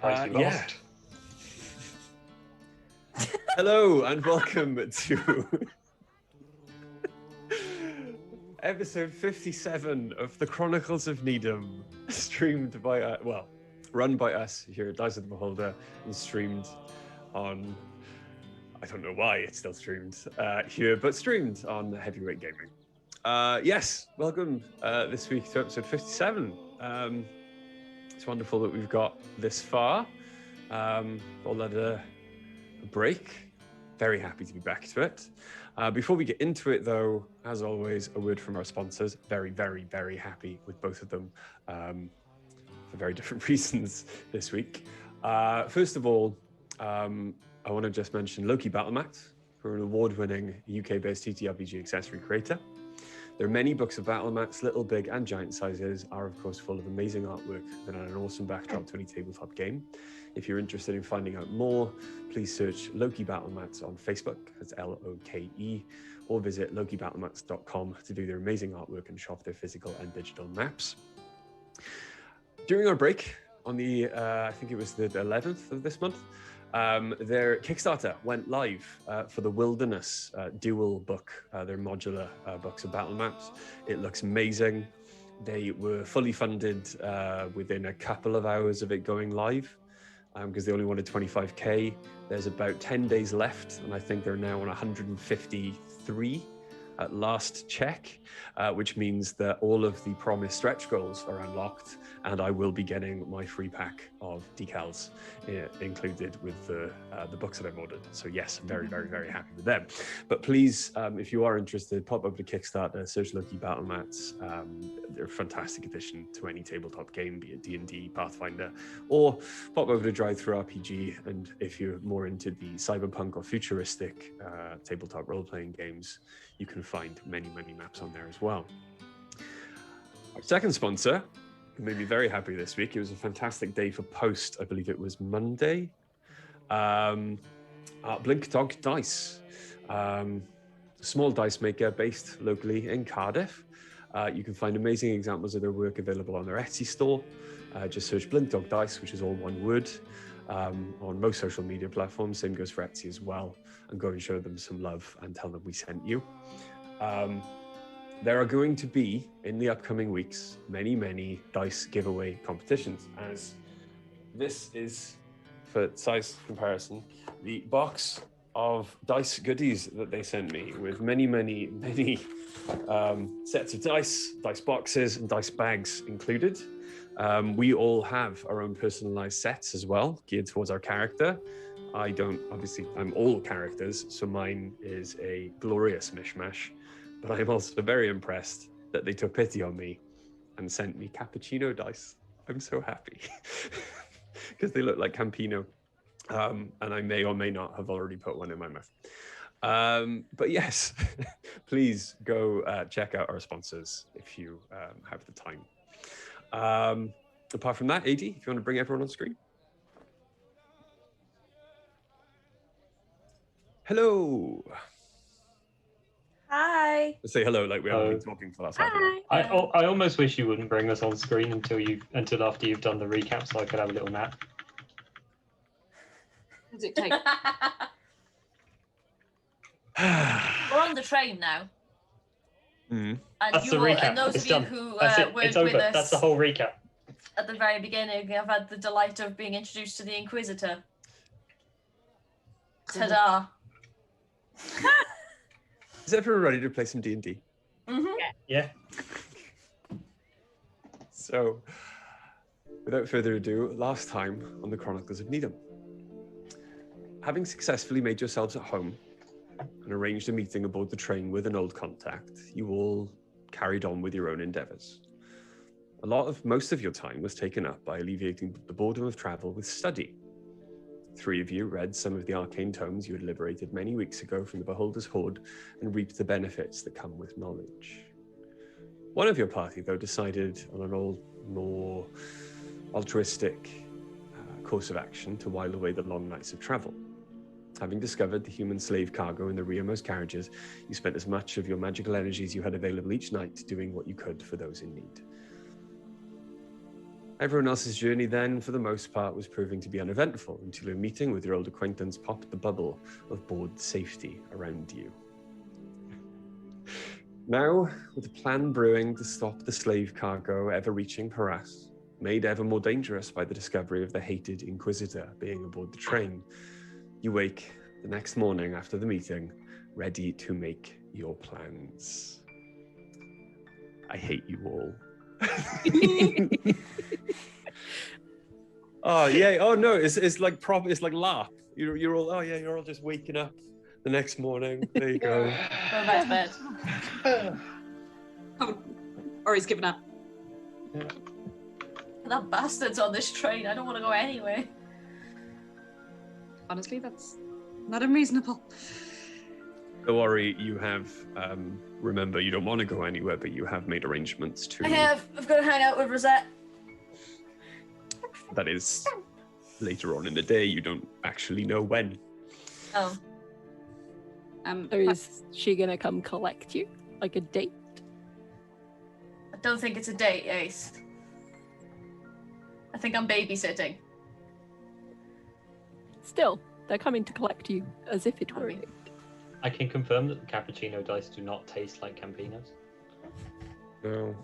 Surprised you Yeah. lost. Hello and welcome to episode 57 of the Chronicles of Nidum, streamed by, run by us here at Dice of the Beholder and streamed on, I don't know why it's still streamed here, but streamed on Heavyweight Gaming. Yes, welcome this week to episode 57. It's wonderful that we've got this far. All had a break. Very happy to be back to it. Before we get into it, though, as always, a word from our sponsors. Very, very, very happy with both of them for very different reasons this week. First of all, I want to just mention Loki Battlemat, who are an award-winning UK-based TTRPG accessory creator. Their many books of battle mats, little, big, and giant sizes, are of course full of amazing artwork and an awesome backdrop to any tabletop game. If you're interested in finding out more, please search Loki Battle Mats on Facebook, that's L-O-K-E, or visit lokibattlemats.com to do their amazing artwork and shop their physical and digital maps. During our break, on the, I think it was the 11th of this month, their Kickstarter went live for the Wilderness dual book, their modular books of battle maps. It looks amazing. They were fully funded within a couple of hours of it going live because they only wanted 25k. There's about 10 days left, and I think they're now on 153 at last check, which means that all of the promised stretch goals are unlocked, and I will be getting my free pack of decals included with the books that I've ordered. So yes, I'm very, very, very happy with them. But please, if you are interested, pop over to Kickstarter, search Loki Battle Mats. They're a fantastic addition to any tabletop game, be it D&D, Pathfinder, or pop over to DriveThruRPG. And if you're more into the cyberpunk or futuristic tabletop role-playing games, you can find many, many maps on there as well. Our second sponsor, who made me very happy this week, it was a fantastic day for post, I believe it was Monday. Blink Dog Dice, small dice maker based locally in Cardiff. You can find amazing examples of their work available on their Etsy store. Just search Blink Dog Dice, which is all one word, on most social media platforms. Same goes for Etsy as well. And go and show them some love and tell them we sent you. There are going to be, in the upcoming weeks, many, many dice giveaway competitions, as this is, for size comparison, the box of dice goodies that they sent me with many, many, many sets of dice boxes, and dice bags included. We all have our own personalized sets as well, geared towards our character. I'm all characters, so mine is a glorious mishmash, but I'm also very impressed that they took pity on me and sent me cappuccino dice. I'm so happy because they look like Campino, and I may or may not have already put one in my mouth. But yes, please go check out our sponsors if you have the time. Apart from that, AD, if you want to bring everyone on screen. Hello. Hi. Let's say hello like we haven't been talking for the last half an hour. I almost wish you wouldn't bring us on screen until after you've done the recap, so I could have a little nap. Does it take? We're on the train now. Mm. And That's you the all, recap. and those It's of you done. who That's it. weren't It's over. with us That's the whole recap. at the very beginning, I've had the delight of being introduced to the Inquisitor. Ta-da. Is everyone ready to play some D&D? Mm-hmm. Yeah. So, without further ado, last time on the Chronicles of Nidum. Having successfully made yourselves at home and arranged a meeting aboard the train with an old contact, you all carried on with your own endeavors. Most of your time was taken up by alleviating the boredom of travel with study. 3 of you read some of the arcane tomes you had liberated many weeks ago from the Beholder's Hoard and reaped the benefits that come with knowledge. One of your party, though, decided on an more altruistic course of action to while away the long nights of travel. Having discovered the human slave cargo in the rearmost carriages, you spent as much of your magical energies you had available each night doing what you could for those in need. Everyone else's journey then, for the most part, was proving to be uneventful until a meeting with your old acquaintance popped the bubble of board safety around you. Now, with a plan brewing to stop the slave cargo ever reaching Paras, made ever more dangerous by the discovery of the hated Inquisitor being aboard the train, you wake the next morning after the meeting, ready to make your plans. I hate you all. Oh yeah. Oh no. It's like proper. It's like laugh. You're all. Oh yeah. You're all just waking up the next morning. There you go. Going back to bed. Oh, or he's given up. That bastard's on this train. I don't want to go anywhere. Honestly, that's not unreasonable. Don't worry. You have. Remember, you don't want to go anywhere, but you have made arrangements to. I have. I've got to hang out with Rosette. That is later on in the day. You don't actually know when. Oh. So is she gonna come collect you? Like a date? I don't think it's a date, Ace. I think I'm babysitting. Still, they're coming to collect you as if it were a date. I can confirm that the cappuccino dice do not taste like Campinos. No.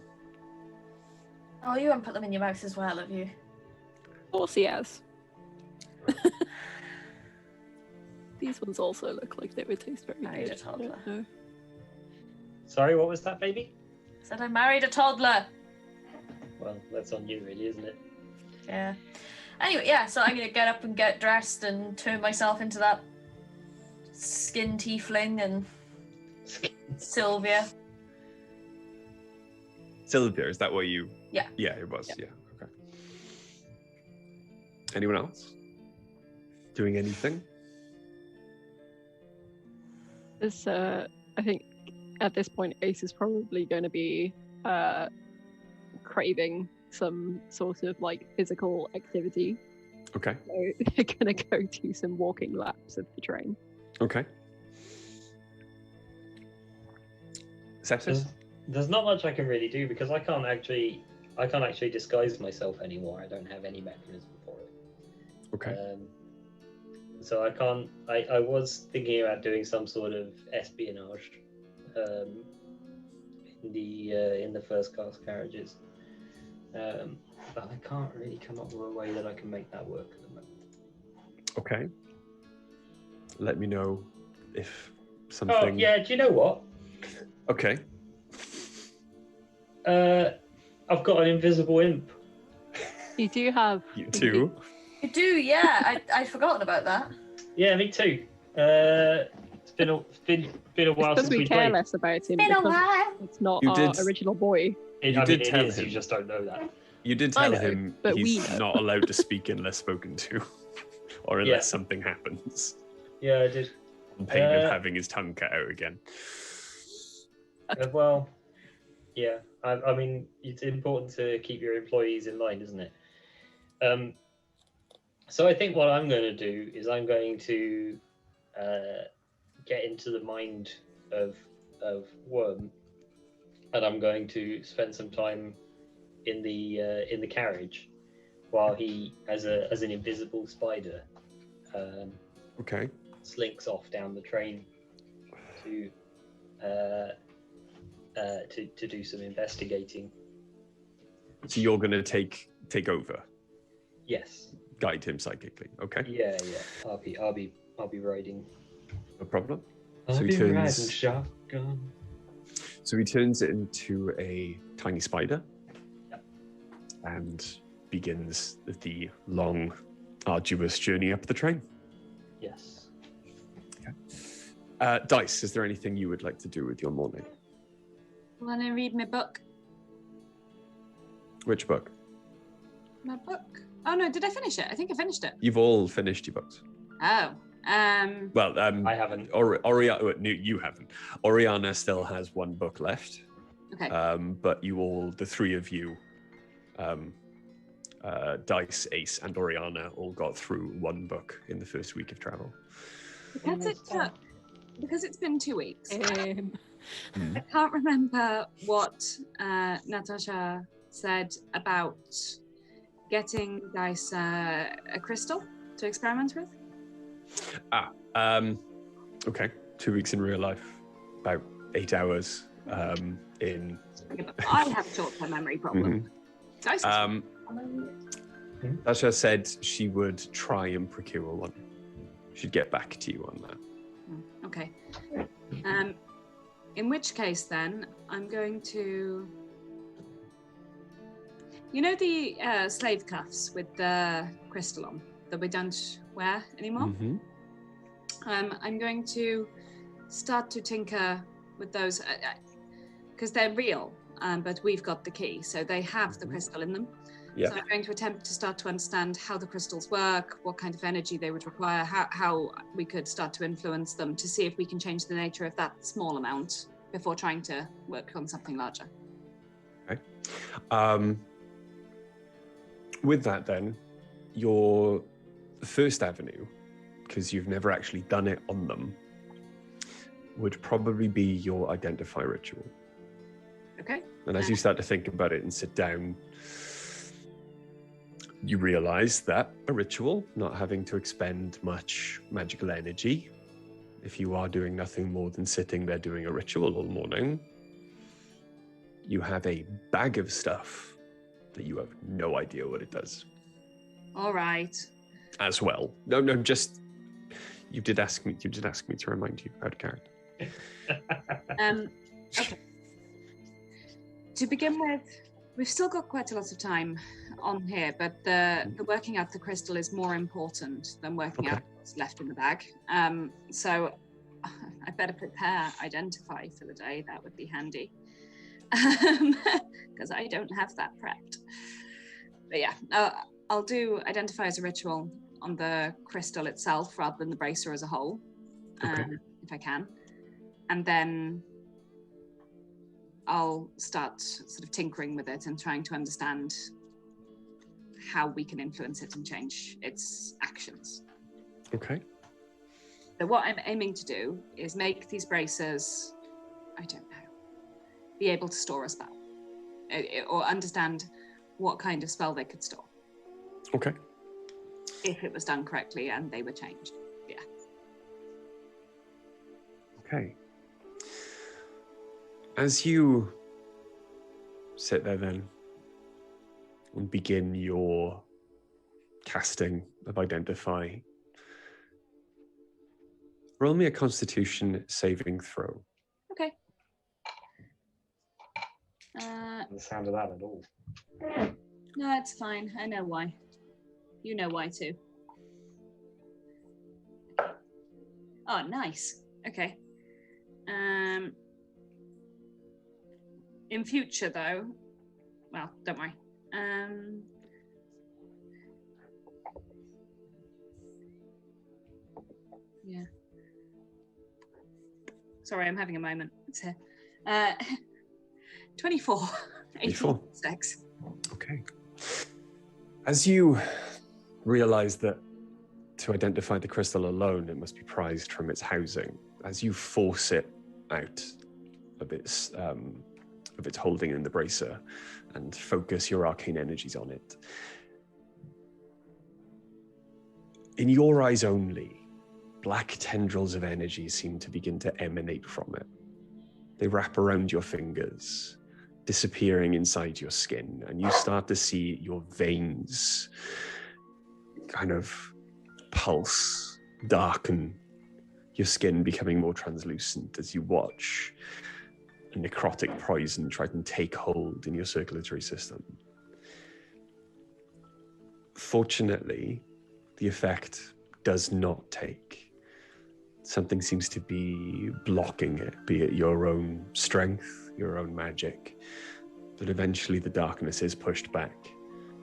Oh, you haven't put them in your mouth as well, have you? Of course he has. These ones also look like they would taste very Married good. a toddler. I don't know. Sorry, what was that, baby? Said I married a toddler. Well, that's on you, really, isn't it? Yeah. Anyway, yeah, so I'm gonna get up and get dressed and turn myself into that skin tiefling and Sylvia. Sylvia, is that what you? Yeah. Yeah, it was. Yeah. Okay. Anyone else doing anything? This, I think at this point, Ace is probably going to be craving some sort of like physical activity. Okay. So they're going to go do some walking laps of the train. Okay. Sepsis? There's not much I can really do because I can't actually disguise myself anymore. I don't have any mechanism for it. Okay. So I can't. I was thinking about doing some sort of espionage in the first class carriages, but I can't really come up with a way that I can make that work at the moment. Okay. Let me know if something. Oh yeah, do you know what? Okay. I've got an invisible imp. You do have. You too. You do, yeah. I'd forgotten about that. Yeah, me too. It's been a while Because since we we care played. less about him Been a because while. it's not You our did- original boy. It, You I did mean, tell it is, him. You just don't know that. You did I tell know, him but we he's know. not allowed to speak unless spoken to, or unless something happens, Yeah, I did. on pain of having his tongue cut out again. Well, yeah. I mean, it's important to keep your employees in mind, isn't it? So I think what I'm going to do is I'm going to get into the mind of Worm, and I'm going to spend some time in the carriage while he, as an invisible spider, Okay. slinks off down the train to do some investigating. So you're gonna take over, Yes. guide him psychically. Okay. Yeah. I'll be riding. No problem. I'll So he be riding turns. shotgun. So he turns it into a tiny spider, Yep. and begins the long, arduous journey up the train. Yes. Dice, is there anything you would like to do with your morning? Want to read my book? Which book? My book? Oh no, did I finish it? I think I finished it. You've all finished your books. Oh. Well, I haven't. Oriana, no, you haven't. Oriana still has one book left. Okay. But you all, the three of you, Dice, Ace, and Oriana, all got through one book in the first week of travel. Because it's been 2 weeks. Um, I can't remember what Natasha said about getting guys a crystal to experiment with. Okay. 2 weeks in real life, about 8 hours in. I have a short-term memory problem. Dice. Tasha said she would try and procure one. She'd get back to you on that. Okay. In which case, then, I'm going to... You know the slave cuffs with the crystal on that we don't wear anymore? I'm going to start to tinker with those because they're real, but we've got the key, so they have the crystal in them. Yeah. So I'm going to attempt to start to understand how the crystals work, what kind of energy they would require, how we could start to influence them to see if we can change the nature of that small amount before trying to work on something larger. Okay. With that, then, your first avenue, because you've never actually done it on them, would probably be your identify ritual. Okay. And as you start to think about it and sit down, you realize that a ritual, not having to expend much magical energy, if you are doing nothing more than sitting there doing a ritual all morning, you have a bag of stuff that you have no idea what it does. All right. As well. No, just you did ask me to remind you about Karen. Okay. To begin with, we've still got quite a lot of time on here, but the working out the crystal is more important than working out what's left in the bag. So I better prepare identify for the day. That would be handy. Because I don't have that prepped. But yeah, I'll do identify as a ritual on the crystal itself rather than the bracer as a whole, if I can. And then I'll start sort of tinkering with it and trying to understand how we can influence it and change its actions. Okay. So what I'm aiming to do is make these bracers, I don't know, be able to store a spell or understand what kind of spell they could store. Okay. If it was done correctly and they were changed. Yeah. Okay. As you sit there then and begin your casting of identify, roll me a Constitution saving throw. Okay. The sound of that at all. No, it's fine. I know why. You know why too. Oh, nice. Okay. In future, though, well, don't worry. Yeah. Sorry, I'm having a moment. It's here. 24. 24. 6. Okay. As you realize that to identify the crystal alone, it must be prized from its housing, as you force it out of its holding in the bracer and focus your arcane energies on it, in your eyes only, black tendrils of energy seem to begin to emanate from it. They wrap around your fingers, disappearing inside your skin, and you start to see your veins kind of pulse, darken, your skin becoming more translucent as you watch a necrotic poison try and take hold in your circulatory system. Fortunately, the effect does not take. Something seems to be blocking it, be it your own strength, your own magic, but eventually the darkness is pushed back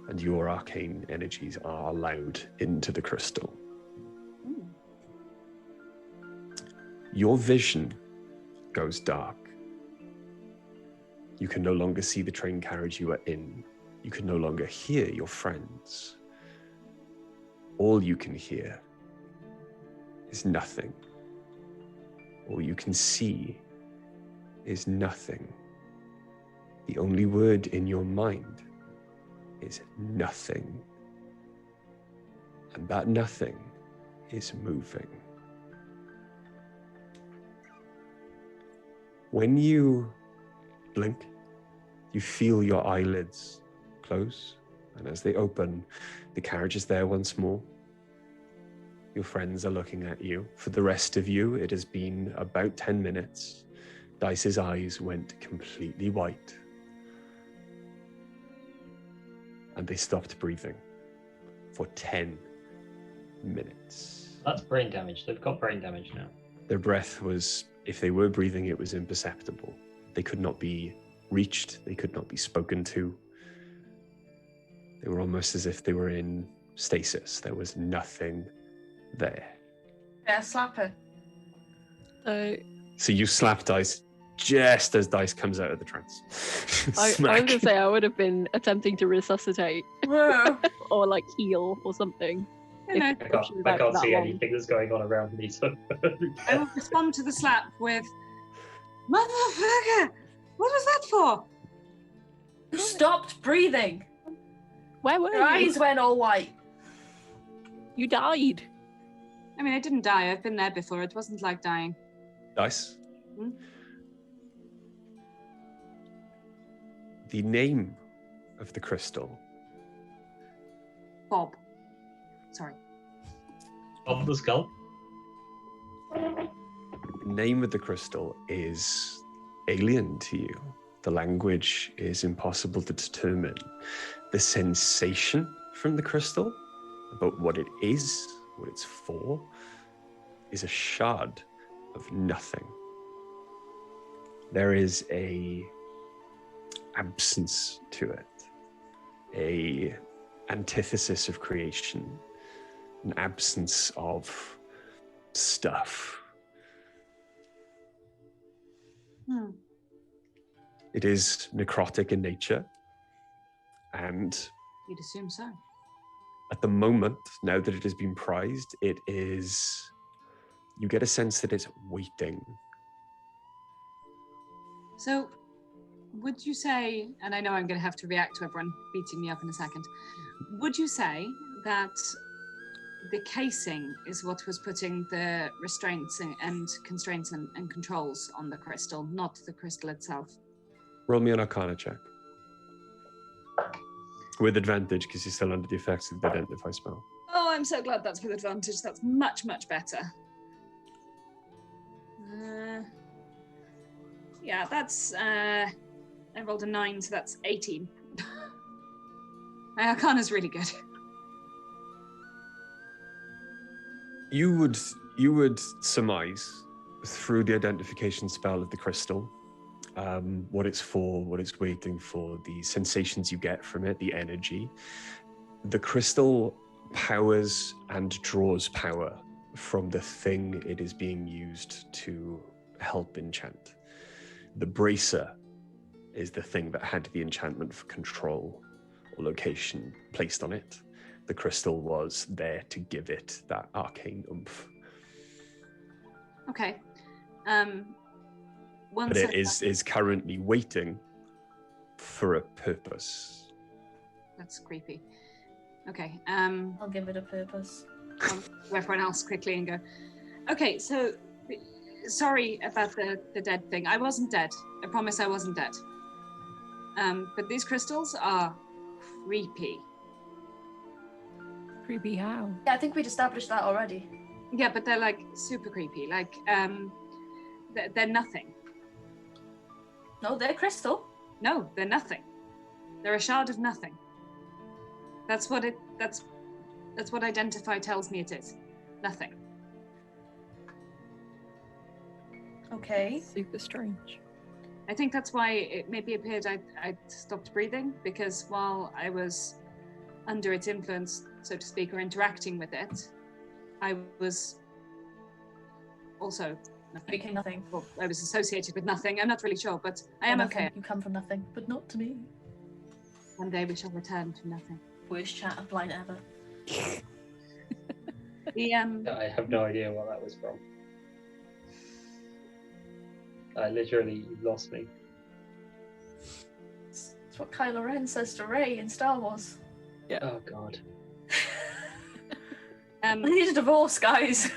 and your arcane energies are allowed into the crystal. Your vision goes dark. You can no longer see the train carriage you are in. You can no longer hear your friends. All you can hear is nothing. All you can see is nothing. The only word in your mind is nothing. And that nothing is moving. When you blink, you feel your eyelids close, and as they open, the carriage is there once more. Your friends are looking at you. For the rest of you, it has been about 10 minutes. Dice's eyes went completely white. And they stopped breathing for 10 minutes. That's brain damage. They've got brain damage now. Their breath was, if they were breathing, it was imperceptible. They could not be reached. They could not be spoken to. They were almost as if they were in stasis. There was nothing there. Yeah, slap her. So you slap Dice just as Dice comes out of the trance. I was Smack. going to say I would have been attempting to resuscitate Whoa. or like heal or something. You know, I can't see anything that's going on around me. So I will respond to the slap with, "Motherfucker! What was that for?" You stopped breathing. Where were Your you? eyes went all white. You died. I mean, I didn't die. I've been there before. It wasn't like dying. Dice. Hmm? The name of the crystal. Bob. Sorry. Off the skull. The name of the crystal is alien to you. The language is impossible to determine. The sensation from the crystal about what it is, what it's for, is a shard of nothing. There is a absence to it, a antithesis of creation, an absence of stuff. It is necrotic in nature, and You'd assume so. at the moment, now that it has been prized, it is, you get a sense that it's waiting. So, would you say, and I know I'm going to have to react to everyone beating me up in a second, would you say that the casing is what was putting the restraints and constraints and controls on the crystal, not the crystal itself? Roll me an Arcana check. With advantage, because you're still under the effects of the Identify spell. Oh, I'm so glad that's with advantage. That's much, much better. Yeah, that's, I rolled a 9, so that's 18. My Arcana's really good. You would surmise through the identification spell of the crystal, what it's for, what it's waiting for, the sensations you get from it, the energy. The crystal powers and draws power from the thing it is being used to help enchant. The bracer is the thing that had the enchantment for control or location placed on it. The crystal was there to give it that arcane oomph. Okay. But it is currently waiting for a purpose. That's creepy. Okay. I'll give it a purpose. I'll go everyone else quickly and go. Okay, so sorry about the dead thing. I wasn't dead. I promise I wasn't dead. But these crystals are creepy. Creepy how? Yeah, I think we'd established that already. Yeah, but they're like super creepy. Like they're nothing. No, they're crystal. No, they're nothing. They're a shard of nothing. That's what Identify tells me it is. Nothing. Okay. Super strange. I think that's why it maybe appeared I stopped breathing, because while I was under its influence, so to speak, or interacting with it, I was also nothing. Became nothing. Well, I was associated with nothing. I'm not really sure, but I am Nothing. okay. You come from nothing, but not to me. One day we shall return to nothing. Worst chat of blind ever. The I have no idea what that was from. I literally lost me. It's That's what Kylo Ren says to Rey in Star Wars. Oh God. I need a divorce, guys.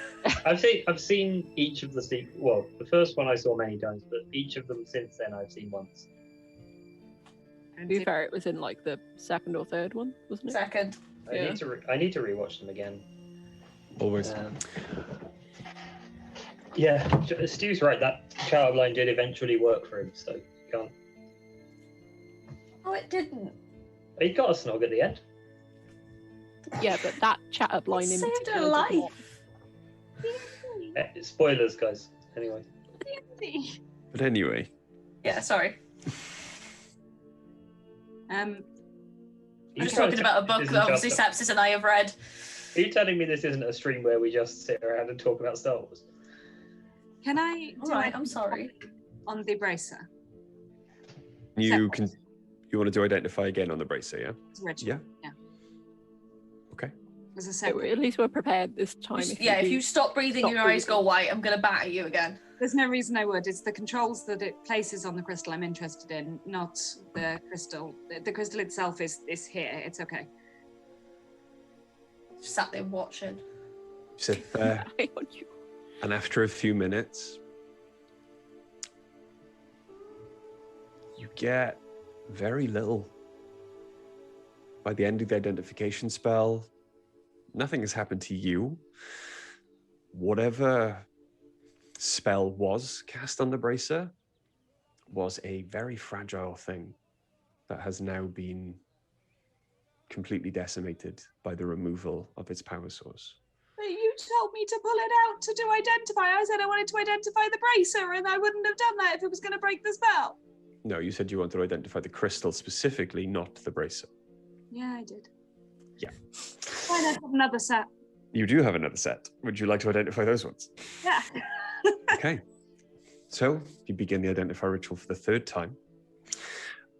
I've seen each of the well, the first one I saw many times, but each of them since then I've seen once. To be fair, it was in like the second or third one, wasn't it? Second. I need to rewatch them again. Always. Yeah, Stu's right. That child line did eventually work for him, so you can't. Oh, it didn't. He got a snog at the end. Yeah, but that chat up line It in saved particular her did life. not. Spoilers, guys. Anyway. But anyway. Yeah, sorry. I'm You just trying talking to about a tell me book this that isn't obviously just Sepsis and I have read. Are you telling me this isn't a stream where we just sit around and talk about Star Wars? Can I do Alright, it I'm sorry. on the bracer? You want to do identify again on the bracer, yeah? It's original. Yeah. Yeah. Okay. As a At separate. least we're prepared this time. If you stop breathing, stop your eyes go breathing. white. I'm gonna batter you again. There's no reason I would. It's the controls that it places on the crystal I'm interested in, not the crystal. The crystal itself is here. It's okay. Just sat there watching. You sit there, and after a few minutes, you get very little. By the end of the identification spell, nothing has happened to you. Whatever spell was cast on the bracer was a very fragile thing that has now been completely decimated by the removal of its power source. But you told me to pull it out to do identify. I said I wanted to identify the bracer, and I wouldn't have done that if it was going to break the spell. No, you said you wanted to identify the crystal specifically, not the bracer. Yeah, I did. Yeah. Why not have another set? You do have another set. Would you like to identify those ones? Yeah. Okay. So you begin the identify ritual for the third time.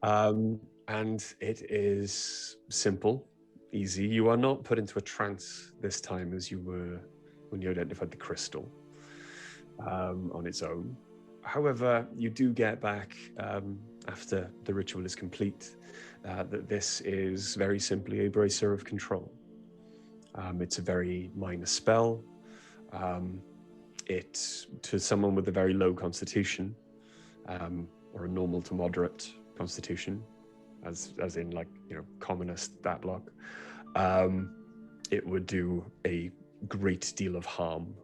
And it is simple, easy. You are not put into a trance this time as you were when you identified the crystal on its own. However, you do get back after the ritual is complete that this is very simply a bracer of control. It's a very minor spell. It, to someone with a very low constitution, or a normal to moderate constitution, as in like, commonest stat block, it would do a great deal of harm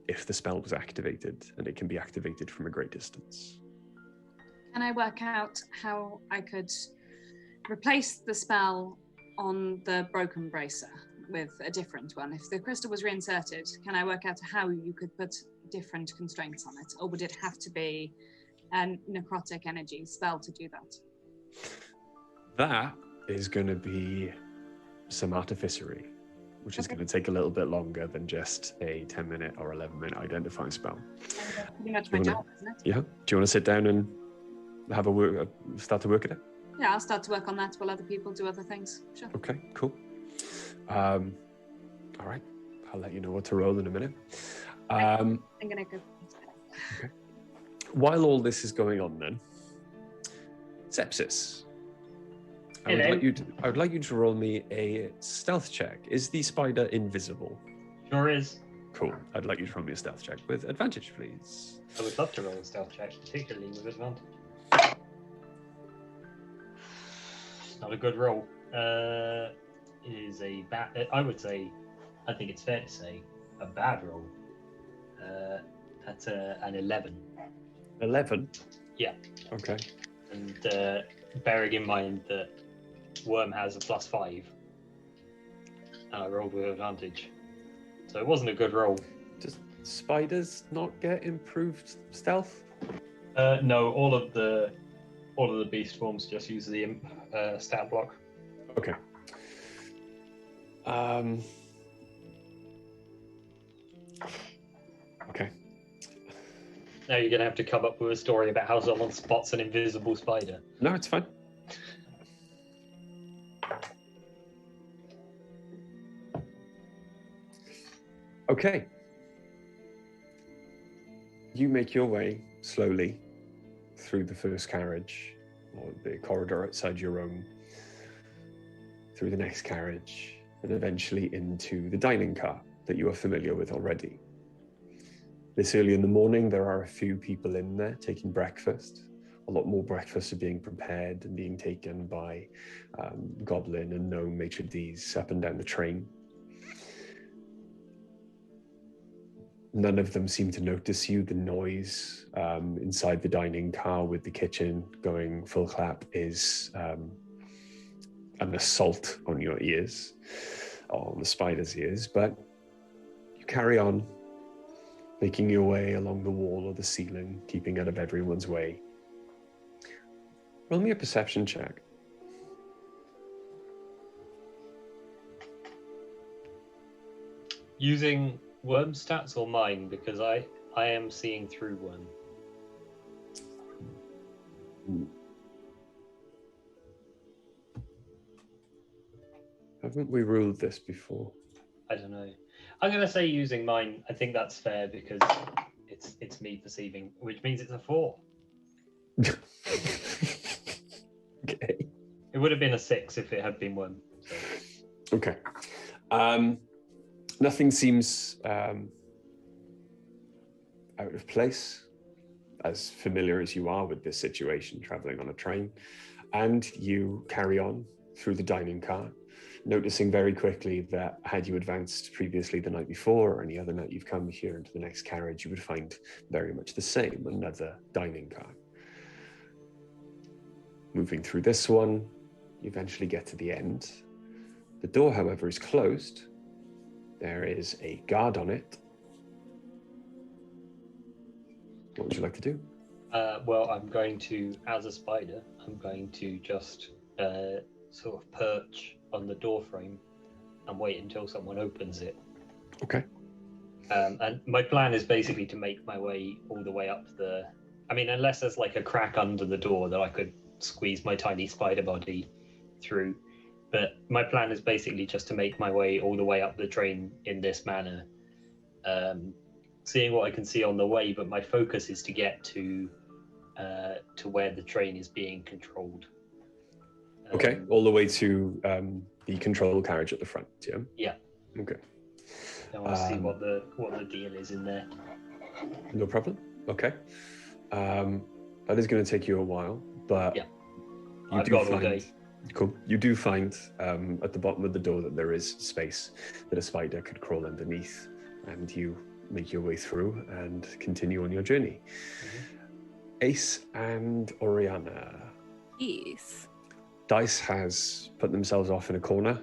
if the spell was activated, and it can be activated from a great distance. Can I work out how I could replace the spell on the broken bracer with a different one? If the crystal was reinserted, can I work out how you could put different constraints on it? Or would it have to be a necrotic energy spell to do that? That is going to be some artificery, which is going to take a little bit longer than just a 10-minute or 11-minute identifying spell. Pretty much my job, isn't it? Yeah. Do you want to sit down and have start to work at it? Yeah, I'll start to work on that while other people do other things. Sure. Okay, cool. All right. I'll let you know what to roll in a minute. I'm gonna go. Okay. While all this is going on, then, Sepsis. I would like you to roll me a stealth check. Is the spider invisible? Sure is. Cool. I'd like you to roll me a stealth check with advantage, please. I would love to roll a stealth check, particularly with advantage. Not a good roll. It is a bad. I would say, I think it's fair to say, a bad roll. That's an 11. 11? Yeah. Okay. And bearing in mind that Worm has a +5, and I rolled with advantage, so it wasn't a good roll. Does spiders not get improved stealth? No, all of the beast forms just use the imp stat block. Okay. Okay. Now you're gonna have to come up with a story about how someone spots an invisible spider. No, it's fine. Okay. You make your way slowly through the first carriage, or the corridor outside your own, through the next carriage, and eventually into the dining car that you are familiar with already. This early in the morning, there are a few people in there taking breakfast. A lot more breakfasts are being prepared and being taken by goblin and gnome maitre d's up and down the train. None of them seem to notice you. The noise inside the dining car with the kitchen going full clap is an assault on your ears, or on the spider's ears, but you carry on, making your way along the wall or the ceiling, keeping out of everyone's way. Roll me a perception check. Using worm stats or mine, because I am seeing through worm. Haven't we ruled this before? I don't know. I'm gonna say using mine. I think that's fair because it's me perceiving, which means it's a 4. Okay. It would have been a 6 if it had been 1. So. Okay. Nothing seems out of place, as familiar as you are with this situation, traveling on a train, and you carry on through the dining car, noticing very quickly that had you advanced previously the night before or any other night you've come here into the next carriage, you would find very much the same, another dining car. Moving through this one, you eventually get to the end. The door, however, is closed. There is a guard on it. What would you like to do? Well, I'm going to, as a spider, I'm going to just sort of perch on the door frame and wait until someone opens it. Okay. And my plan is basically to make my way all the way up the... I mean, unless there's like a crack under the door that I could squeeze my tiny spider body through. But my plan is basically just to make my way all the way up the train in this manner, seeing what I can see on the way. But my focus is to get to where the train is being controlled. Okay, all the way to the control carriage at the front. Yeah. Yeah. Okay. I want to see what the deal is in there. No problem. Okay. That is going to take you a while, but yeah, you I've do got all find. day. Cool. You do find at the bottom of the door that there is space that a spider could crawl underneath, and you make your way through and continue on your journey. Ace and Oriana. Yes. Dice has put themselves off in a corner,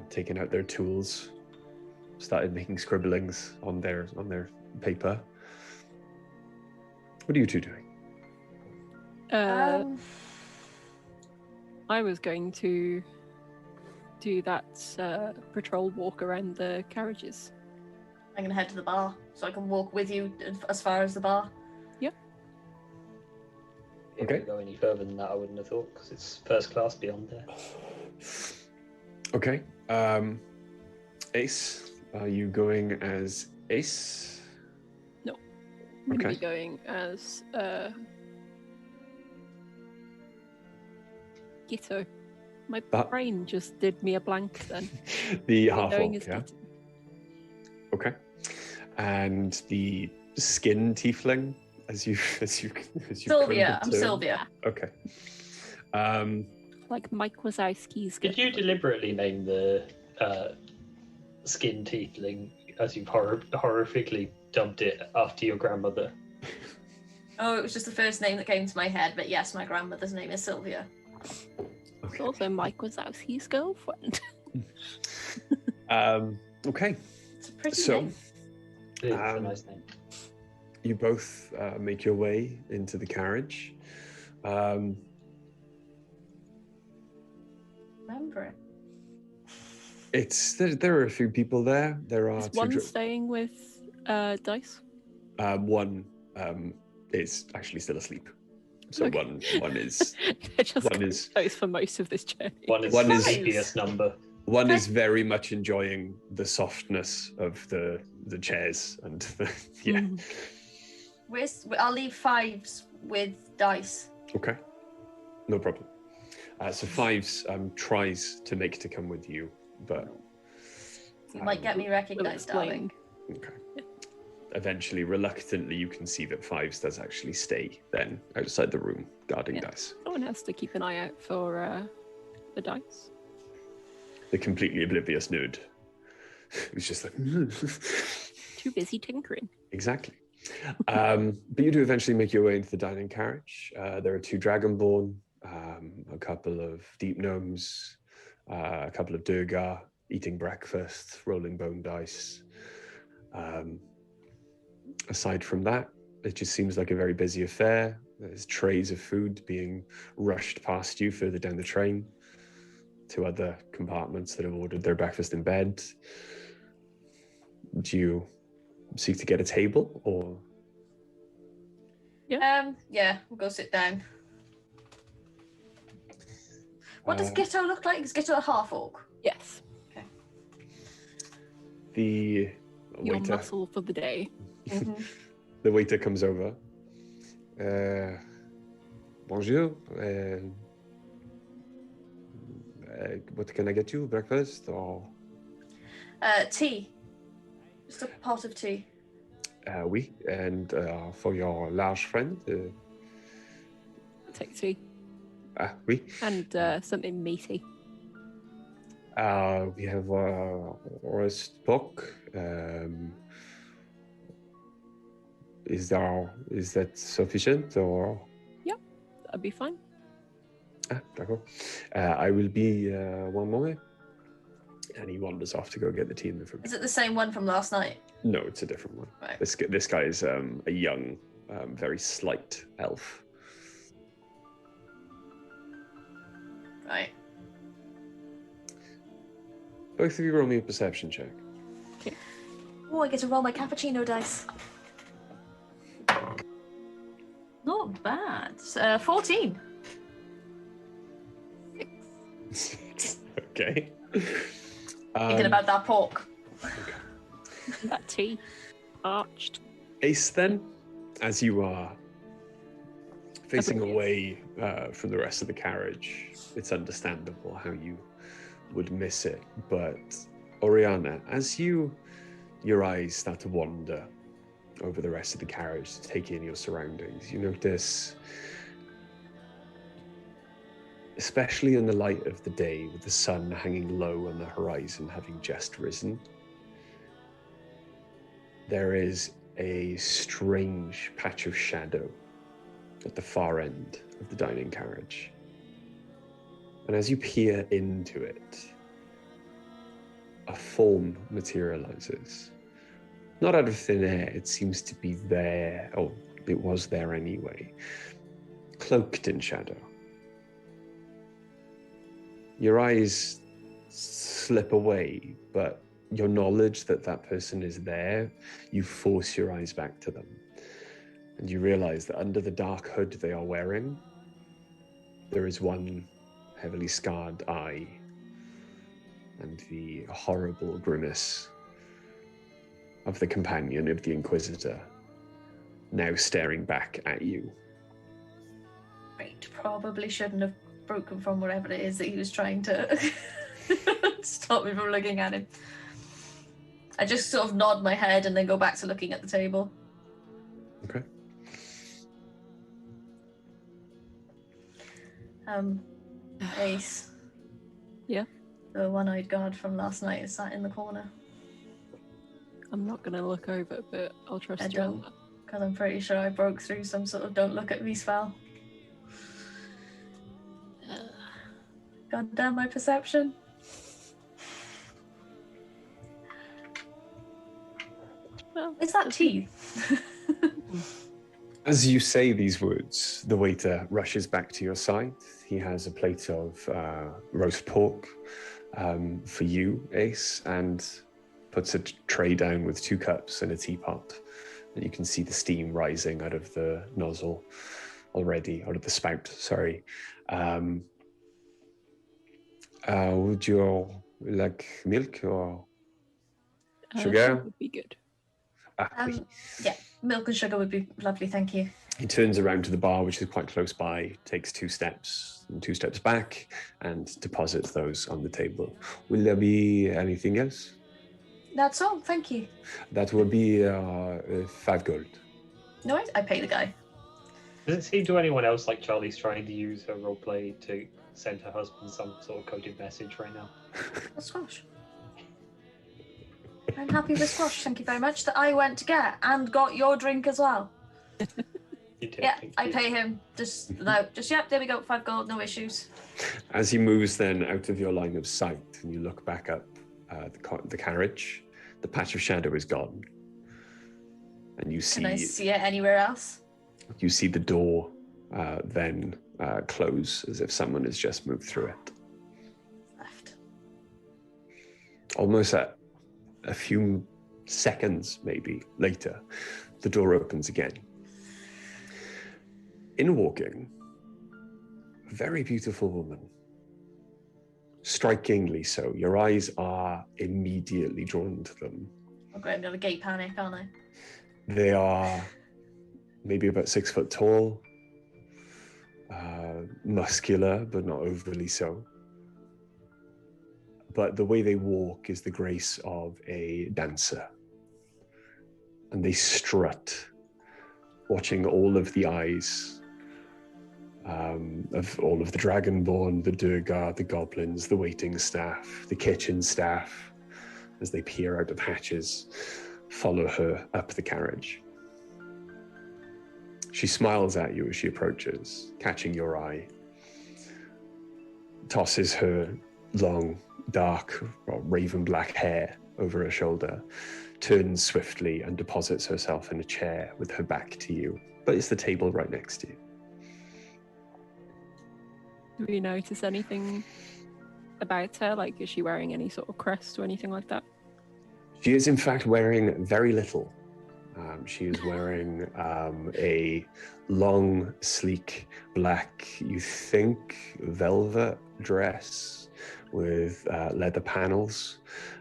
taken out their tools, started making scribblings on their paper. What are you two doing? I was going to do that patrol walk around the carriages. I'm going to head to the bar so I can walk with you as far as the bar. Yep. If we go any further than that, I wouldn't have thought, because it's first class beyond there. Okay. Ace, are you going as Ace? No. I'm going to Okay. be going as Gitto. My brain just did me a blank then. The Going half-orc, as yeah? Gitto. Okay. And the skin tiefling, as you Sylvia. I'm Sylvia. Okay. Like Mike Wazowski's. Did you deliberately name the skin tiefling as you've horrifically dubbed it after your grandmother? Oh, it was just the first name that came to my head, but yes, my grandmother's name is Sylvia. It's also Mike Wazowski's girlfriend. Okay. It's a pretty So, name. It's a nice name. you both make your way into the carriage. Remember it. There are a few people there. There are Is two. one staying with Dice? One is actually still asleep. So Okay. one is They're just one is close for most of this journey. One is One the is- happiest number. one is very much enjoying the softness of the chairs and Mm. I'll leave 5s with Dice. Okay. No problem. So Fives tries to make to come with you, but You might get me recognized, darling. okay. Eventually, reluctantly, you can see that Fives does actually stay then outside the room, guarding dice. Someone has to keep an eye out for the dice. The completely oblivious nerd. Who's just like... Too busy tinkering. Exactly. But you do eventually make your way into the dining carriage. There are 2 Dragonborn, a couple of deep gnomes, a couple of Durgar eating breakfast, rolling bone dice. Aside from that, it just seems like a very busy affair. There's trays of food being rushed past you further down the train to other compartments that have ordered their breakfast in bed. Do you seek to get a table, or? Yeah, we'll go sit down. What does Gitto look like? Is Gitto a half-orc? Yes. Okay. The Your waiter, muscle for the day. Mm-hmm. the waiter comes over. Bonjour. What can I get you? Breakfast or? Tea. Just a pot of tea. Oui. And for your large friend? Take tea. Oui. And something meaty. We have roast pork. Is that sufficient or? Yep, that'd be fine. D'accord. I will be one moment. And he wanders off to go get the tea and the food. Is it the same one from last night? No, it's a different one. Right. This guy is a young, very slight elf. Right. Both of you roll me a perception check. Okay. Oh, I get to roll my cappuccino dice. Not bad. 14. Okay. Thinking about that pork. That tea. Arched. Ace, then, as you are facing Oblivious. away from the rest of the carriage, it's understandable how you would miss it. But Oriana, as your eyes start to wander over the rest of the carriage to take in your surroundings, you notice, especially in the light of the day with the sun hanging low on the horizon having just risen, there is a strange patch of shadow at the far end of the dining carriage. And as you peer into it, a form materializes. Not out of thin air, it seems to be there, or it was there anyway, cloaked in shadow. Your eyes slip away, but your knowledge that that person is there, you force your eyes back to them. And you realize that under the dark hood they are wearing, there is one heavily scarred eye and the horrible grimace of the companion of the Inquisitor, now staring back at you. Right, probably shouldn't have broken from wherever it is that he was trying to stop me from looking at him. I just sort of nod my head and then go back to looking at the table. Okay. Ace. Yeah? The one-eyed guard from last night is sat in the corner. I'm not going to look over, but I'll trust I you on don't, that. because I'm pretty sure I broke through some sort of don't look at me spell. God damn my perception. Well, Is that tea? As you say these words, the waiter rushes back to your side. He has a plate of roast pork for you, Ace, and puts a tray down with 2 cups and a teapot. And you can see the steam rising out of the nozzle already, out of the spout, sorry. Would you like milk or sugar? Would be good. Oui. Yeah, milk and sugar would be lovely, thank you. He turns around to the bar, which is quite close by, takes 2 steps and 2 steps back, and deposits those on the table. Will there be anything else? That's all, thank you. That will be 5 gold. No, I pay the guy. Does it seem to anyone else like Charlie's trying to use her roleplay to send her husband some sort of coded message right now? A squash. I'm happy with squash, thank you very much, that I went to get and got your drink as well. You did, Yeah, thank I you. pay him. Yep, there we go, 5 gold, no issues. As he moves then out of your line of sight, and you look back up the carriage, the patch of shadow is gone. And you see... Can I see it anywhere else? You see the door then close as if someone has just moved through it. Left. Almost at a few seconds, maybe, later, the door opens again. In walking, a very beautiful woman. Strikingly so. Your eyes are immediately drawn to them. I'm going to have a gay panic, aren't I? They are maybe about 6 foot tall, muscular, but not overly so. But the way they walk is the grace of a dancer. And they strut, watching all of the eyes of all of the Dragonborn, the Durgar, the goblins, the waiting staff, the kitchen staff, as they peer out of hatches, follow her up the carriage. She smiles at you as she approaches, catching your eye, tosses her long, dark, raven black hair over her shoulder, turns swiftly and deposits herself in a chair with her back to you, but it's the table right next to you. Do we notice anything about her? Like, is she wearing any sort of crest or anything like that? She is in fact wearing very little. She is wearing a long, sleek, black, you think, velvet dress with leather panels.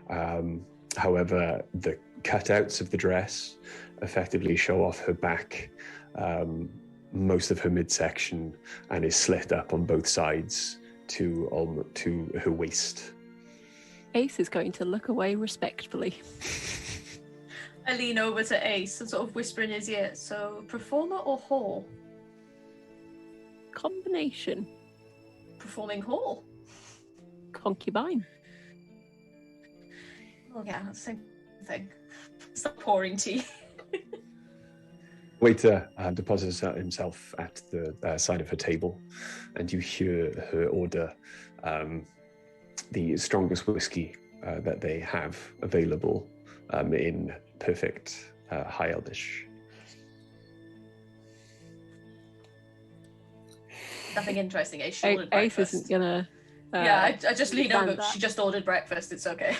However, the cutouts of the dress effectively show off her back, most of her midsection, and is slit up on both sides to her waist. Ace is going to look away respectfully. I lean over to Ace and sort of whisper in his ear, so performer or whore? Combination. Performing whore? Concubine. Oh yeah, that's the same thing. It's like pouring tea. Waiter deposits himself at the side of her table, and you hear her order the strongest whiskey that they have available in perfect High Elvish. Nothing interesting. Ace Ace ordered breakfast. isn't gonna. Yeah, I just lean stand over. that. She just ordered breakfast. It's okay.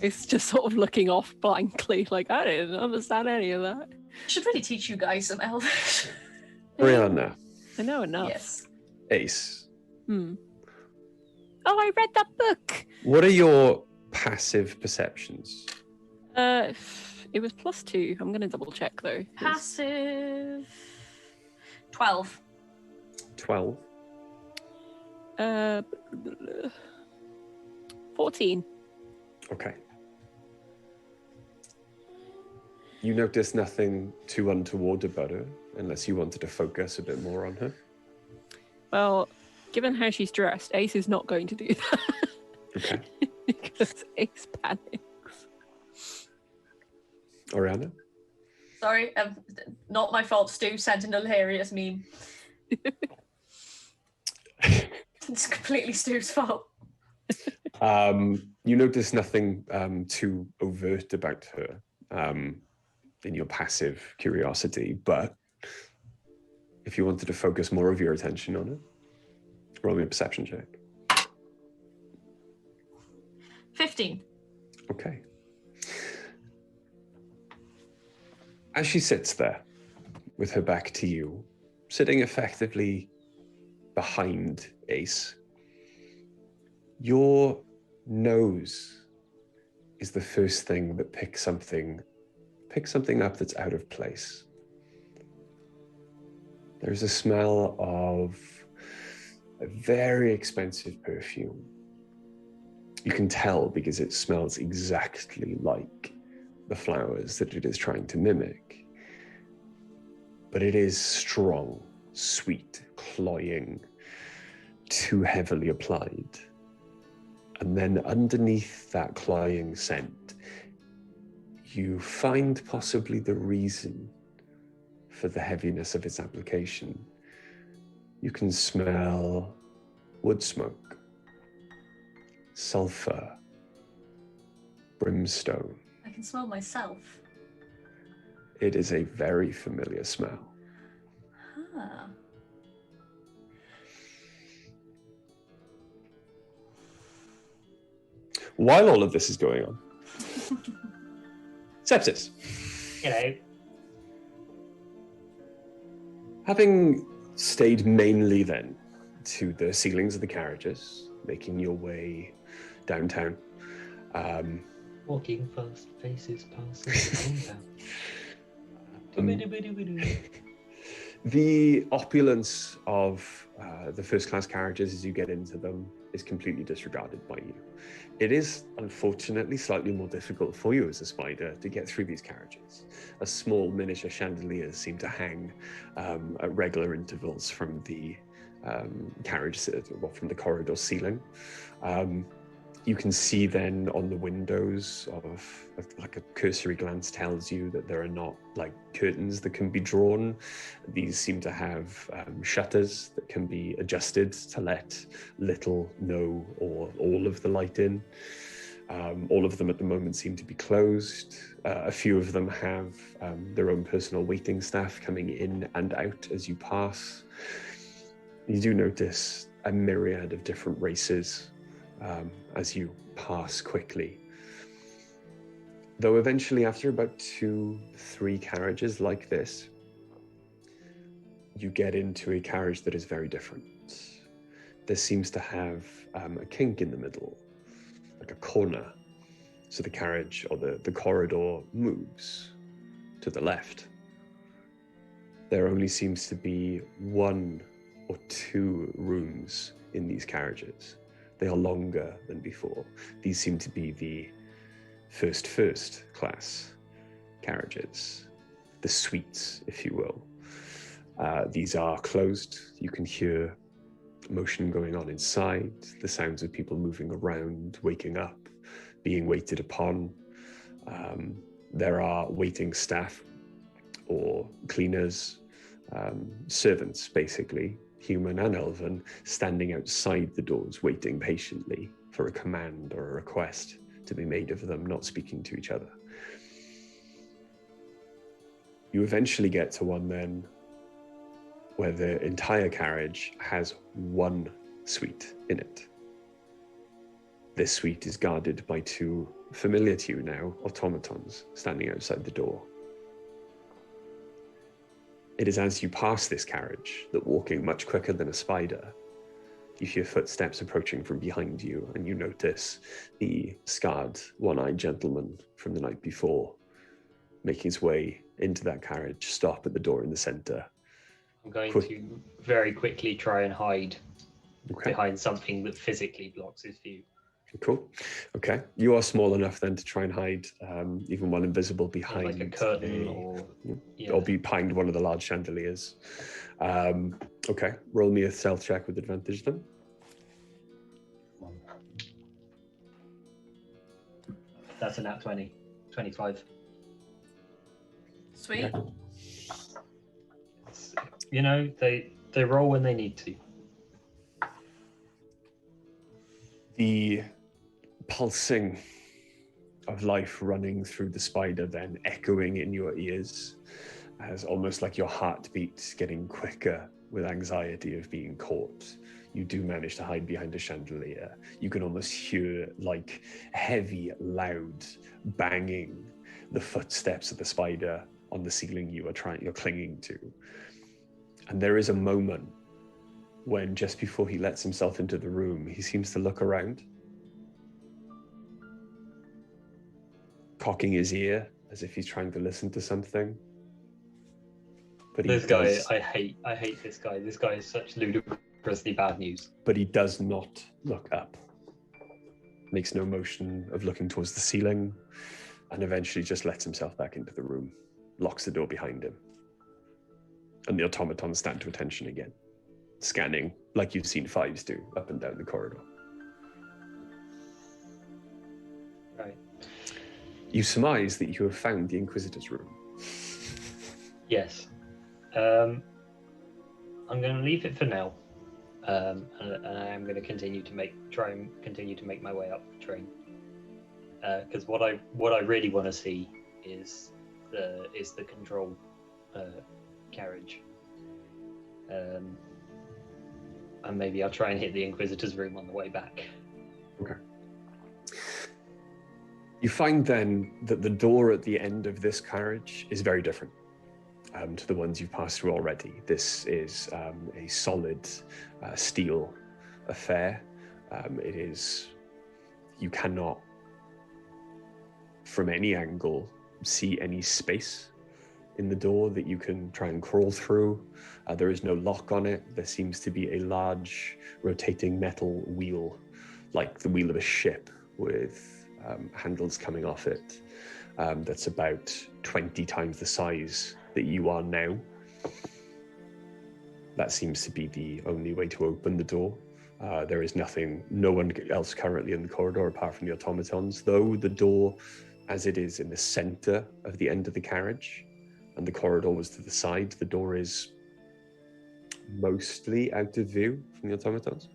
It's just sort of looking off blankly, like, I didn't understand any of that. I should really teach you guys some Elvish. Brianna, I know enough. Yes. Ace, Oh, I read that book. what are your passive perceptions? It was +2. I'm gonna double check though. 'cause- Passive. 12. 12. 14. Okay. You notice nothing too untoward about her, unless you wanted to focus a bit more on her. Well, given how she's dressed, Ace is not going to do that. Okay. Because Ace panics. Oriana? Sorry, not my fault. Stu sent an hilarious meme. It's completely Stu's fault. You notice nothing too overt about her in your passive curiosity, but if you wanted to focus more of your attention on it, roll me a perception check. 15. Okay. As she sits there with her back to you, sitting effectively behind Ace, your nose is the first thing that picks pick something up that's out of place. There's a smell of a very expensive perfume. You can tell because it smells exactly like the flowers that it is trying to mimic. But it is strong, sweet, cloying, too heavily applied. And then underneath that cloying scent, you find possibly the reason for the heaviness of its application. You can smell wood smoke, sulfur, brimstone. I can smell myself. It is a very familiar smell. Huh. While all of this is going on, Sepsis. Having stayed mainly then to the ceilings of the carriages, making your way downtown. Walking fast, faces passing downtown. The opulence of the first class carriages as you get into them is completely disregarded by you. It is unfortunately slightly more difficult for you as a spider to get through these carriages. A small miniature chandeliers seem to hang at regular intervals from the carriage, well, from the corridor ceiling. You can see then on the windows of like a cursory glance tells you that there are not like curtains that can be drawn. These seem to have shutters that can be adjusted to let little, no, or all of the light in. All of them at the moment seem to be closed. A few of them have their own personal waiting staff coming in and out as you pass. You do notice a myriad of different races as you pass quickly. Though eventually, after about 2-3 carriages like this, you get into a carriage that is very different. This seems to have a kink in the middle, like a corner. So the carriage or the corridor moves to the left. There only seems to be 1 or 2 rooms in these carriages. They are longer than before. These seem to be the first class carriages, the suites, if you will. These are closed. You can hear motion going on inside, the sounds of people moving around, waking up, being waited upon. There are waiting staff or cleaners, servants, basically, human and elven, standing outside the doors, waiting patiently for a command or a request to be made of them, not speaking to each other. You eventually get to one then where the entire carriage has 1 suite in it. This suite is guarded by 2 familiar to you now automatons standing outside the door. It is as you pass this carriage that, walking much quicker than a spider, you hear footsteps approaching from behind you, and you notice the scarred, one-eyed gentleman from the night before making his way into that carriage, stop at the door in the center. I'm going to very quickly try and hide behind something that physically blocks his view. Cool. Okay. You are small enough then to try and hide, even while invisible, behind like a curtain or behind one of the large chandeliers. Okay. Roll me a stealth check with advantage then. That's a nat 20. 25. Sweet. Okay. You know, they roll when they need to. The pulsing of life running through the spider then echoing in your ears as almost like your heartbeat getting quicker with anxiety of being caught. You do manage to hide behind a chandelier. You can almost hear like heavy, loud banging the footsteps of the spider on the ceiling you're clinging to. And there is a moment when just before he lets himself into the room, he seems to look around, cocking his ear as if he's trying to listen to something. But This guy, I hate this guy. This guy is such ludicrously bad news. But he does not look up. Makes no motion of looking towards the ceiling, and eventually just lets himself back into the room, locks the door behind him. And the automatons stand to attention again, scanning like you've seen Fives do up and down the corridor. Right. You surmise that you have found the Inquisitor's room. Yes. I'm going to leave it for now, and I am going to continue to try and continue to make my way up the train. Because what I really want to see is the control carriage, and maybe I'll try and hit the Inquisitor's room on the way back. Okay. You find then that the door at the end of this carriage is very different to the ones you've passed through already. This is a solid steel affair. It is, you cannot, from any angle, see any space in the door that you can try and crawl through. There is no lock on it. There seems to be a large rotating metal wheel, like the wheel of a ship, with handles coming off it. That's about 20 times the size that you are now. That seems to be the only way to open the door. There is no one else currently in the corridor apart from the automatons, though the door, as it is in the center of the end of the carriage, and the corridor was to the side, the door is mostly out of view from the automatons.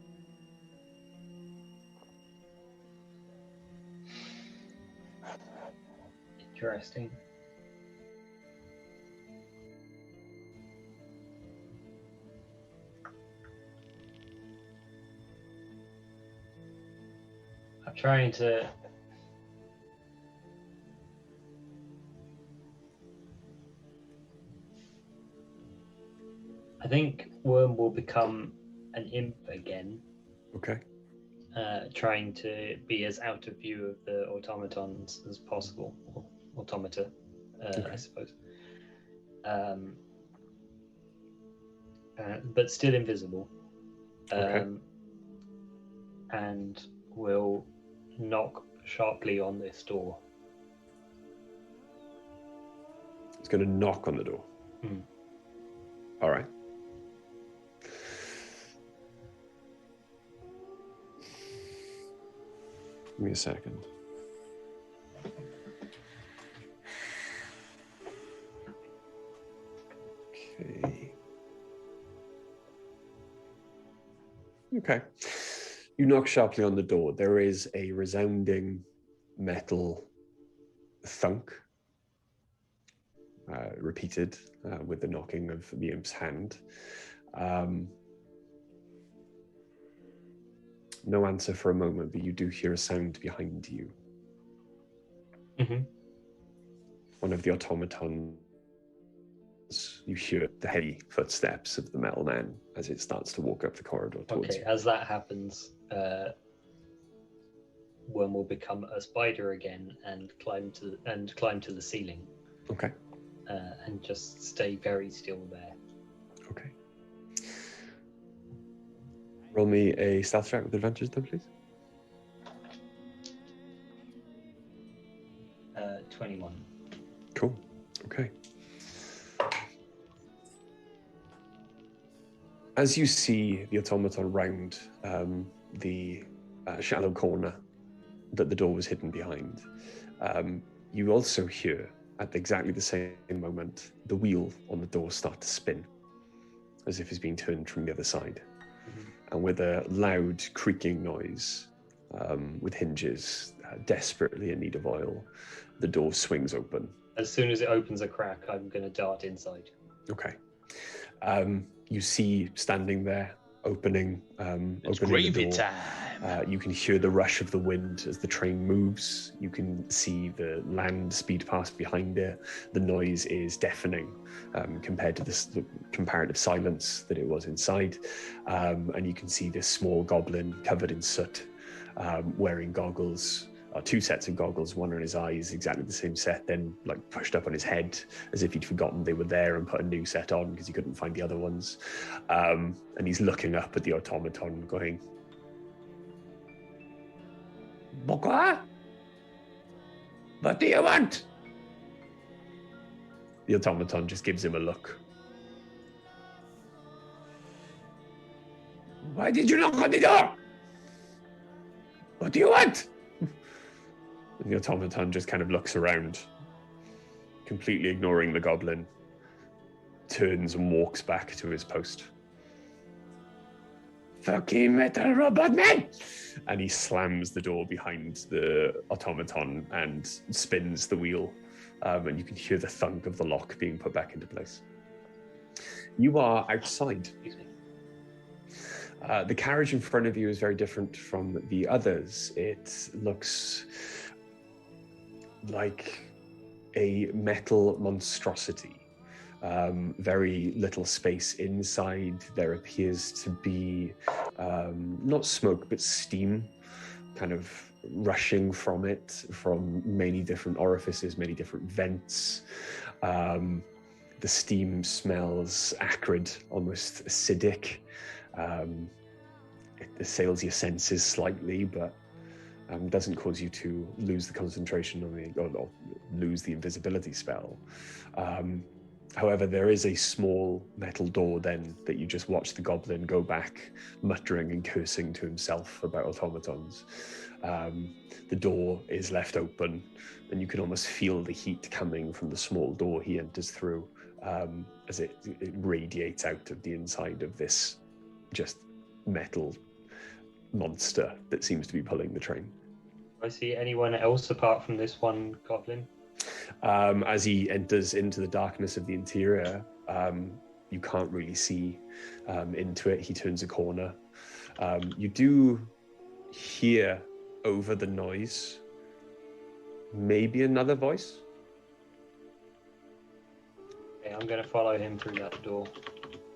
Interesting. I'm trying to... I think Worm will become an imp again. Okay. Trying to be as out of view of the automatons as possible. Or automata, Okay. I suppose. But still invisible. Okay. And will knock sharply on this door. It's going to knock on the door. Hmm. All right. Give me a second. Okay. Okay. You knock sharply on the door. There is a resounding metal thunk, repeated with the knocking of the imp's hand. No answer for a moment, but you do hear a sound behind you. Mm-hmm. One of the automatons, you hear the heavy footsteps of the metal man as it starts to walk up the corridor towards you. As that happens, Worm will become a spider again and climb to the ceiling. Okay. And just stay very still there. Okay. Roll me a stealth check with advantage, then, please. 21. Cool. Okay. As you see the automaton round the shallow corner that the door was hidden behind, you also hear, at exactly the same moment, the wheel on the door start to spin, as if it's being turned from the other side. Mm-hmm. And with a loud creaking noise, with hinges desperately in need of oil, the door swings open. As soon as it opens a crack, I'm going to dart inside. Okay. You see standing there, opening gravy the door. time. You can hear the rush of the wind as the train moves. You can see the land speed past behind it. The noise is deafening compared to the comparative silence that it was inside. And you can see this small goblin covered in soot, wearing goggles, two sets of goggles, one on his eyes, exactly the same set, then like pushed up on his head as if he'd forgotten they were there and put a new set on because he couldn't find the other ones. And he's looking up at the automaton going, "Boka? What do you want?" The automaton just gives him a look. "Why did you knock on the door? What do you want?" And the automaton just kind of looks around, completely ignoring the goblin, turns and walks back to his post. "Fucking metal robot man!" And he slams the door behind the automaton and spins the wheel. And you can hear the thunk of the lock being put back into place. You are outside. The carriage in front of you is very different from the others. It looks like a metal monstrosity. Very little space inside. There appears to be not smoke, but steam kind of rushing from it, from many different orifices, many different vents. The steam smells acrid, almost acidic. It assails your senses slightly, but doesn't cause you to lose the concentration on or lose the invisibility spell. However, there is a small metal door then that you just watch the goblin go back, muttering and cursing to himself about automatons. The door is left open, and you can almost feel the heat coming from the small door he enters through as it radiates out of the inside of this just metal monster that seems to be pulling the train. I see anyone else apart from this one goblin? As he enters into the darkness of the interior, you can't really see into it. He turns a corner. You do hear over the noise maybe another voice. Okay, I'm going to follow him through that door.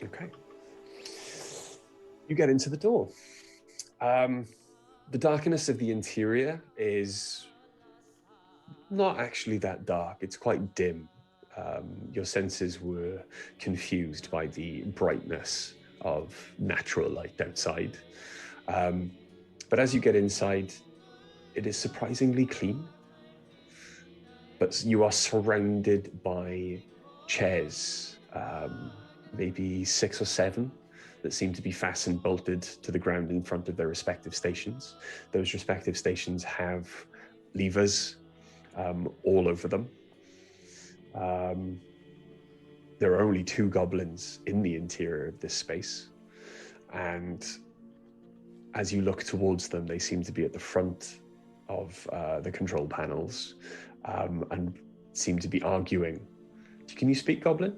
Okay. You get into the door. The darkness of the interior is not actually that dark. It's quite dim. Your senses were confused by the brightness of natural light outside. But as you get inside, it is surprisingly clean. But you are surrounded by chairs, maybe 6 or 7, that seem to be fastened, bolted to the ground in front of their respective stations. Those respective stations have levers all over them. There are only 2 goblins in the interior of this space, and as you look towards them, they seem to be at the front of the control panels and seem to be arguing. Can you speak Goblin?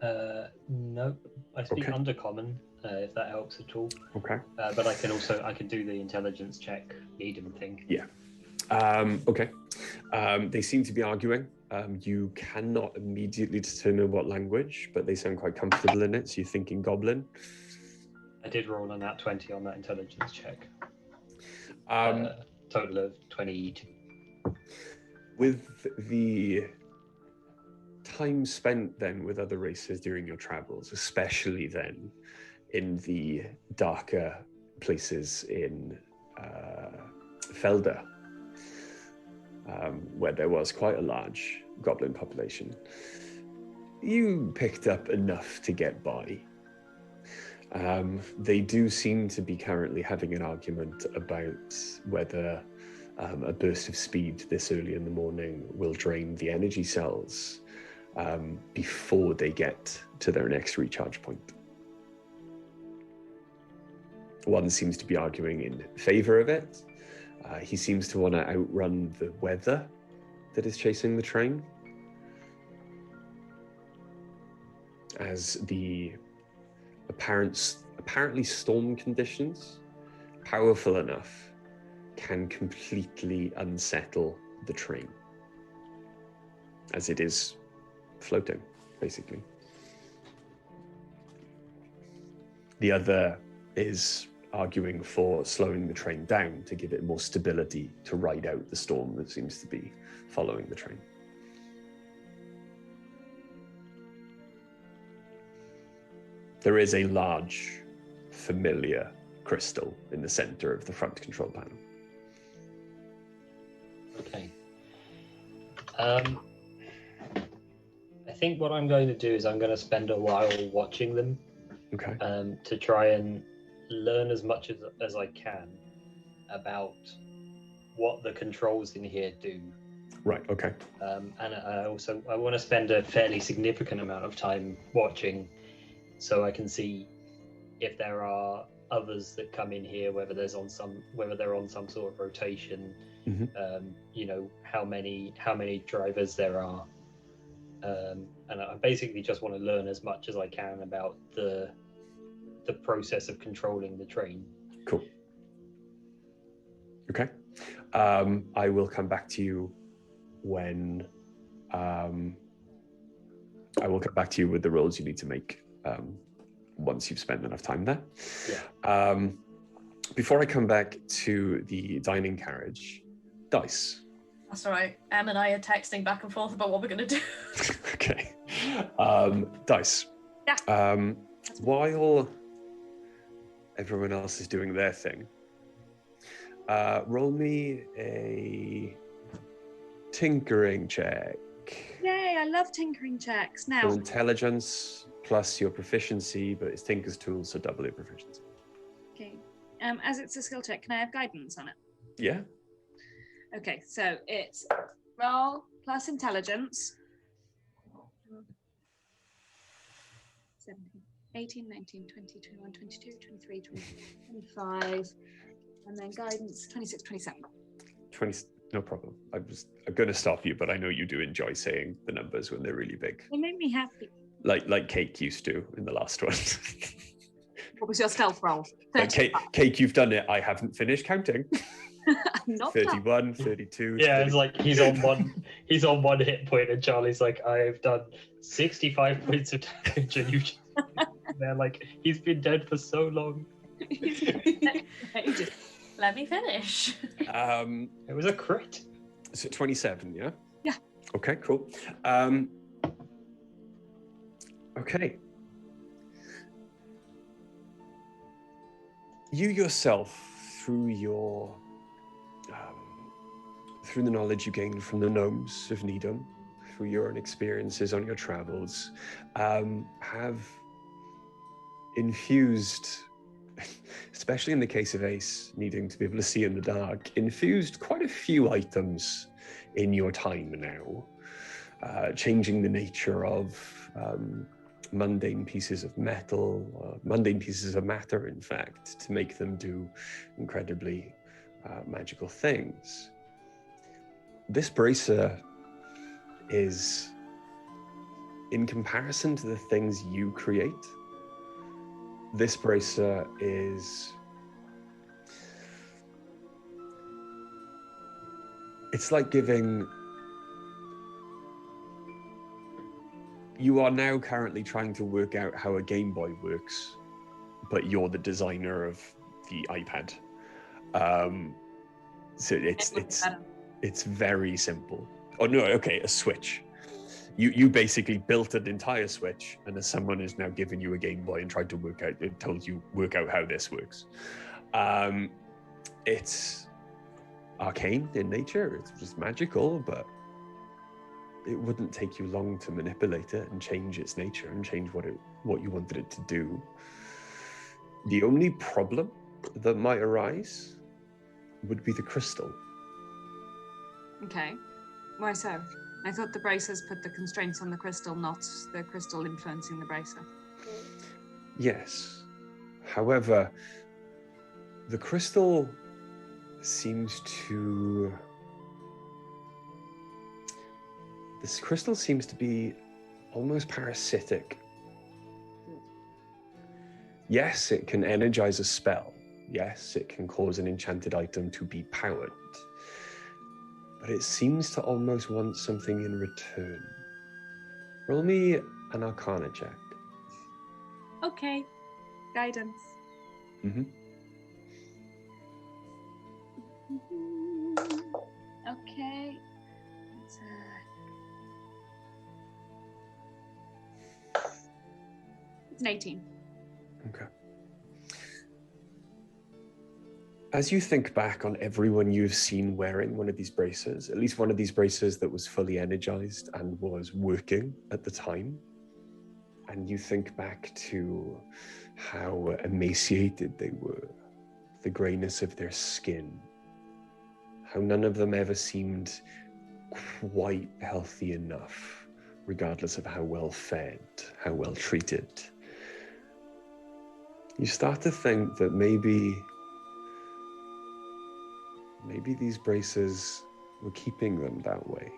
No, I speak Undercommon, if that helps at all. Okay. But I can do the intelligence check, Nidum thing. Yeah. Okay. They seem to be arguing. You cannot immediately determine what language, but they sound quite comfortable in it, so you're thinking Goblin. I did roll on that 20 on that intelligence check. Total of 22. With the time spent then with other races during your travels, especially then in the darker places in Felder, where there was quite a large goblin population, you picked up enough to get by. They do seem to be currently having an argument about whether a burst of speed this early in the morning will drain the energy cells before they get to their next recharge point. One seems to be arguing in favor of it. He seems to want to outrun the weather that is chasing the train, as the apparently storm conditions, powerful enough, can completely unsettle the train, as it is floating, basically. The other is arguing for slowing the train down to give it more stability to ride out the storm that seems to be following the train. There is a large, familiar crystal in the center of the front control panel. Okay. I think what I'm going to do is I'm going to spend a while watching them. Okay. To try and learn as much as I can about what the controls in here do. Right, okay. And I want to spend a fairly significant amount of time watching so I can see if there are others that come in here, whether they're on some sort of rotation, how many drivers there are. And I basically just want to learn as much as I can about the process of controlling the train. Cool. Okay. I will come back to you when I will come back to you with the rolls you need to make once you've spent enough time there. Yeah. Before I come back to the dining carriage, dice. That's all right. Em and I are texting back and forth about what we're going to do. Okay. Dice. Yeah. While everyone else is doing their thing, roll me a tinkering check. Yay, I love tinkering checks. So Now, intelligence plus your proficiency, but it's Tinker's Tool, so double your proficiency. okay. As it's a skill check, can I have guidance on it? Yeah. Okay, so it's roll plus intelligence. 17, 18, 19, 20, 21, 22, 23, 24, 25, and then guidance 26, 27. 20, no problem. I'm going to stop you, but I know you do enjoy saying the numbers when they're really big. It made me happy. Like Cake used to in the last one. What was your stealth roll? Like Cake, you've done it. I haven't finished counting. Not 31, 32. Yeah, 30. it's like he's on one hit point, and Charlie's like, I've done 65 points of damage, and you just they're like, he's been dead for so long. Let me finish. It was a crit. So 27, yeah? Yeah. Okay, cool. Okay. You yourself, through your through the knowledge you gained from the gnomes of Nidum, through your own experiences on your travels, have infused, especially in the case of Ace needing to be able to see in the dark, infused quite a few items in your time now, changing the nature of mundane pieces of metal, mundane pieces of matter, in fact, to make them do incredibly magical things. This bracer is, in comparison to the things you create, this bracer is, it's like giving, you are now currently trying to work out how a Game Boy works, but you're the designer of the iPad. So it's very simple. Oh no, okay, a Switch. You basically built an entire Switch, and as someone has now given you a Game Boy and tried to work out how this works. It's arcane in nature, it's just magical, but it wouldn't take you long to manipulate it and change its nature and change what you wanted it to do. The only problem that might arise would be the crystal. Okay. Why so? I thought the bracers put the constraints on the crystal, not the crystal influencing the bracer. Yes. However, the crystal seems to... This crystal seems to be almost parasitic. Yes, it can energize a spell. Yes, it can cause an enchanted item to be powered. But it seems to almost want something in return. Roll me an Arcana check. Okay. Guidance. Okay. It's an 18. Okay. As you think back on everyone you've seen wearing one of these braces, at least one of these braces that was fully energized and was working at the time, and you think back to how emaciated they were, the grayness of their skin, how none of them ever seemed quite healthy enough, regardless of how well fed, how well treated. You start to think that maybe these braces were keeping them that way,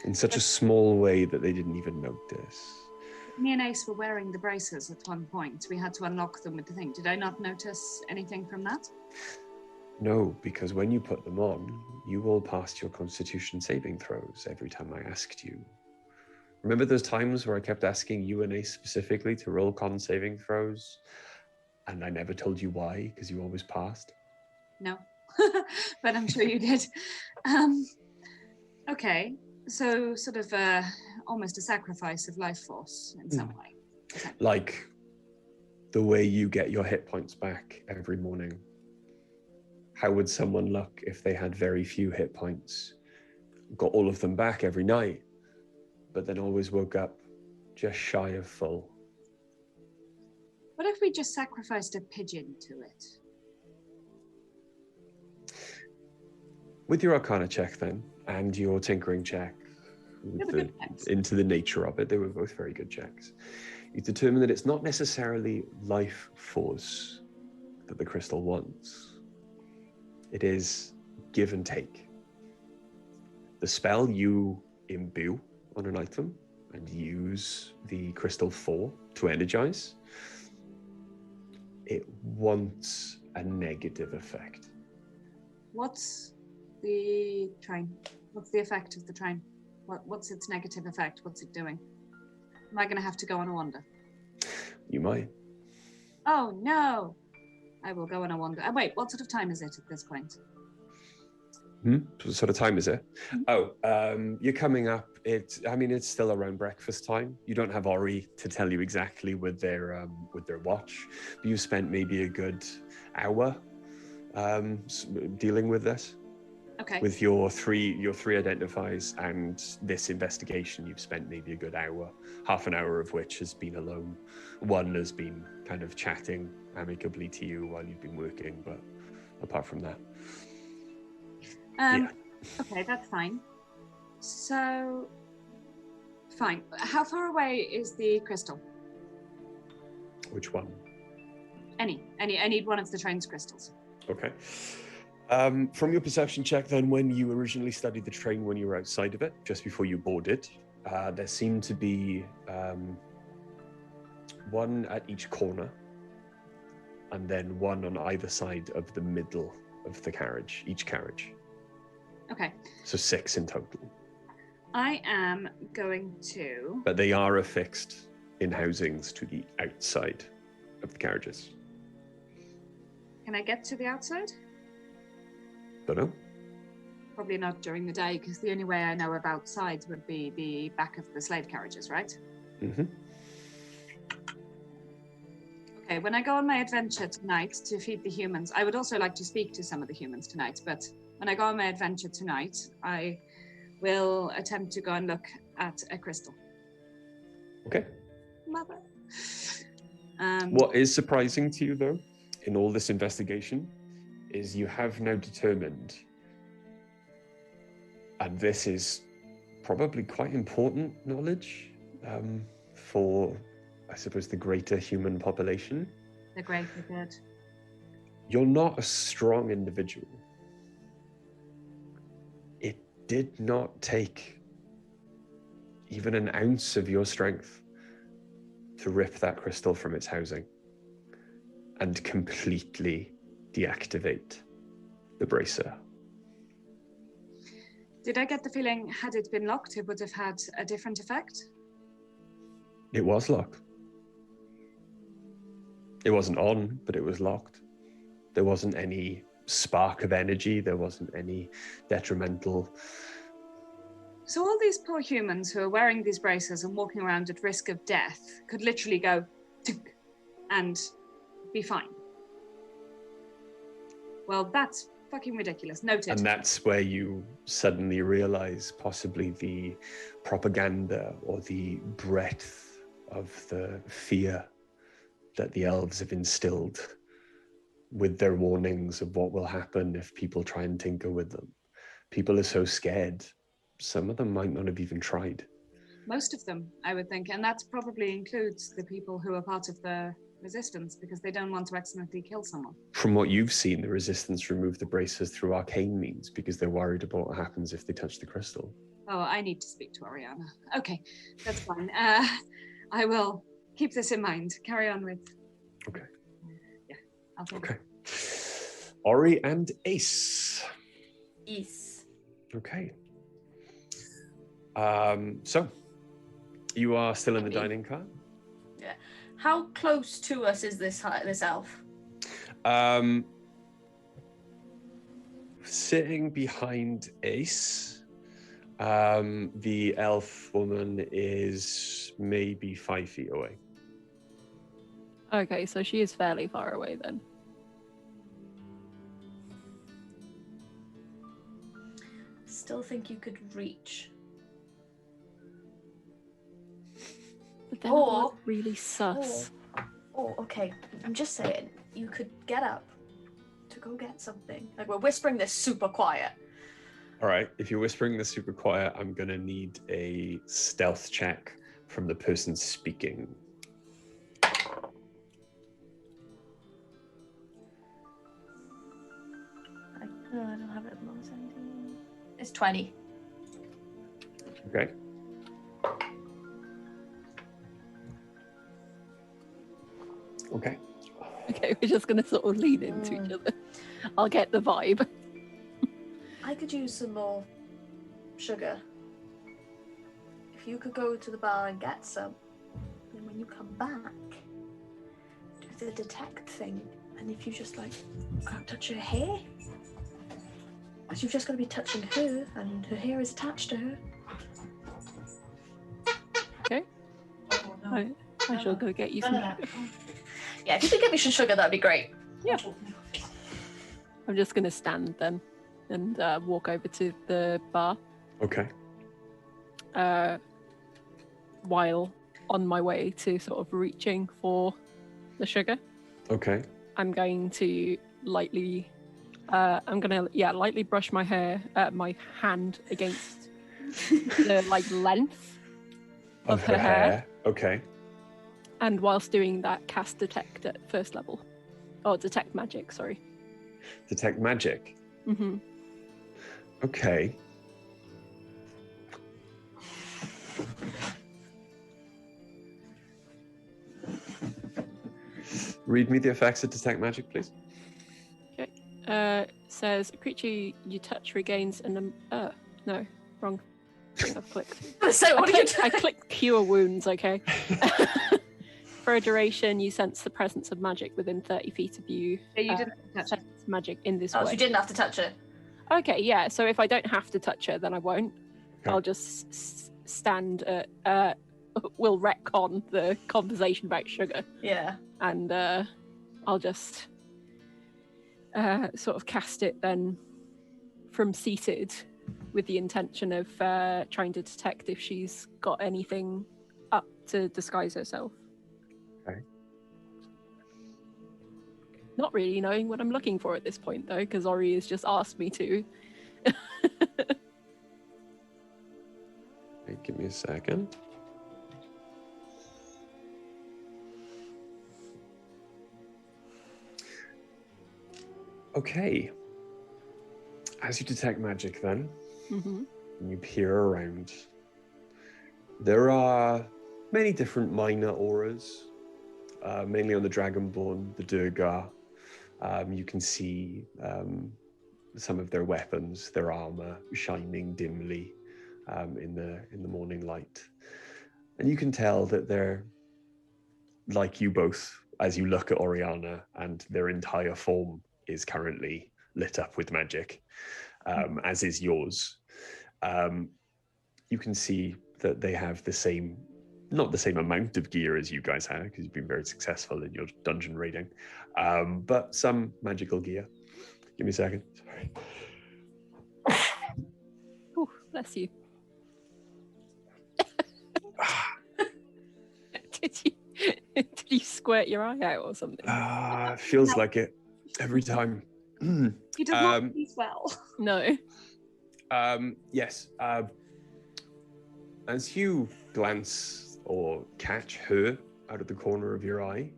in such a small way that they didn't even notice. Me and Ace were wearing the braces at one point. We had to unlock them with the thing. Did I not notice anything from that? No, because when you put them on, you all passed your Constitution saving throws every time I asked you. Remember those times where I kept asking you and Ace specifically to roll con saving throws, and I never told you why, because you always passed? No, but I'm sure you did. Okay, so sort of almost a sacrifice of life force in some way. Okay. Like the way you get your hit points back every morning. How would someone look if they had very few hit points, got all of them back every night, but then always woke up just shy of full? What if we just sacrificed a pigeon to it? With your Arcana check then, and your Tinkering check, into the nature of it, they were both very good checks. You determine that it's not necessarily life force that the crystal wants. It is give and take. The spell you imbue on an item and use the crystal for to energize, it wants a negative effect. What's the train? What's the effect of the train? What's its negative effect? What's it doing? Am I going to have to go on a wander? You might. Oh, no. I will go on a wander. Wait, what sort of time is it at this point? What sort of time is it? You're coming up. It's still around breakfast time. You don't have Ori to tell you exactly with their watch, but you've spent maybe a good hour dealing with this. Okay. With your three identifies and this investigation, you've spent maybe a good hour, half an hour of which has been alone. One has been kind of chatting amicably to you while you've been working, but apart from that. Okay, that's fine. So, fine. How far away is the crystal? Which one? Any one of the train's crystals. Okay. From your perception check, then, when you originally studied the train, when you were outside of it, just before you boarded, there seemed to be one at each corner, and then one on either side of the middle of the carriage, each carriage. Okay. So 6 in total. I am going to... But they are affixed in housings to the outside of the carriages. Can I get to the outside? Don't know. Probably not during the day, because the only way I know of outsides would be the back of the slave carriages, right? Mm-hmm. Okay, when I go on my adventure tonight to feed the humans, I would also like to speak to some of the humans tonight, but when I go on my adventure tonight, I will attempt to go and look at a crystal. Okay. Mother. What is surprising to you, though, in all this investigation, is you have now determined, and this is probably quite important knowledge for, I suppose, the greater human population. The greater good. You're not a strong individual. It did not take even an ounce of your strength to rip that crystal from its housing and completely deactivate the bracer. Did I get the feeling, had it been locked, it would have had a different effect? It was locked. It wasn't on, but it was locked. There wasn't any spark of energy. There wasn't any detrimental. So all these poor humans who are wearing these braces and walking around at risk of death could literally go tink and be fine. Well, that's fucking ridiculous. Noted. And that's where you suddenly realize possibly the propaganda or the breadth of the fear that the elves have instilled with their warnings of what will happen if people try and tinker with them. People are so scared. Some of them might not have even tried. Most of them, I would think. And that probably includes the people who are part of the resistance because they don't want to accidentally kill someone. From what you've seen, the resistance remove the braces through arcane means because they're worried about what happens if they touch the crystal. Oh, I need to speak to Oriana. Okay, that's fine. I will keep this in mind. Carry on with... Okay. Yeah, I'll take Okay. Ori and Ace. Yes. Okay. So, you are still in the dining car? Yeah. How close to us is this elf? Sitting behind Ace, the elf woman is maybe 5 feet away. Okay, so she is fairly far away then. Still think you could reach. But then Or- I'm really sus. Oh, okay. I'm just saying, you could get up to go get something. Like, we're whispering this super quiet. All right, if you're whispering this super quiet, I'm going to need a stealth check from the person speaking. I don't have it at the moment. 17. It's 20. Okay. Okay. Okay, we're just going to sort of lean into each other. I'll get the vibe. I could use some more sugar. If you could go to the bar and get some, then when you come back, do the detect thing. And if you just can't touch her hair, because you've just got to be touching her, and her hair is attached to her. Okay. Oh, no. I shall go get you some sugar. Yeah, if you could get me some sugar, that'd be great. Yeah. I'm just going to stand then and walk over to the bar. Okay. While on my way to sort of reaching for the sugar, Okay. I'm going to lightly brush my hair, my hand against the length of her hair. Okay. And whilst doing that, cast detect at first level. Oh, detect magic, sorry. Detect magic. Mm-hmm. Okay. Read me the effects of detect magic, please. Okay. Says a creature you touch regains an no, wrong. I've clicked. So what I clicked cure wounds, okay. For a duration, you sense the presence of magic within 30 feet of you. Yeah, you didn't touch it. Sense magic in this Oh, way. so you didn't have to touch it. Okay, yeah. So if I don't have to touch her, then I won't. Okay. I'll just stand. We'll retcon the conversation about sugar, Yeah. and I'll just sort of cast it then from seated, with the intention of trying to detect if she's got anything up to disguise herself. Okay. Not really knowing what I'm looking for at this point, though, because Ori has just asked me to. Okay, give me a second. Okay. As you detect magic, then, Mm-hmm. and you peer around, there are many different minor auras, mainly on the Dragonborn, the Durgar. You can see some of their weapons, their armor, shining dimly in the morning light, and you can tell that they're like you both as you look at Oriana, and their entire form is currently lit up with magic, as is yours. You can see that they have the same, not the same amount of gear as you guys have, because you've been very successful in your dungeon raiding, but some magical gear. Give me a second. Sorry. Oh, bless you. Did you squirt your eye out or something? Feels like it every time. He does not breathe well. No. Yes. As you glance or catch her out of the corner of your eye,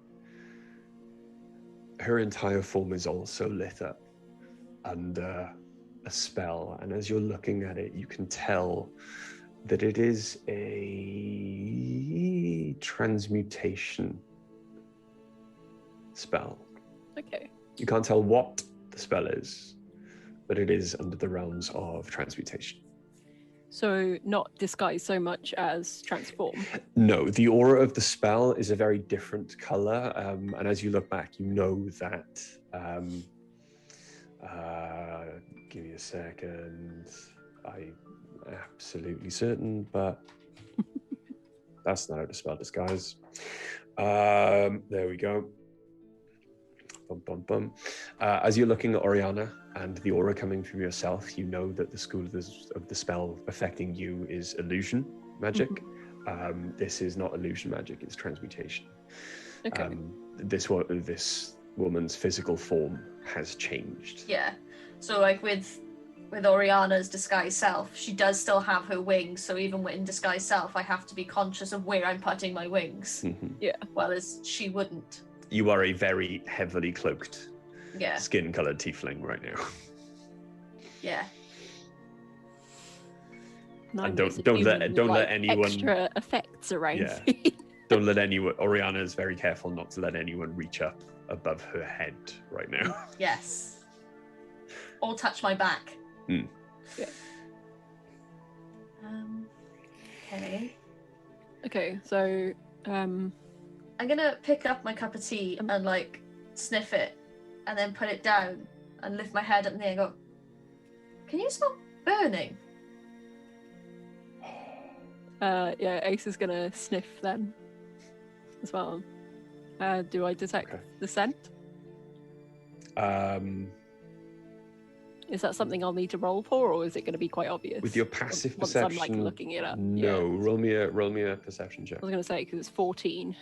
her entire form is also lit up under a spell. And as you're looking at it, you can tell that it is a transmutation spell. Okay. You can't tell what the spell is, but it is under the realms of transmutation. So not disguise so much as transform. No, the aura of the spell is a very different color, and as you look back, you know that. Give me a second. I'm absolutely certain, but that's not how to spell disguise. There we go. Bum, bum, bum. As you're looking at Oriana and the aura coming from yourself, you know that the school of the spell affecting you is illusion magic. This is not illusion magic, it's transmutation. Okay. This woman's physical form has changed. Yeah. So like with Oriana's disguised self, she does still have her wings. So even in disguised self, I have to be conscious of where I'm putting my wings. Yeah. Whereas she wouldn't. You are a very heavily cloaked, Yeah. skin-colored tiefling right now. Yeah. And don't let anyone extra effects around. Yeah. Don't let anyone. Oriana is very careful not to let anyone reach up above her head right now. Yes. Or touch my back. Yeah. Okay. Okay, so I'm gonna pick up my cup of tea and like sniff it, and then put it down and lift my head up in the air and go, "Can you smell burning?" yeah, Ace is gonna sniff then as well. Do I detect the scent? Is that something I'll need to roll for, or is it going to be quite obvious? With your passive once perception, I'm like looking it up. No, Yeah. roll me a perception check. I was going to say because it's 14.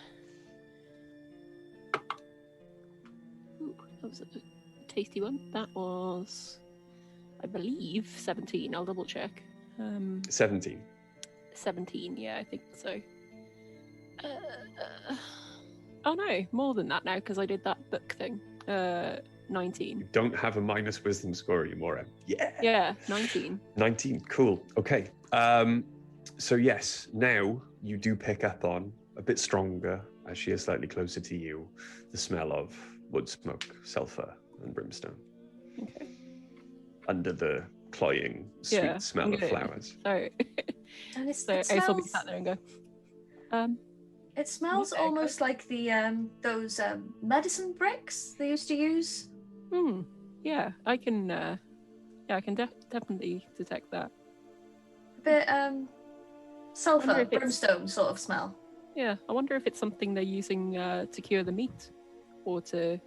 Ooh, that was a tasty one. That was, I believe, 17. I'll double check. 17. 17, yeah, I think so. Oh no, more than that now because I did that book thing. 19. You don't have a minus wisdom score anymore, Em. Yeah. Yeah, 19. 19. Cool. Okay. So yes, now you do pick up on a bit stronger as she is slightly closer to you, the smell of wood smoke, sulfur, and brimstone. Okay. Under the cloying, sweet smell of flowers. So, And Ace will be sat there and go, It smells okay, almost like the those medicine bricks they used to use. yeah, I can definitely detect that. A bit sulfur, Wonder if it's- brimstone sort of smell. Yeah, I wonder if it's something they're using to cure the meat, or to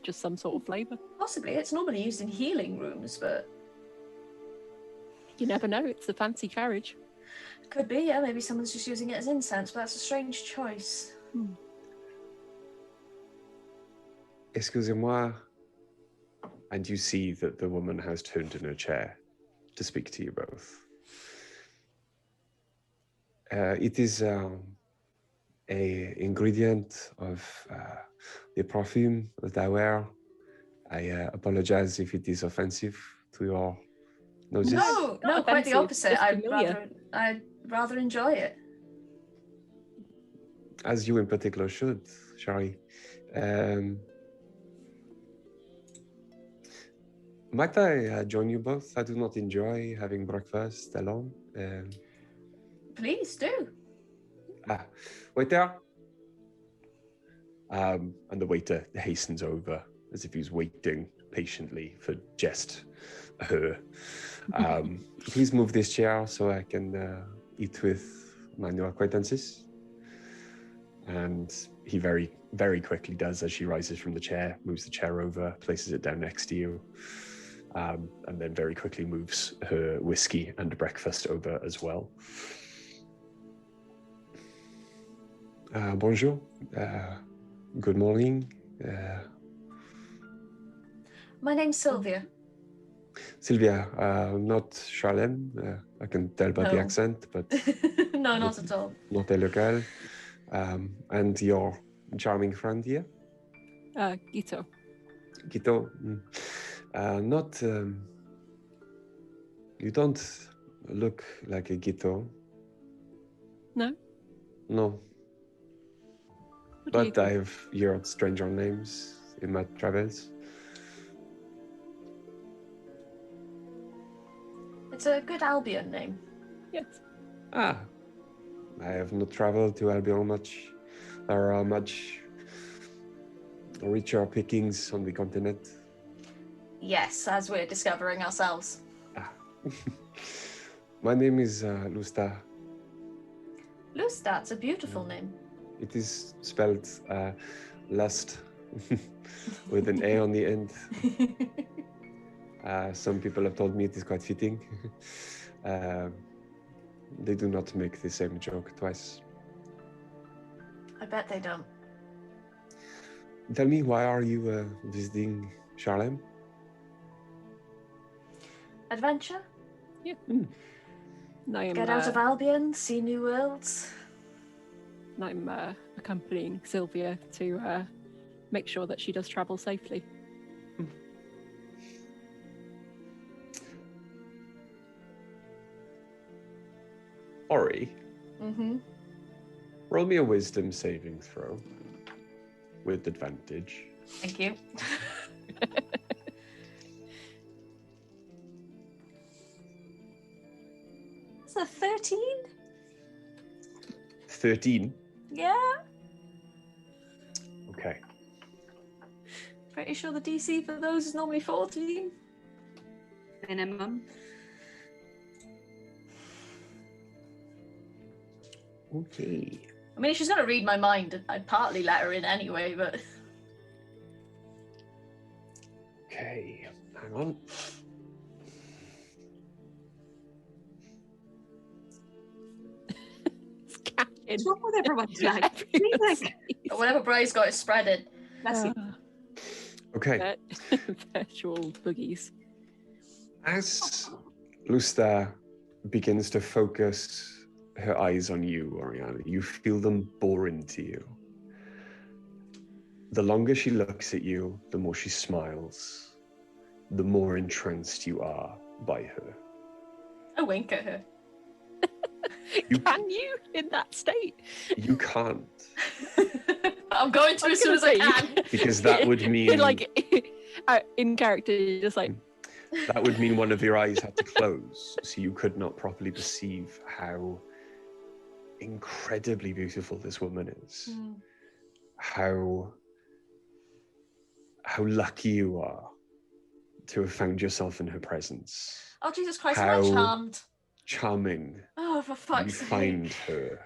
just some sort of flavour. Possibly, it's normally used in healing rooms, but You never know, it's a fancy carriage. could be. Yeah, maybe someone's just using it as incense, but that's a strange choice. Excusez-moi. And you see that the woman has turned in her chair to speak to you both. It is a ingredient of the perfume that I wear. I apologize if it is offensive to your noses. No, not quite the offensive, opposite. just familiar. I'd rather enjoy it. As you in particular should, Shari. Might I join you both? I do not enjoy having breakfast alone. Please do. Waiter. And the waiter hastens over as if he's waiting patiently for just her. Please move this chair so I can eat with my new acquaintances. And he very, very quickly does as she rises from the chair, moves the chair over, places it down next to you, and then very quickly moves her whiskey and breakfast over as well. Bonjour. Good morning. My name's Sylvia. Sylvia, not Charlene. I can tell by the No. accent, but No, not at all. not a local. And your charming friend here? Gito. Gito. Not. You don't look like a Gito. No? No. What do you But think? I've heard stranger names in my travels. It's a good Albion name. Yes. I have not traveled to Albion much. There are much richer pickings on the continent. Yes, as we're discovering ourselves. My name is Lusta. Lustat's a beautiful name. It is spelled lust with an A on the end. Some people have told me it is quite fitting. They do not make the same joke twice. I bet they don't. Tell me, why are you visiting Charlem? Adventure? Yeah. I'm, Get out of Albion, see new worlds. I'm accompanying Sylvia to make sure that she does travel safely. Ori, Mm-hmm. roll me a wisdom saving throw with advantage. Thank you. It's a 13? 13. Yeah. Okay. Pretty sure the DC for those is normally 14. Minimum. Okay. I mean, if she's going to read my mind, I'd partly let her in anyway, but... Okay. Hang on. What's wrong with everyone tonight? Anything? Whatever Bray's got is spreaded. Bless you. Okay. Virtual boogies. As Lusta begins to focus her eyes on you, Oriana, you feel them bore into you. The longer she looks at you, the more she smiles, the more entranced you are by her. I wink at her. Can you in that state? You can't, I'm going to as soon as I can. because that would mean like in character, you're just like that would mean one of your eyes had to close, so you could not properly perceive how incredibly beautiful this woman is. How lucky you are to have found yourself in her presence. Oh, Jesus Christ, am How I charmed? charming Oh, for you fuck's sake. find her.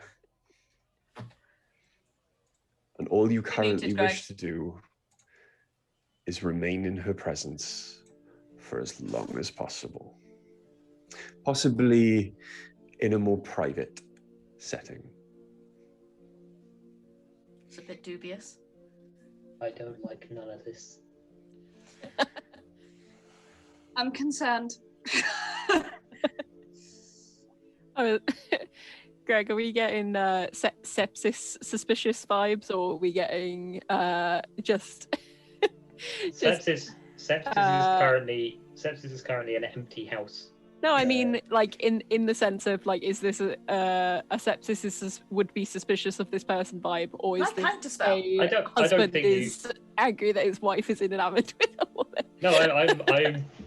And all you currently Greg. wish to do is remain in her presence for as long as possible. Possibly in a more private setting. It's a bit dubious. I don't like none of this. I'm concerned. oh, Greg, are we getting sepsis suspicious vibes, or are we getting just Sepsis is currently an empty house. No, I mean, like in the sense of like, is this a sepsis would be suspicious of this person vibe, or is I this can't spell. I don't husband think is angry that his wife is enamored with a woman? No,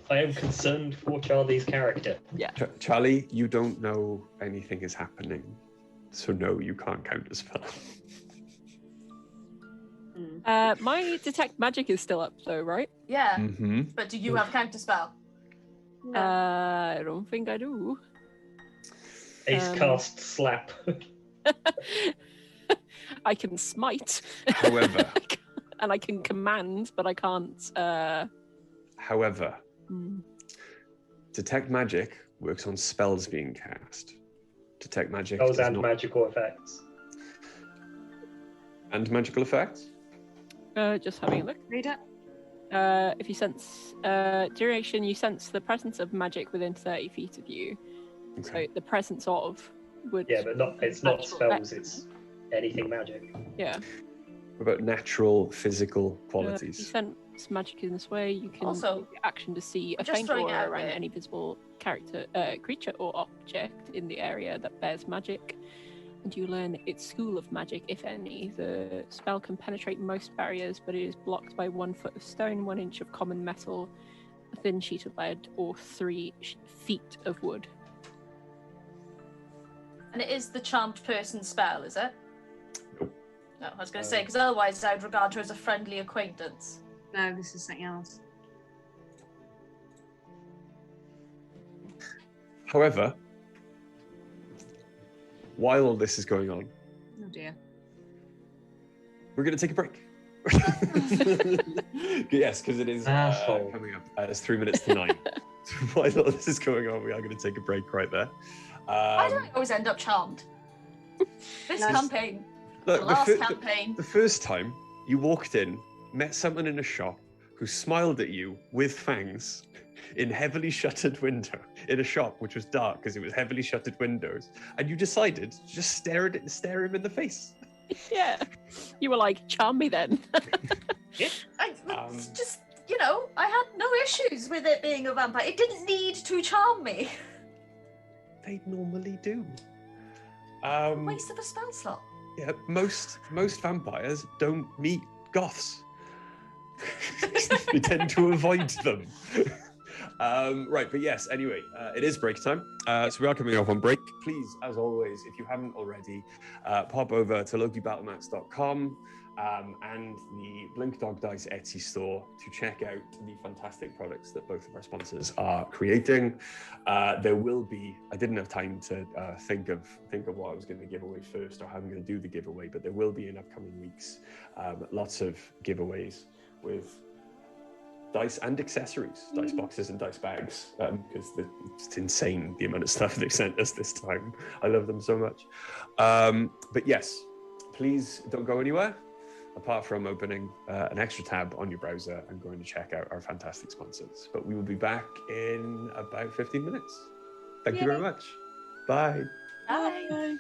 I am concerned for Charlie's character. Yeah. Charlie, you don't know anything is happening. So no, you can't count a spell. My detect magic is still up though, right? Yeah. Mm-hmm. But do you have counterspell? I don't think I do. Ace cast slap. I can smite. However. And I can command, but I can't. However, detect magic works on spells being cast. Detect magic Spells does and not... magical effects. And magical effects? Just having a look. Read it. If you sense duration, you sense the presence of magic within 30 feet of you. Okay. So the presence of would. Yeah, but it's not Natural spells. effect. It's anything magic. Yeah. What about natural physical You qualities? sense magic in this way. You can Also, use the action to see a just faint throwing it aura out around there. any visible creature or object in the area that bears magic. And you learn its school of magic, if any. The spell can penetrate most barriers, but it is blocked by 1 foot of stone, 1 inch of common metal, a thin sheet of lead, or 3 feet of wood. And it is the charmed person spell, is it? Nope. No, I was going to say, because otherwise I would regard her as a friendly acquaintance. No, this is something else. However, while all this is going on, Oh dear. we're going to take a break. Yes, because it is coming up. It's 3 minutes to 9. While all this is going on, we are going to take a break right there. Why do I always end up charmed? This campaign, Look, the last campaign. The first time you walked in, met someone in a shop who smiled at you with fangs in heavily shuttered window in a shop which was dark because it was heavily shuttered windows, and you decided to just stare him in the face. Yeah. You were like, charm me then. It's just, you know, I had no issues with it being a vampire. It didn't need to charm me. They normally do. Waste of a spell slot. Yeah, most vampires don't meet goths. They tend to avoid them. Right, but yes, anyway, it is break time. So we are coming off on break. Please, as always, if you haven't already, pop over to lokibattlemats.com and the Blink Dog Dice Etsy store to check out the fantastic products that both of our sponsors are creating. There will be, I didn't have time to think of what I was going to give away first or how I'm going to do the giveaway, but there will be in upcoming weeks lots of giveaways with dice and accessories, dice boxes and dice bags, because it's insane the amount of stuff they've sent us this time. I love them so much. But yes, please don't go anywhere apart from opening an extra tab on your browser and going to check out our fantastic sponsors. But we will be back in about 15 minutes. Thank you very much. Bye. Bye.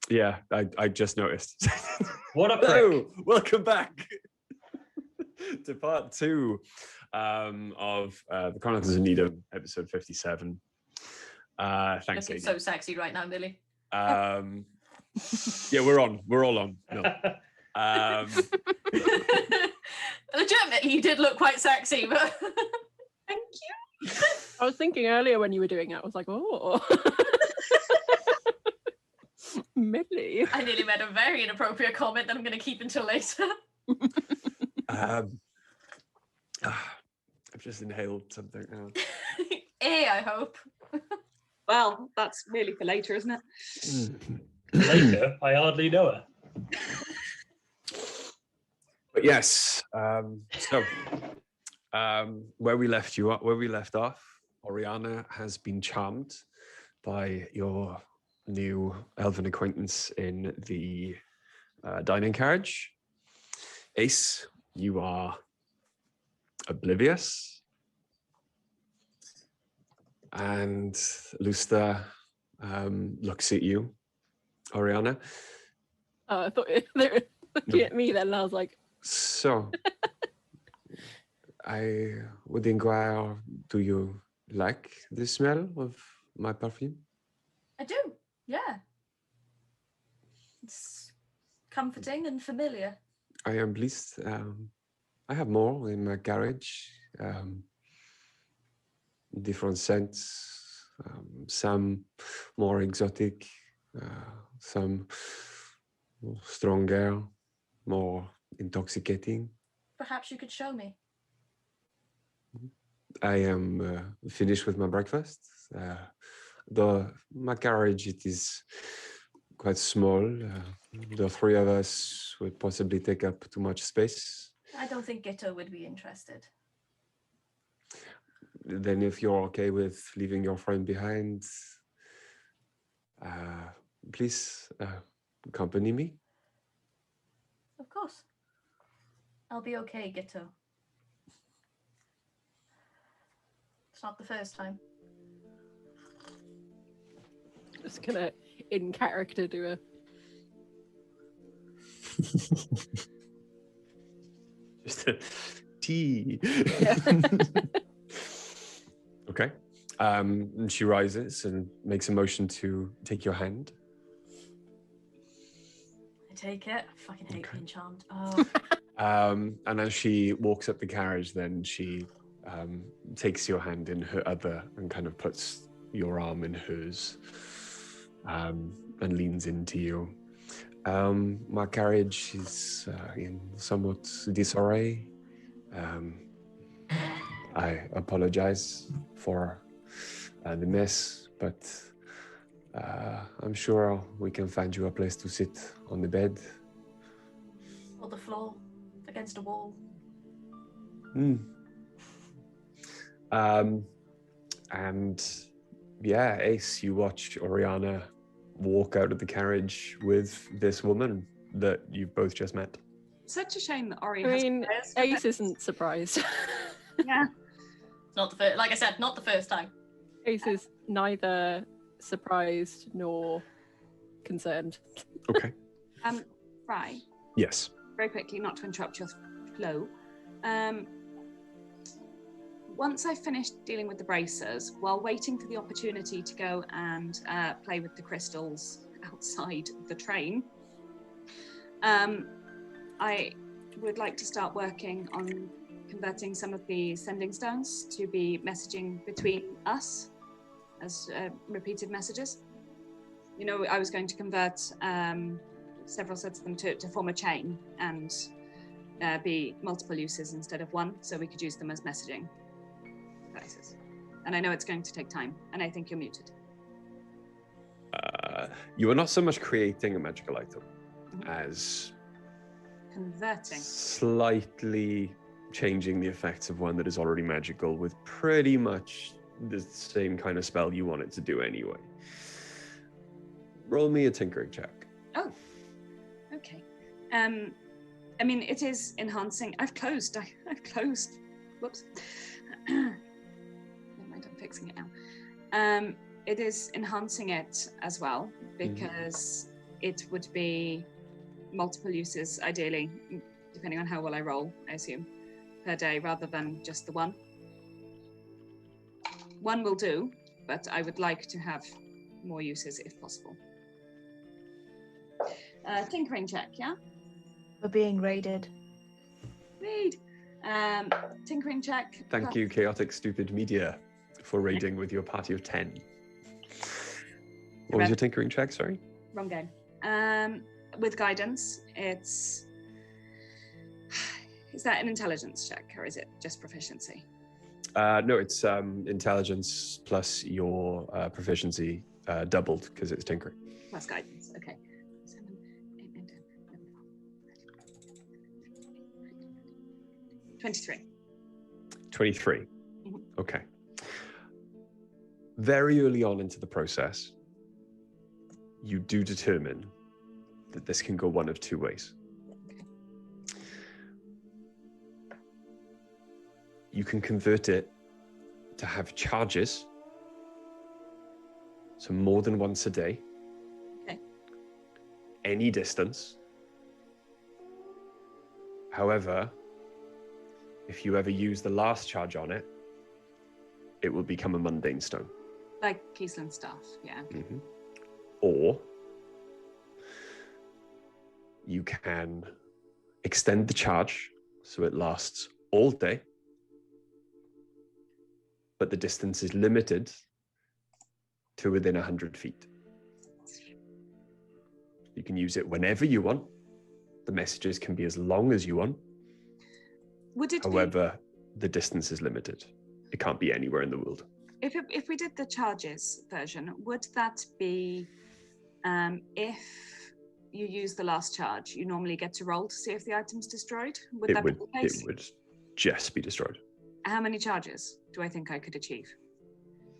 Yeah, I just noticed. What a prick. Hello, welcome back to part 2 of the Chronicles of Nidum, episode 57. Thanks, Looking Sadie. so sexy right now, Billy. Yeah, we're all on. No. Legitimately, you did look quite sexy, but Thank you. I was thinking earlier when you were doing it, I was like, oh. Millie. I nearly made a very inappropriate comment that I'm going to keep until later. I've just inhaled something. I hope. Well, that's really for later, isn't it? Later, I hardly know her. But yes, where we left off, Oriana has been charmed by your new elven acquaintance in the dining carriage. Ace, you are oblivious. And Lusta looks at you, Oriana. Oh, I thought they were looking at me then, and I was like, So, I would inquire, do you like the smell of my perfume? I do, yeah. It's comforting and familiar. I am pleased. I have more in my garage. Different scents, some more exotic, some stronger, more intoxicating. Perhaps you could show me. I am finished with my breakfast. My carriage, it is quite small. The three of us would possibly take up too much space. I don't think Ghetto would be interested. Then if you're okay with leaving your friend behind, please accompany me. Of course. I'll be okay, Ghetto. It's not the first time. just gonna, in character, do a. Just a tea. Okay. And she rises and makes a motion to take your hand. I take it. I fucking hate being charmed. And as she walks up the carriage, then she takes your hand in her other and kind of puts your arm in hers and leans into you. My carriage is in somewhat disarray. I apologize for the mess, but I'm sure we can find you a place to sit on the bed. Or the floor, against a wall. And yeah, Ace, you watch Oriana walk out of the carriage with this woman that you've both just met. Such a shame that Ori I has mean, prayers for Ace this. isn't surprised. Yeah. Not the first, like I said, not the first time. Ace is neither surprised nor concerned. Okay. Fry, Yes. very quickly, not to interrupt your flow. Once I finished dealing with the bracers, while waiting for the opportunity to go and play with the crystals outside the train, I would like to start working on converting some of the sending stones to be messaging between us as repeated messages. You know, I was going to convert several sets of them to form a chain and be multiple uses instead of one, so we could use them as messaging devices. And I know it's going to take time, and I think you're muted. You are not so much creating a magical item as Converting. slightly changing the effects of one that is already magical with pretty much the same kind of spell you want it to do anyway. Roll me a tinkering check. Oh, okay. I mean, it is enhancing. I've closed. Whoops. Never mind, I'm fixing it now. It is enhancing it as well because it would be multiple uses, ideally, depending on how well I roll, I assume, per day, rather than just the one. One will do, but I would like to have more uses if possible. Tinkering check, yeah? We're being raided. Raid. Tinkering check. Thank you, Chaotic Stupid Media, for raiding with your party of 10. What was your tinkering check, sorry? Wrong game. With guidance, it's... Is that an intelligence check, or is it just proficiency? No, it's intelligence plus your proficiency doubled because it's tinkering. Plus guidance, okay. 7, 8, 9, 10, 11, 23. 23. Mhm. Okay. Very early on into the process, you do determine that this can go one of two ways. You can convert it to have charges, so more than once a day, Okay. any distance. However, if you ever use the last charge on it, it will become a mundane stone. Like Kiesland stuff, yeah. Mm-hmm. Or you can extend the charge so it lasts all day, but the distance is limited to within 100 feet. You can use it whenever you want. The messages can be as long as you want. Would it However, the distance is limited. It can't be anywhere in the world. if we did the charges version, would that be if you use the last charge, you normally get to roll to see if the item's destroyed? Would that be the case? It would just be destroyed. How many charges do I think I could achieve?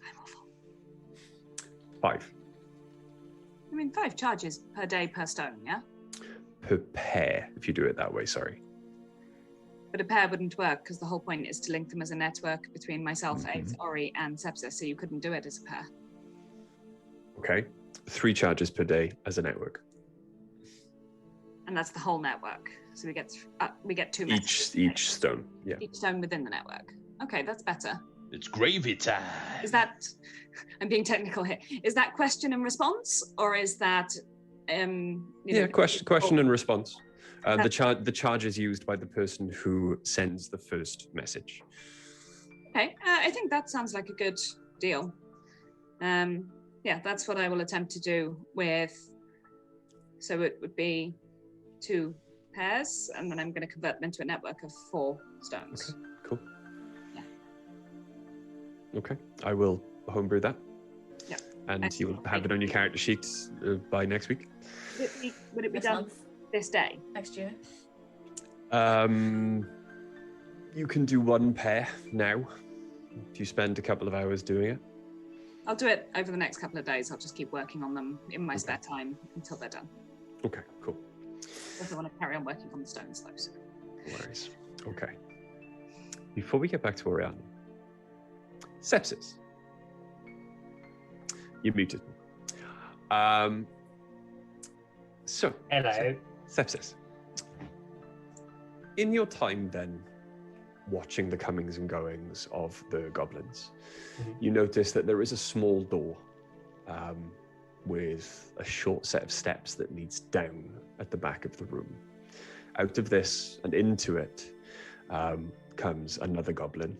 I'm awful. 5 I mean, 5 charges per day per stone, yeah? per pair, if you do it that way, sorry. But a pair wouldn't work because the whole point is to link them as a network between myself, Ace, Ori, and Sepsis, so you couldn't do it as a pair. Okay. 3 charges per day as a network. And that's the whole network. So we get 2 messages. Each stone, yeah. Each stone within the network. Okay, that's better. It's gravy time. Is that, I'm being technical here, is that question and response, or is that, question and response. The charge is used by the person who sends the first message. Okay, I think that sounds like a good deal. Yeah, that's what I will attempt to do with, so it would be 2 pairs, and then I'm going to convert them into a network of 4 stones. Okay, cool. Yeah. Okay, I will homebrew that. Yeah. And you will have it on your character sheets by next week. Would it be This done month. this day? Next year. You can do 1 pair now. Do you spend a couple of hours doing it? I'll do it over the next couple of days. I'll just keep working on them in my spare time until they're done. Okay, cool. If I want to carry on working on the stones, though. So. No worries. Okay. Before we get back to Oriana, Sepsis. You muted me. So, Hello. Sepsis. In your time then, watching the comings and goings of the goblins, you notice that there is a small door with a short set of steps that leads down at the back of the room. Out of this and into it comes another goblin,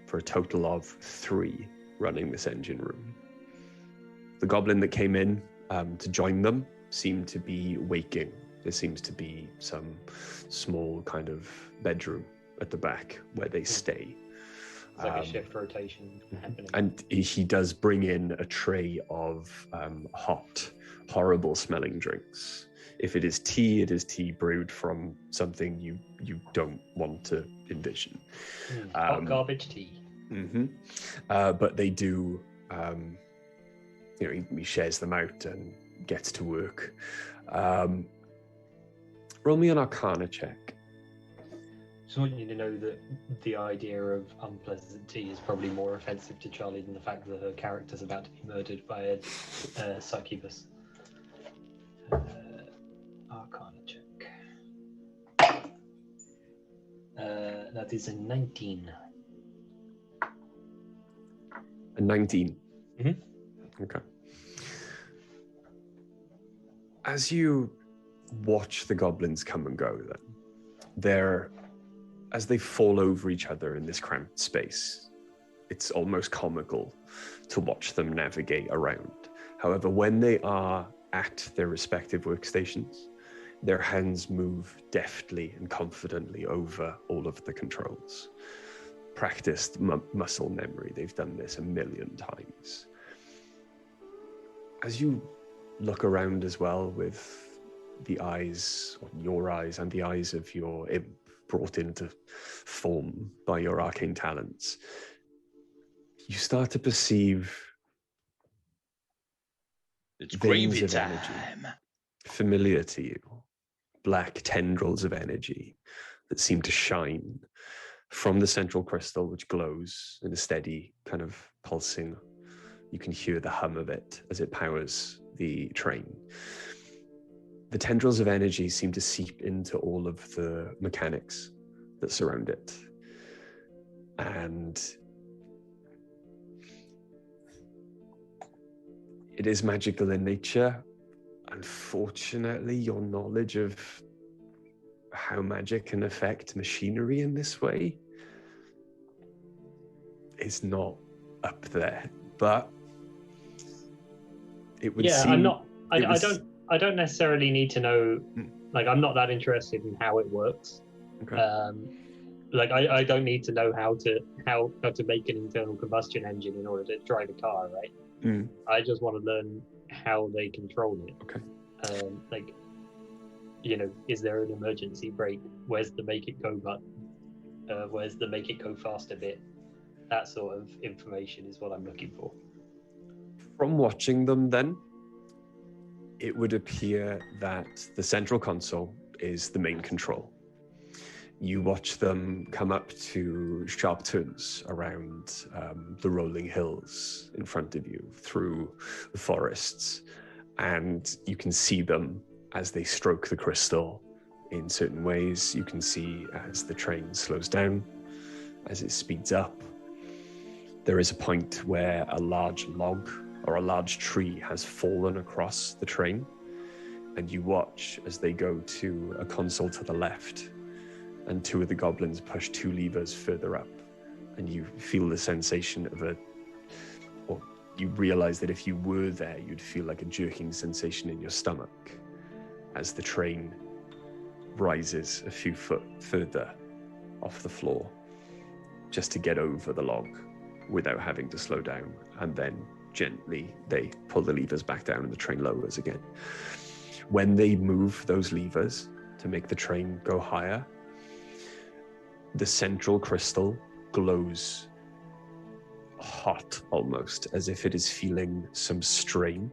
for a total of 3 running this engine room. The goblin that came in to join them seemed to be waking. There seems to be some small kind of bedroom at the back where they stay. It's like a shift rotation happening. And he does bring in a tray of hot, horrible smelling drinks. If it is tea brewed from something you don't want to envision. Hot garbage tea. But they do, he shares them out and gets to work. Roll me an Arcana check. Just want you to know that the idea of unpleasant tea is probably more offensive to Charlie than the fact that her character's about to be murdered by a succubus. Arcana check. That is a 19. A 19. Mm-hmm. Okay. As you watch the goblins come and go, then as they fall over each other in this cramped space, it's almost comical to watch them navigate around. However, when they are at their respective workstations, their hands move deftly and confidently over all of the controls. Practiced muscle memory. They've done this a million times. As you look around as well with the eyes, your eyes and the eyes of your imp brought into form by your arcane talents, you start to perceive It's veins gravy of time. energy familiar to you. Black tendrils of energy that seem to shine from the central crystal, which glows in a steady kind of pulsing. You can hear the hum of it as it powers the train. The tendrils of energy seem to seep into all of the mechanics that surround it. And it is magical in nature. Unfortunately, your knowledge of how magic can affect machinery in this way is not up there. But it would seem... I'm not... I don't necessarily need to know... Like, I'm not that interested in how it works. Okay. I don't need to know how to make an internal combustion engine in order to drive a car, right? I just want to learn how they control it. Okay. Is there an emergency brake? Where's the make it go button? Where's the make it go faster bit? That sort of information is what I'm looking for. From watching them then, it would appear that the central console is the main control. You watch them come up to sharp turns around the rolling hills in front of you, through the forests, and you can see them as they stroke the crystal in certain ways. You can see as the train slows down, as it speeds up. There is a point where a large log or a large tree has fallen across the train, and you watch as they go to a console to the left, and two of the goblins push two levers further up, and you feel the sensation of you realize that if you were there, you'd feel like a jerking sensation in your stomach as the train rises a few foot further off the floor, just to get over the log without having to slow down. And then gently they pull the levers back down and the train lowers again. When they move those levers to make the train go higher, the central crystal glows hot, almost as if it is feeling some strain.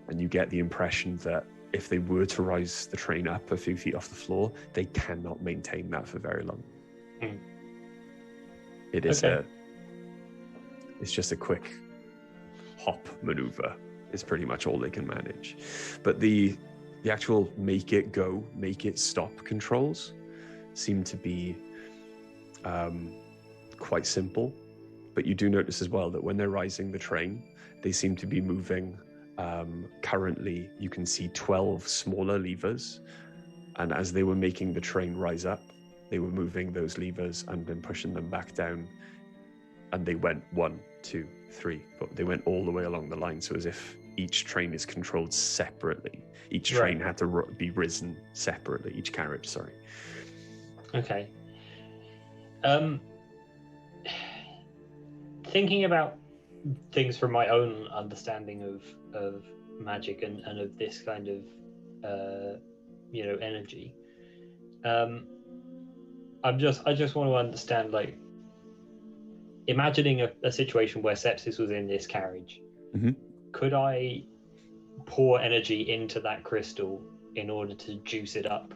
And you get the impression that if they were to rise the train up a few feet off the floor, they cannot maintain that for very long. It is it's just a quick hop maneuver is pretty much all they can manage. But the actual make it go, make it stop controls seem to be quite simple. But you do notice as well that when they're rising the train, they seem to be moving. Currently, you can see 12 smaller levers. And as they were making the train rise up, they were moving those levers and then pushing them back down. And they went 1, 2, 3, but they went all the way along the line. So as if each train is controlled separately. Each train had to be risen separately, each carriage, sorry. Okay. Thinking about things from my own understanding of magic and of this kind of energy, I just want to understand, like, imagining a situation where sepsis was in this carriage. Could I pour energy into that crystal in order to juice it up,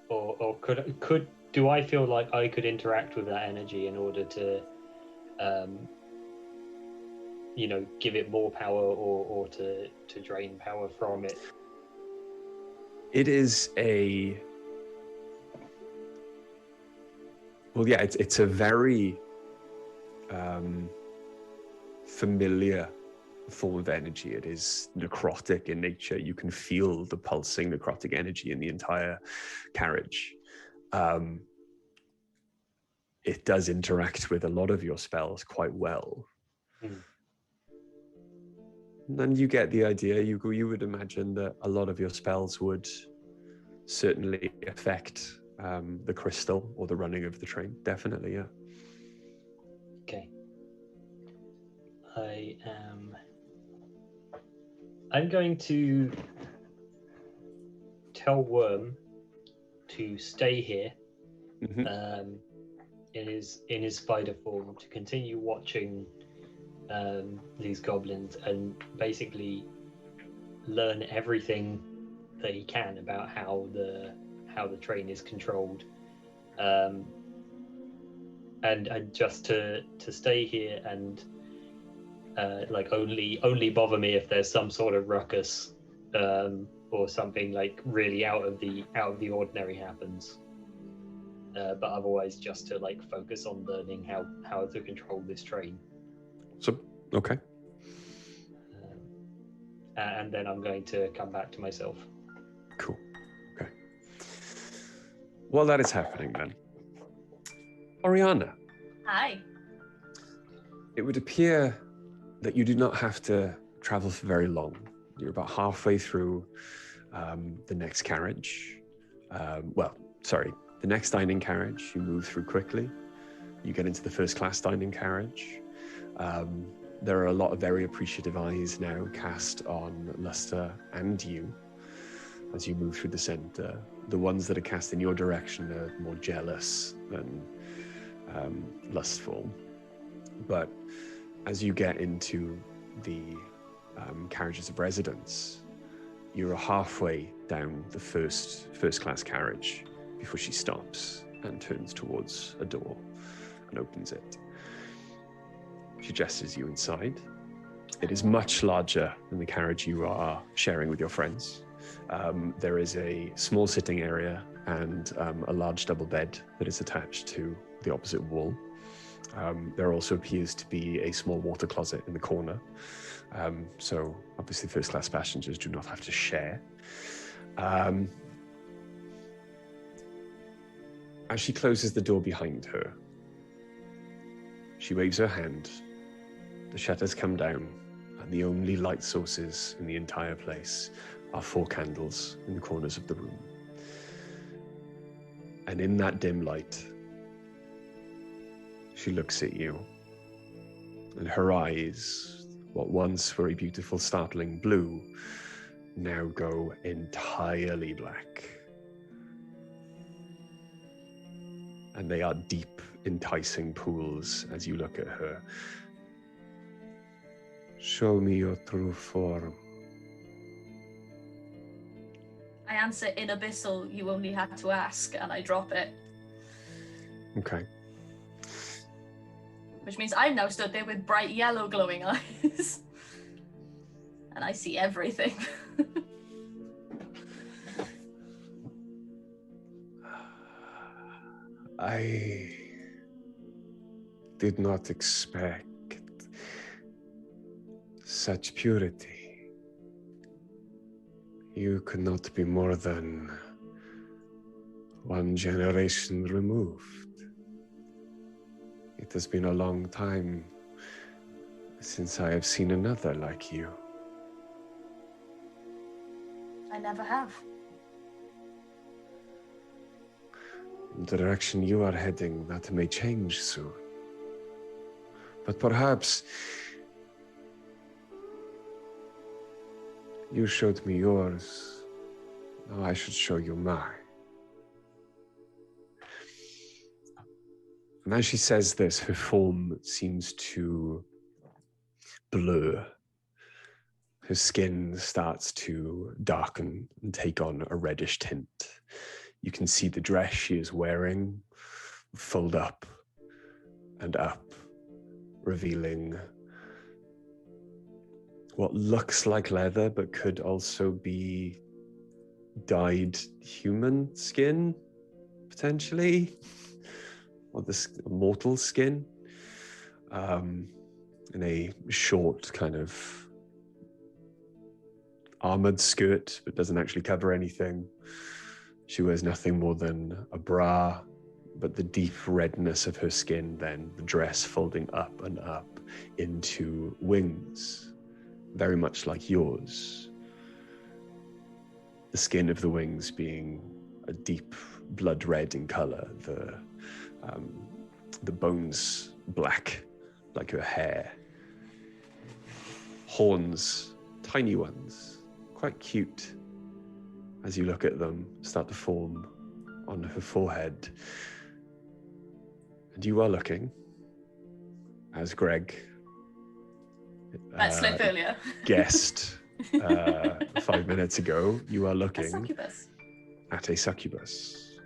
or could do I feel like I could interact with that energy in order to give it more power or to drain power from it? It is it's a very familiar form of energy. It is necrotic in nature. You can feel the pulsing necrotic energy in the entire carriage. It does interact with a lot of your spells quite well. And you get the idea. You would imagine that a lot of your spells would certainly affect the crystal or the running of the train. Definitely, yeah. Okay. I'm going to tell Worm to stay here in his spider form, to continue watching these goblins and basically learn everything that he can about how the train is controlled, and just to stay here and only bother me if there's some sort of ruckus or something like really out of the ordinary happens, but otherwise just to focus on learning how to control this train. So okay. And then I'm going to come back to myself. Cool. Okay. While that is happening, then, Oriana. Hi. It would appear that you do not have to travel for very long. You're about halfway through the next carriage. The next dining carriage. You move through quickly. You get into the first class dining carriage. There are a lot of very appreciative eyes now cast on Luster and you as you move through the center. The ones that are cast in your direction are more jealous than lustful. But as you get into the carriages of residence, you're halfway down the first class carriage before she stops and turns towards a door and opens it. She gestures you inside. It is much larger than the carriage you are sharing with your friends. There is a small sitting area and a large double bed that is attached to the opposite wall. There also appears to be a small water closet in the corner. So obviously first class passengers do not have to share. As she closes the door behind her, she waves her hand. The shutters come down, and the only light sources in the entire place are 4 candles in the corners of the room. And in that dim light, she looks at you, and her eyes, what once were a beautiful, startling blue, now go entirely black. And they are deep, enticing pools as you look at her. Show me your true form. I answer in abyssal, you only had to ask, and I drop it. Okay. Which means I'm now stood there with bright yellow glowing eyes. And I see everything. I did not expect such purity. You could not be more than 1 generation removed. It has been a long time since I have seen another like you. I never have. The direction you are heading, that may change soon. But perhaps you showed me yours. Now I should show you mine. And as she says this, her form seems to blur. Her skin starts to darken and take on a reddish tint. You can see the dress she is wearing fold up and up, revealing what looks like leather, but could also be dyed human skin, potentially, or the mortal skin, in a short kind of armored skirt, but doesn't actually cover anything. She wears nothing more than a bra, but the deep redness of her skin, then the dress folding up and up into wings, very much like yours. The skin of the wings being a deep blood red in color, the bones black, like her hair. Horns, tiny ones, quite cute, as you look at them, start to form on her forehead. And you are looking, as Greg That slip earlier. guessed 5 minutes ago, you are A looking succubus. at a succubus.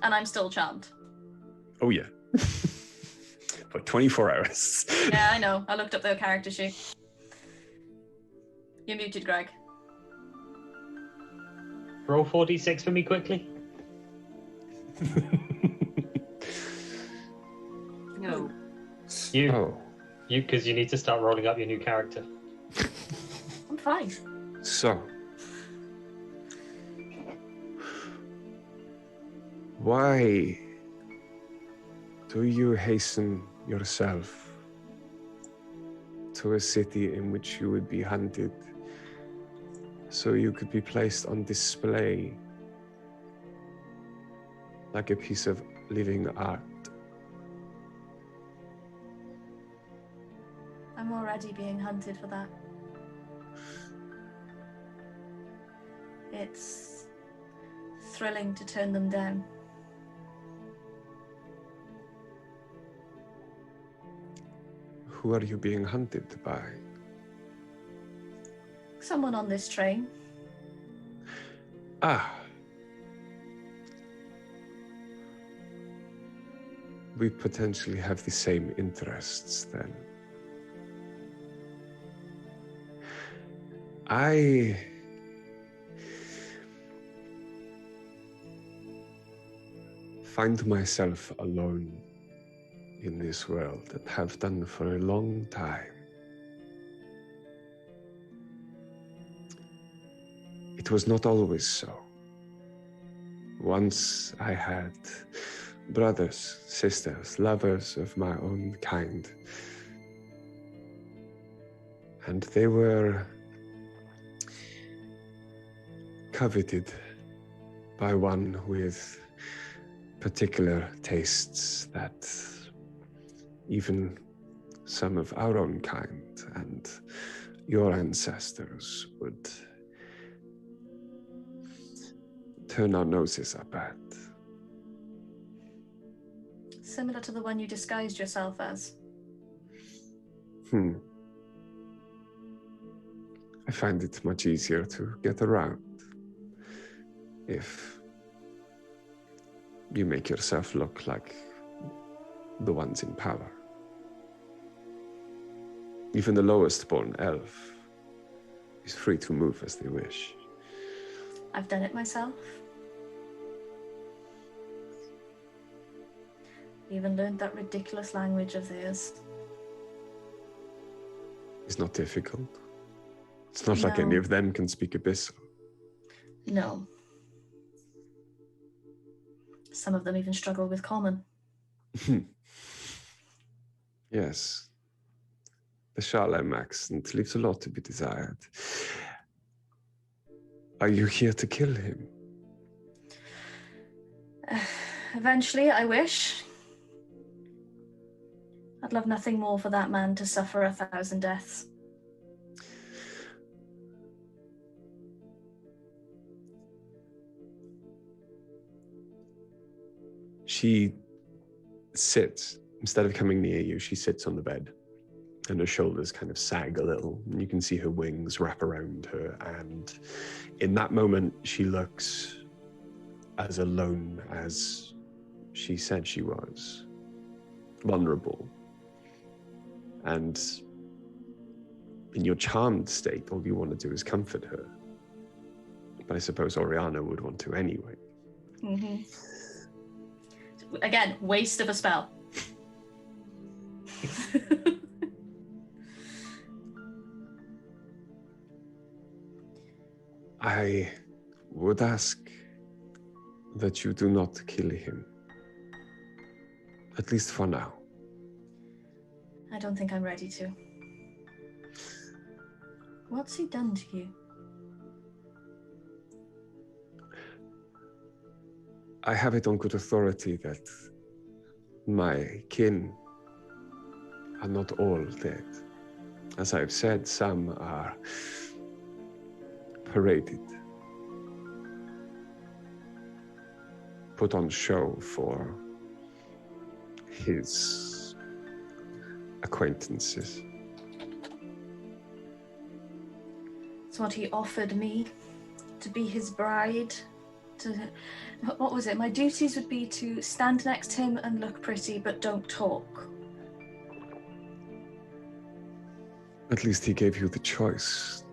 And I'm still charmed. Oh yeah. For 24 hours. Yeah, I know. I looked up their character sheet. You're muted, Greg. Roll 4d6 for me quickly. No. You, because you need to start rolling up your new character. I'm fine. So, why do you hasten yourself to a city in which you would be hunted so you could be placed on display like a piece of living art? I'm already being hunted for that. It's thrilling to turn them down. Who are you being hunted by? Someone on this train. Ah. We potentially have the same interests then. I find myself alone in this world and have done for a long time. It was not always so. Once I had brothers, sisters, lovers of my own kind, and they were coveted by one with particular tastes that even some of our own kind and your ancestors would turn our noses up at. Similar to the one you disguised yourself as. I find it much easier to get around if you make yourself look like the ones in power. Even the lowest born elf is free to move as they wish. I've done it myself. Even learned that ridiculous language of theirs. It's not difficult. It's not like any of them can speak Abyssal. No. Some of them even struggle with common. Yes. The Sharlem accent leaves a lot to be desired. Are you here to kill him? Eventually, I wish. I'd love nothing more for that man to suffer 1,000 deaths. She sits, instead of coming near you, she sits on the bed and her shoulders kind of sag a little. And you can see her wings wrap around her. And in that moment, she looks as alone as she said she was. Vulnerable. And in your charmed state, all you want to do is comfort her. But I suppose Oriana would want to anyway. Mm-hmm. Again, waste of a spell. I would ask that you do not kill him. At least for now. I don't think I'm ready to. What's he done to you? I have it on good authority that my kin are not all dead. As I've said, some are paraded, put on show for his acquaintances. It's what he offered me, to be his bride. What was it? My duties would be to stand next to him and look pretty, but don't talk. At least he gave you the choice.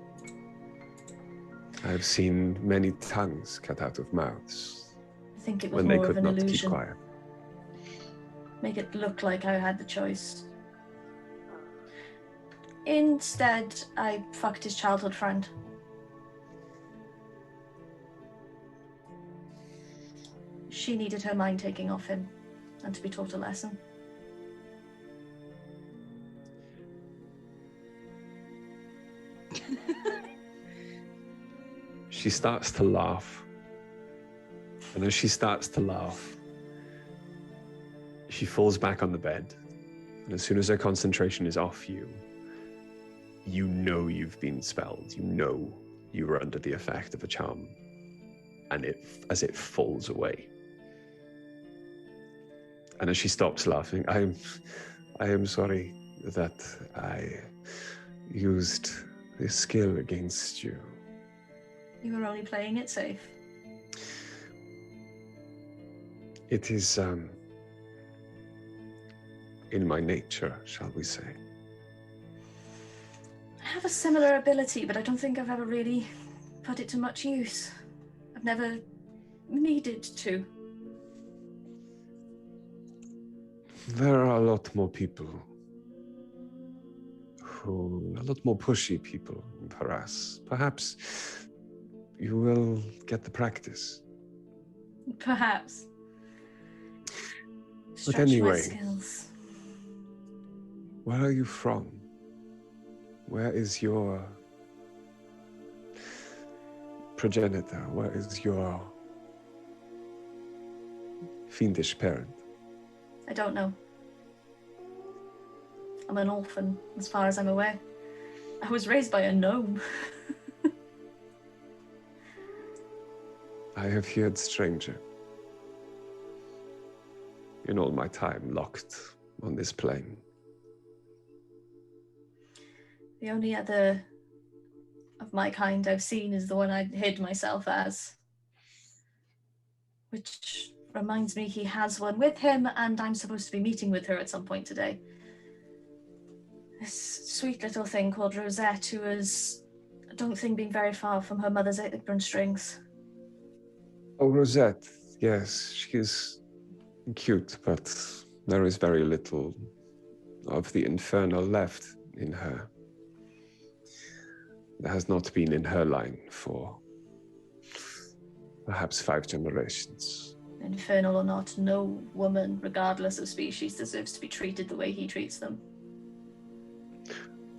I've seen many tongues cut out of mouths I think it was when they more of could an not keep illusion. quiet. Make it look like I had the choice. Instead, I fucked his childhood friend. She needed her mind taking off him, and to be taught a lesson. She starts to laugh. And as she starts to laugh, she falls back on the bed. And as soon as her concentration is off you, you know you've been spelled. You know you were under the effect of a charm. And as it falls away. And as she stops laughing, I am sorry that I used this skill against you. You were only playing it safe. It is in my nature, shall we say. I have a similar ability, but I don't think I've ever really put it to much use. I've never needed to. There are a lot more people a lot more pushy people in Paras. Perhaps you will get the practice. Perhaps. But Stretch anyway, my skills. where are you from? Where is your progenitor? Where is your fiendish parent? I don't know. I'm an orphan, as far as I'm aware. I was raised by a gnome. I have heard stranger. In all my time locked on this plane. The only other of my kind I've seen is the one I hid myself as. Which reminds me he has one with him, and I'm supposed to be meeting with her at some point today. This sweet little thing called Rosette, who has, I don't think, been very far from her mother's apron strings. Oh, Rosette. Yes, she is cute, but there is very little of the infernal left in her. There has not been in her line for perhaps 5 generations. Infernal or not, no woman, regardless of species, deserves to be treated the way he treats them.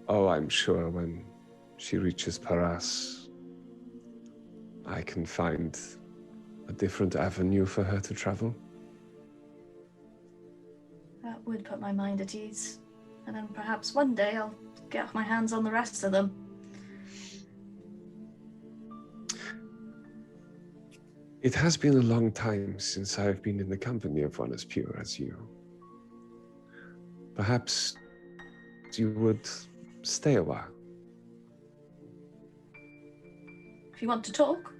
Oh, I'm sure when she reaches Paras, I can find a different avenue for her to travel. That would put my mind at ease. And then perhaps one day I'll get my hands on the rest of them. It has been a long time since I've been in the company of one as pure as you. Perhaps you would stay a while. If you want to talk.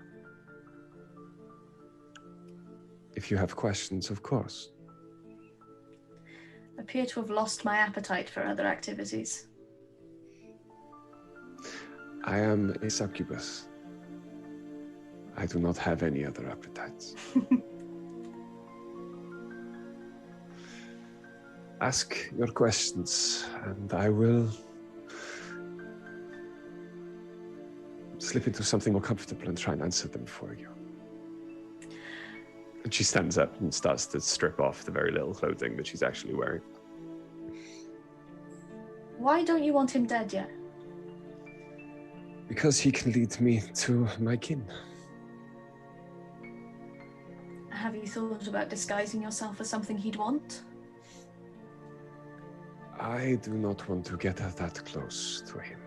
If you have questions, of course. I appear to have lost my appetite for other activities. I am a succubus. I do not have any other appetites. Ask your questions, and I will slip into something more comfortable and try and answer them for you. And she stands up and starts to strip off the very little clothing that she's actually wearing. Why don't you want him dead yet? Because he can lead me to my kin. Have you thought about disguising yourself as something he'd want? I do not want to get that close to him.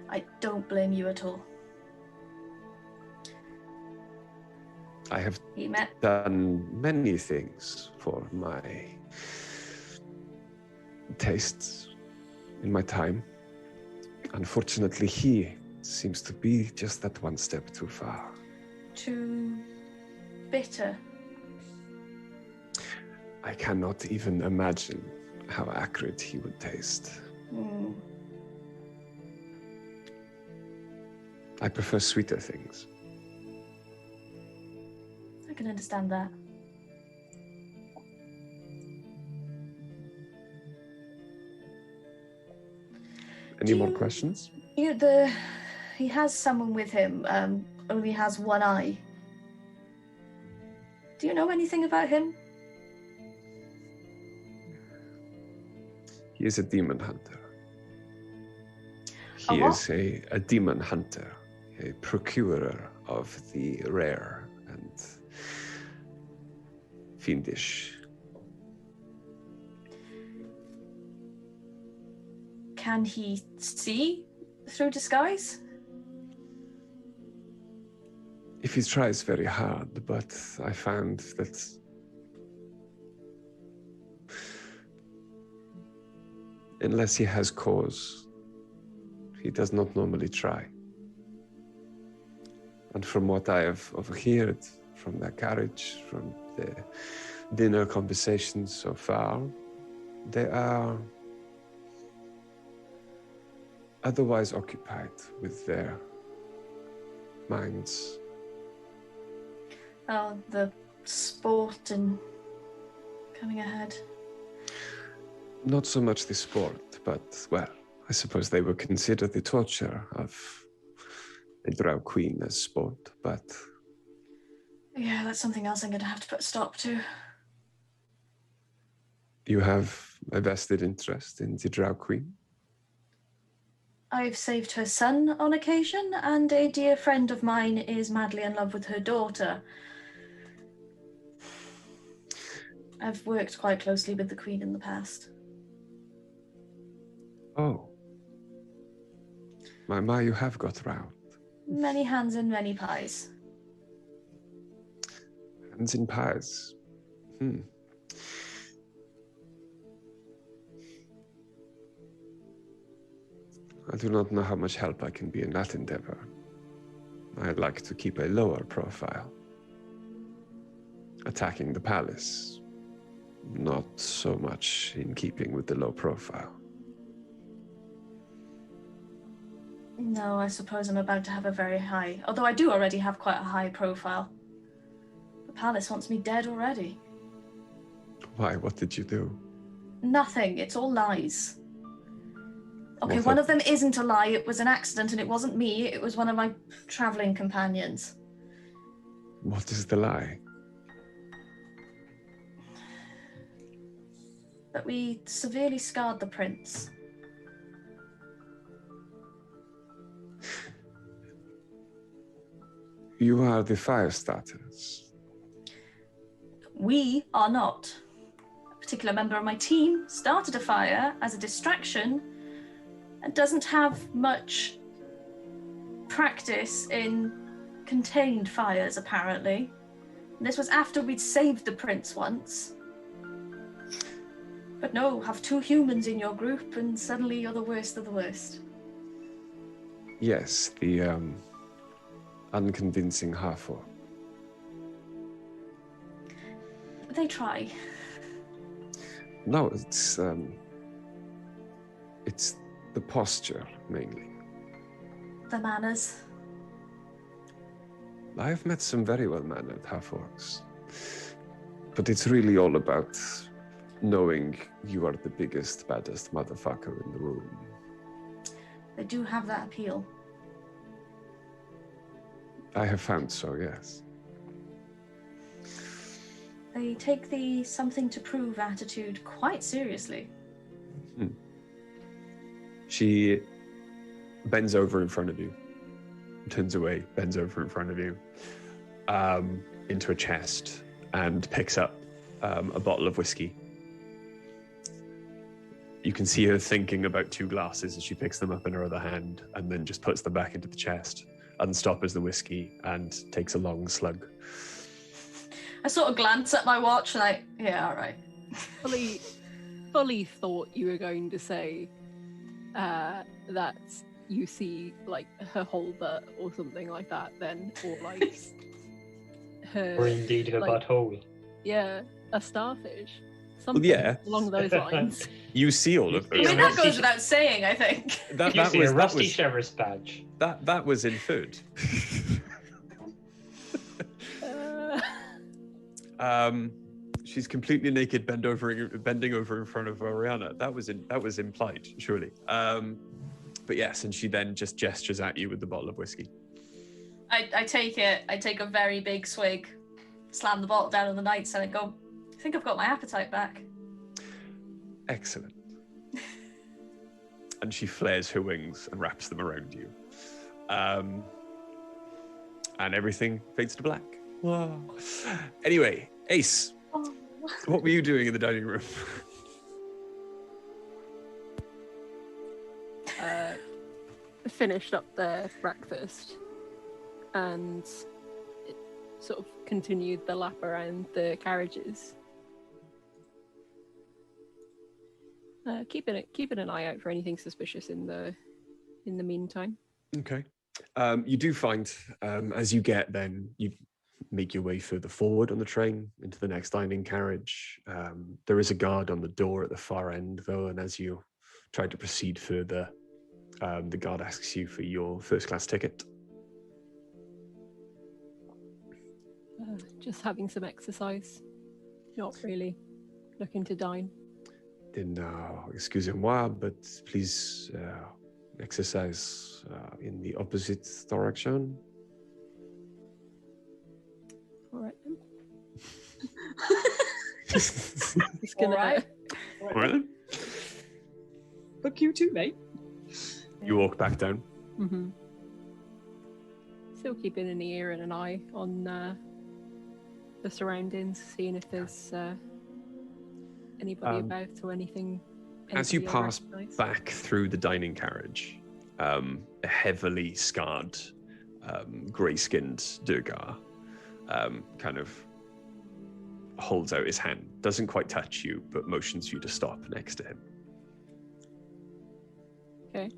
I don't blame you at all. I have He met... done many things for my tastes in my time. Unfortunately, he seems to be just that one step too far. Too bitter. I cannot even imagine how acrid he would taste. Mm. I prefer sweeter things. I can understand that. Any more questions? He has someone with him, only has one eye. Do you know anything about him? He is a demon hunter. A He what? is a demon hunter, a procurer of the rare and fiendish. Can he see through disguise? If he tries very hard, but I found that unless he has cause, he does not normally try. And from what I have overheard from their carriage, from the dinner conversations so far, they are otherwise occupied with their minds. Oh, the sport and coming ahead. Not so much the sport, but, well, I suppose they would consider the torture of a drow queen as sport, but... Yeah, that's something else I'm going to have to put a stop to. You have a vested interest in the drow queen? I've saved her son on occasion, and a dear friend of mine is madly in love with her daughter. I've worked quite closely with the Queen in the past. Oh. My, you have got round. Many hands and many pies. Hands in pies. I do not know how much help I can be in that endeavor. I'd like to keep a lower profile. Attacking the palace, not so much in keeping with the low profile. No, I suppose I'm about to have a very high... Although I do already have quite a high profile. The palace wants me dead already. Why? What did you do? Nothing. It's all lies. Okay, What one a- of them isn't a lie. It was an accident and it wasn't me. It was one of my traveling companions. What is the lie? That we severely scarred the prince. You are the fire starters. We are not. A particular member of my team started a fire as a distraction and doesn't have much practice in contained fires, apparently. And this was after we'd saved the prince once. But no, have two humans in your group and suddenly you're the worst of the worst. Yes, the unconvincing half-orc. They try. No, it's the posture mainly. their manners. I've met some very well-mannered half-orcs. But it's really all about knowing you are the biggest, baddest motherfucker in the room. They do have that appeal. I have found so, yes. They take the something to prove attitude quite seriously. She bends over in front of you, turns away, bends over in front of you, into a chest, and picks up a bottle of whiskey. You can see her thinking about 2 glasses as she picks them up in her other hand, and then just puts them back into the chest, unstoppers the whiskey, and takes a long slug. I sort of glance at my watch, like, yeah, all right. Fully thought you were going to say that you see like her holder or something like that, then, or like her, Or indeed her like, butthole. yeah, a starfish, something yeah. along those lines. You see all of I those. mean, that goes without saying, I think. You see a rusty sheriff's badge. That was in food. She's completely naked, bending over in front of Oriana. That was implied, surely. But yes, and she then just gestures at you with the bottle of whiskey. I take it. I take a very big swig, slam the bottle down on the nightstand, and go, I think I've got my appetite back. Excellent. And she flares her wings and wraps them around you. And everything fades to black. Whoa. Anyway, Ace, what were you doing in the dining room? Finished up their breakfast and sort of continued the lap around the carriages. Keeping an eye out for anything suspicious in the meantime. Okay. You do find, as you make your way further forward on the train into the next dining carriage. There is a guard on the door at the far end, though, and as you try to proceed further, the guard asks you for your first-class ticket. Just having some exercise. Not really looking to dine. Then, excusez-moi, but please exercise in the opposite direction. All right then. Just gonna. All right then. Fuck you too, mate. You walk back down. Mm-hmm. Still keeping an ear and an eye on the surroundings, seeing if there's anybody about or anything. As you pass back through the dining carriage, a heavily scarred, grey-skinned Durgar kind of holds out his hand, doesn't quite touch you, but motions you to stop next to him. Okay.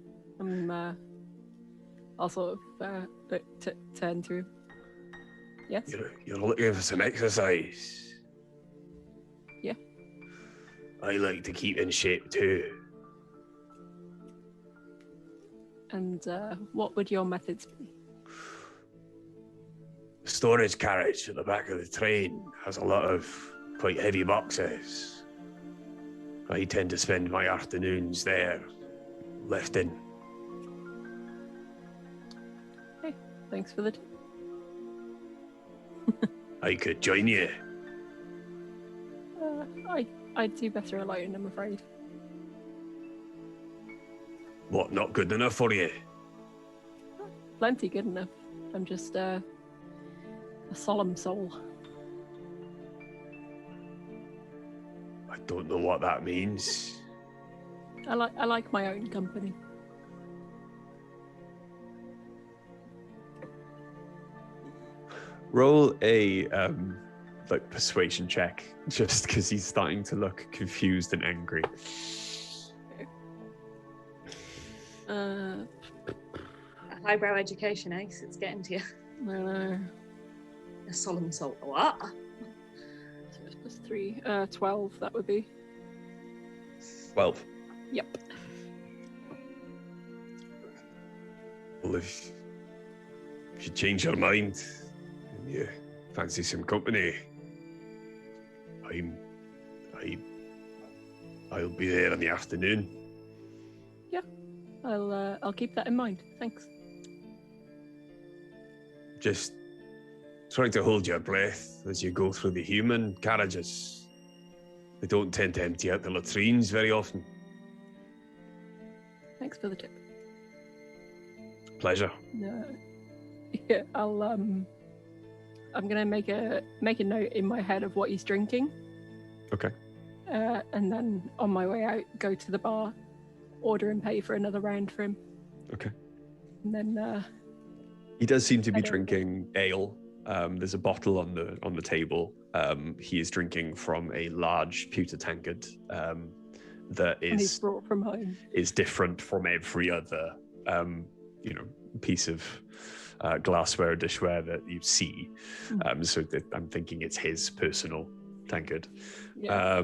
I'll sort of turn to him. Yes? You're looking for some exercise? Yeah. I like to keep in shape too. And what would your methods be? The storage carriage at the back of the train has a lot of quite heavy boxes. I tend to spend my afternoons there, lifting. Hey, thanks for the tip. I could join you. I'd do better alone, I'm afraid. What, not good enough for you? Plenty good enough. I'm just a solemn soul. I don't know what that means. I like my own company. Roll a persuasion check, just because he's starting to look confused and angry. Highbrow education, Ace. It's getting to you. I know. A solemn soul. What? So it's plus 3. 12, that would be. 12. Yep. Well, if you change your mind and you fancy some company, I'll be there in the afternoon. Yeah, I'll keep that in mind. Thanks. Just try to hold your breath as you go through the human carriages. They don't tend to empty out the latrines very often. Thanks for the tip. Pleasure. Yeah, I'm gonna make a note in my head of what he's drinking. Okay. And then on my way out, go to the bar, order and pay for another round for him. Okay. And then he does seem to be drinking ale. There's a bottle on the table. He is drinking from a large pewter tankard that he's brought from home. Is different from every other piece of glassware or dishware that you see. So I'm thinking it's his personal tankard. Yeah.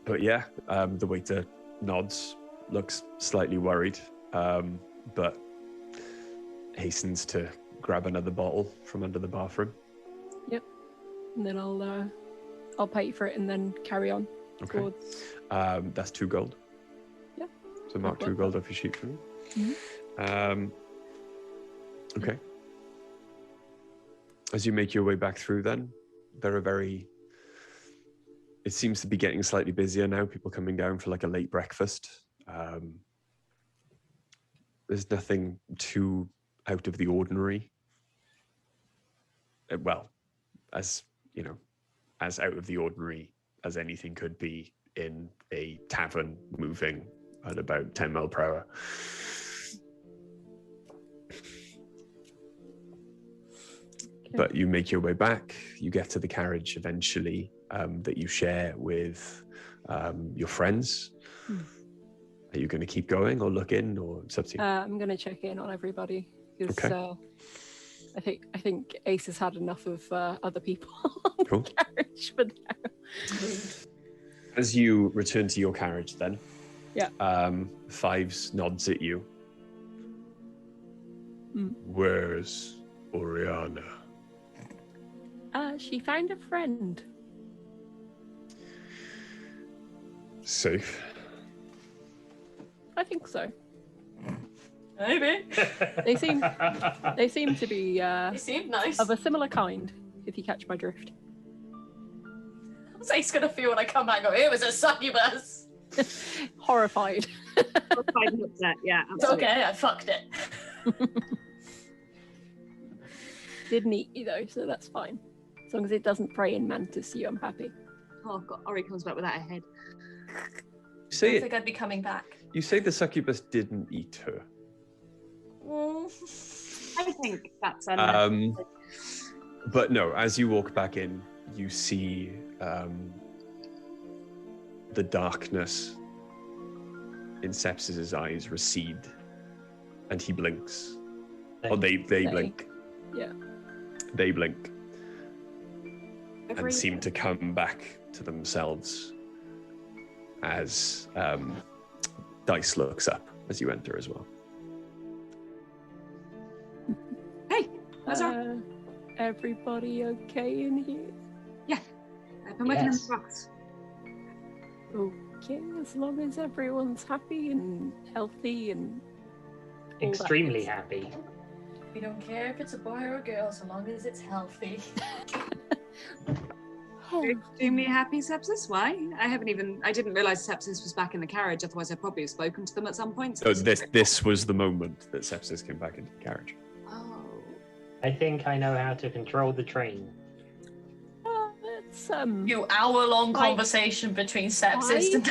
But yeah, the waiter nods, looks slightly worried, but hastens to grab another bottle from under the bar for him. Yep. And then I'll pay for it and then carry on. Okay. Towards... That's 2 gold. Yeah. So mark 2 gold off your sheet for me. Mm-hmm. Okay. As you make your way back through then, it seems to be getting slightly busier now, people coming down for like a late breakfast. There's nothing too out of the ordinary. Well, as out of the ordinary as anything could be in a tavern moving at about 10 miles per hour. Okay. But you make your way back, you get to the carriage eventually that you share with your friends. Are you going to keep going or look in, or it's up to you? I'm going to check in on everybody because I think Ace has had enough of other people on the carriage for now. As you return to your carriage, then, Fives nods at you. Where's Oriana? She found a friend. Safe? I think so. Maybe. They seem to be They seem nice. of a similar kind, if you catch my drift. What's Ace gonna feel when I come back and go, it was a succubus? Horrified. Horrified and upset, yeah. It's Absolutely. okay, I fucked it. Didn't eat you though, so that's fine. As long as it doesn't prey in mantis you, I'm happy. Oh god, Ori comes back without a head. I don't think I'd be coming back. You say the succubus didn't eat her. I think that's but no, as you walk back in, you see the darkness in Sepsis's eyes recede, and he blinks. They blink. Yeah. They blink and seem to come back to themselves as Dice looks up as you enter as well. Hey, Lazar. Everybody okay in here? Yeah, I've been working on the box. Okay, as long as everyone's happy and healthy and extremely happy. We don't care if it's a boy or a girl, so long as it's healthy. Extremely happy, Sepsis? Why? I didn't realise Sepsis was back in the carriage, otherwise I'd probably have spoken to them at some point. So this was the moment that Sepsis came back into the carriage. Oh. I think I know how to control the train. It's You hour-long conversation between Sepsis and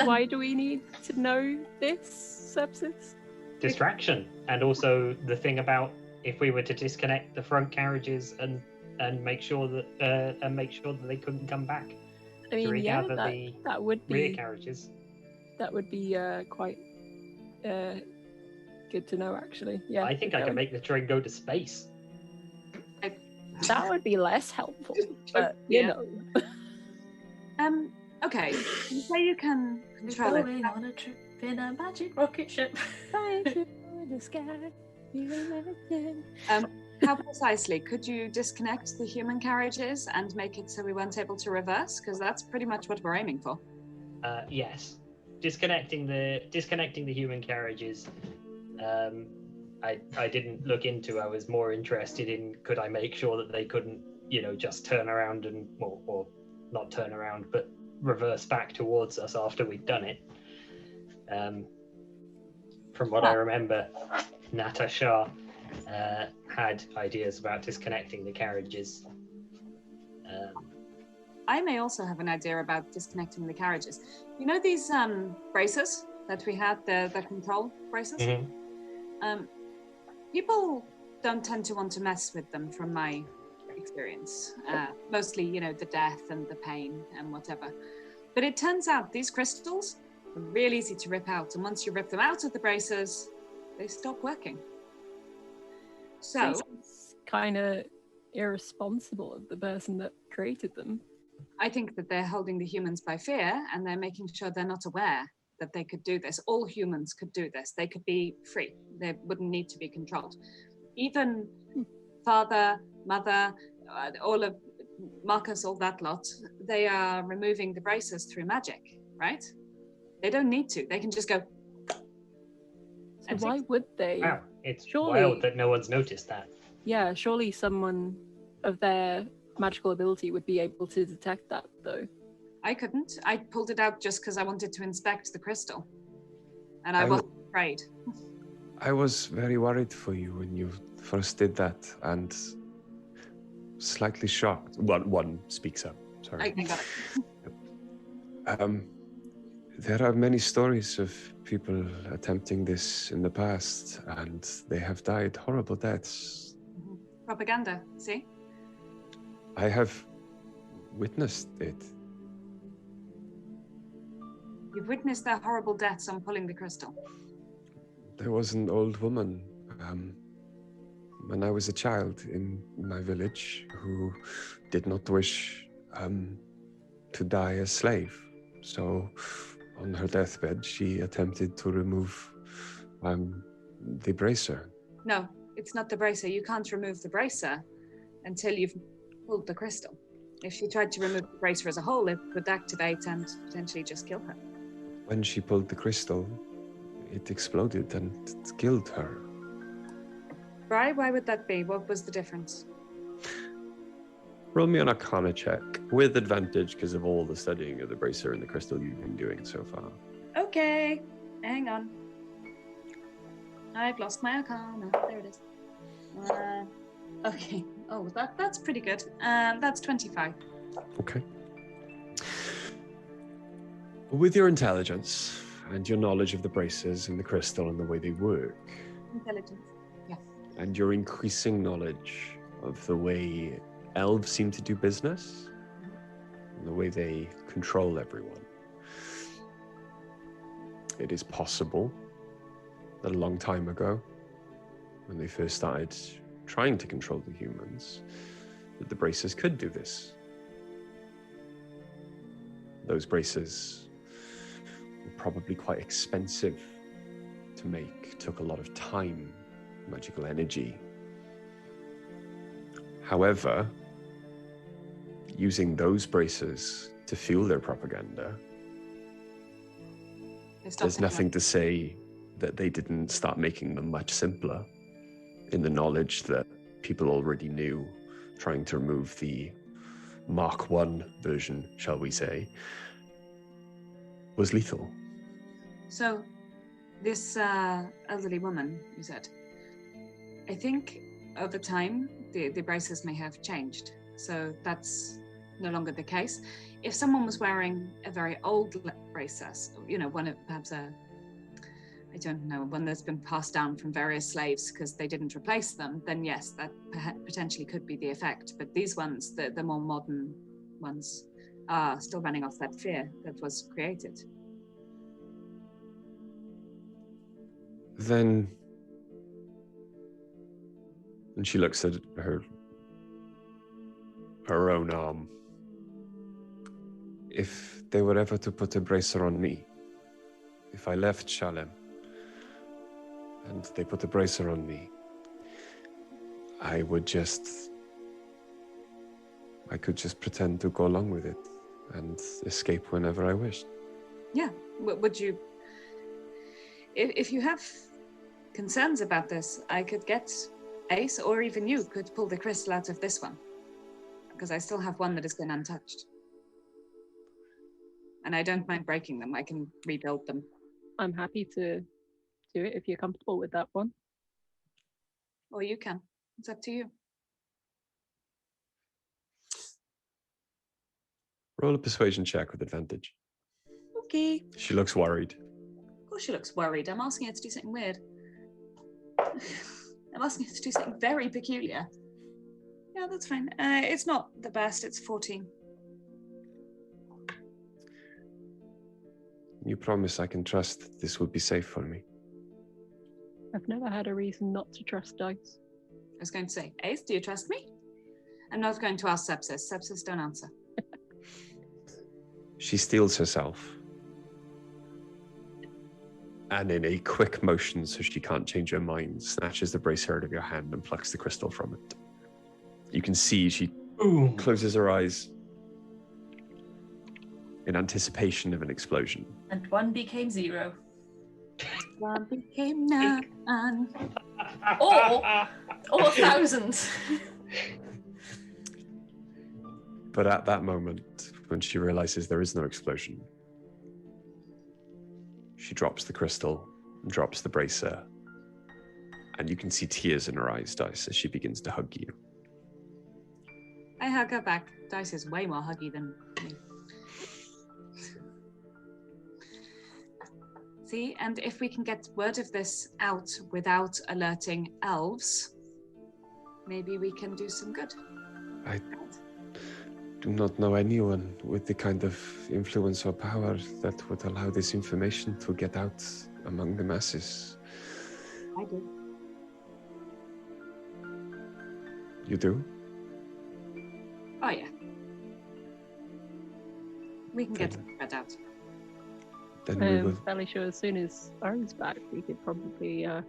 why do we need to know this, Sepsis? Distraction, and also the thing about if we were to disconnect the front carriages and make sure that they couldn't come back. I mean, yeah, the that would be rear carriages. That would be quite good to know, actually. Yeah, I think I can make the train go to space. That would be less helpful, but Yeah. you know. Okay. You say you can control it. On a trip. in a magic rocket ship. Flying through the sky, you imagine. How precisely? Could you disconnect the human carriages and make it so we weren't able to reverse? Because that's pretty much what we're aiming for. Yes, disconnecting the human carriages. I didn't look into. I was more interested in could I make sure that they couldn't, just turn around and or not turn around, but reverse back towards us after we'd done it. From what I remember, Nata Shah had ideas about disconnecting the carriages. I may also have an idea about disconnecting the carriages. You know these braces that we had, the control braces? Mm-hmm. People don't tend to want to mess with them from my experience. Mostly, the death and the pain and whatever. But it turns out these crystals are real easy to rip out. And once you rip them out of the braces, they stop working. So It's kind of irresponsible of the person that created them. I think that they're holding the humans by fear and they're making sure they're not aware that they could do this. All humans could do this. They could be free. They wouldn't need to be controlled. Even father, mother, all of Marcus, all that lot, they are removing the braces through magic, right? They don't need to. They can just go. So why would they? Wow, it's Surely- wild that no one's noticed that. Yeah, surely someone of their magical ability would be able to detect that, though. I couldn't. I pulled it out just because I wanted to inspect the crystal. And I wasn't afraid. I was very worried for you when you first did that, and slightly shocked. One speaks up. Sorry. I got it. There are many stories of people attempting this in the past, and they have died horrible deaths. Propaganda, see? I have witnessed it. You've witnessed their horrible deaths on pulling the crystal. There was an old woman when I was a child in my village who did not wish to die a slave. So on her deathbed, she attempted to remove the bracer. No, it's not the bracer. You can't remove the bracer until you've pulled the crystal. If she tried to remove the bracer as a whole, it would activate and potentially just kill her. When she pulled the crystal, it exploded and it killed her. Why would that be? What was the difference? Roll me an Arcana check with advantage because of all the studying of the bracer and the crystal you've been doing so far. Okay, hang on. I've lost my Arcana. There it is. Okay. Oh, that's pretty good. That's 25. Okay. With your intelligence and your knowledge of the braces and the crystal and the way they work, Intelligence. Yeah. and your increasing knowledge of the way elves seem to do business, and the way they control everyone, it is possible that a long time ago, when they first started trying to control the humans, that the braces could do this. Those braces were probably quite expensive to make, took a lot of time, magical energy. However, using those braces to fuel their propaganda, there's nothing to say that they didn't start making them much simpler in the knowledge that people already knew, trying to remove the Mark I version, shall we say, was lethal. So, this elderly woman, you said, I think over time, the braces may have changed. So that's no longer the case. If someone was wearing a very old bracer, one of perhaps I don't know, one that's been passed down from various slaves because they didn't replace them, then yes, that potentially could be the effect. But these ones, the more modern ones, are still running off that fear that was created. Then, and she looks at her own arm. If they were ever to put a bracer on me, if I left Shalem and they put the bracer on me, I could just pretend to go along with it and escape whenever I wished. Yeah. Would you... If you have concerns about this, I could get Ace, or even you could pull the crystal out of this one. Because I still have one that has been untouched. And I don't mind breaking them. I can rebuild them. I'm happy to do it if you're comfortable with that one. Or you can. It's up to you. Roll a persuasion check with advantage. Okay. She looks worried. Of course she looks worried. I'm asking her to do something weird. I'm asking her to do something very peculiar. Yeah, that's fine. It's not the best. It's 14. You promise I can trust this will be safe for me? I've never had a reason not to trust dice. I was going to say, Ace, do you trust me? I'm not going to ask Sepsis. Sepsis, don't answer. She steels herself. And in a quick motion, so she can't change her mind, snatches the bracelet out of your hand and plucks the crystal from it. You can see she closes her eyes in anticipation of an explosion. And 1 became 0. 1 became 9. Or 1,000. But at that moment, when she realizes there is no explosion, she drops the crystal, drops the bracer, and you can see tears in her eyes, Dice, as she begins to hug you. I hug her back. Dice is way more huggy than me. See, and if we can get word of this out without alerting elves, maybe we can do some good. I do not know anyone with the kind of influence or power that would allow this information to get out among the masses. I do. You do? Oh, yeah. We can get that out. Then we will. Fairly sure as soon as Ari's back, we could probably Oh,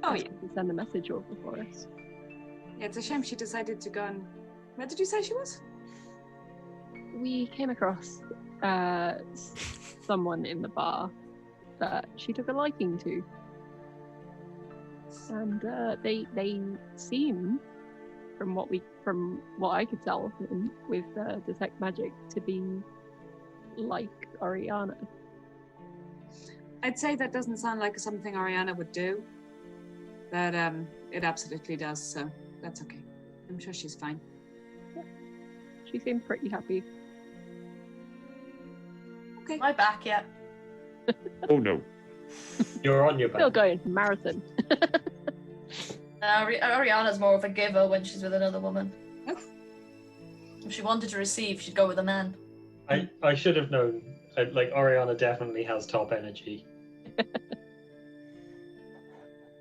ask yeah. her to send a message over for us. Yeah, it's a shame she decided to go and... Where did you say she was? We came across someone in the bar that she took a liking to, and they seem, from what I could tell with detect magic, to be like Oriana. I'd say that doesn't sound like something Ariana would do, but it absolutely does, so that's okay. I'm sure she's fine. She seemed pretty happy. Okay. Am I back yet? Oh no. You're on your back. Still going marathon. Ariana's more of a giver when she's with another woman. Oh. If she wanted to receive, she'd go with a man. I should have known. Like, Oriana definitely has top energy. I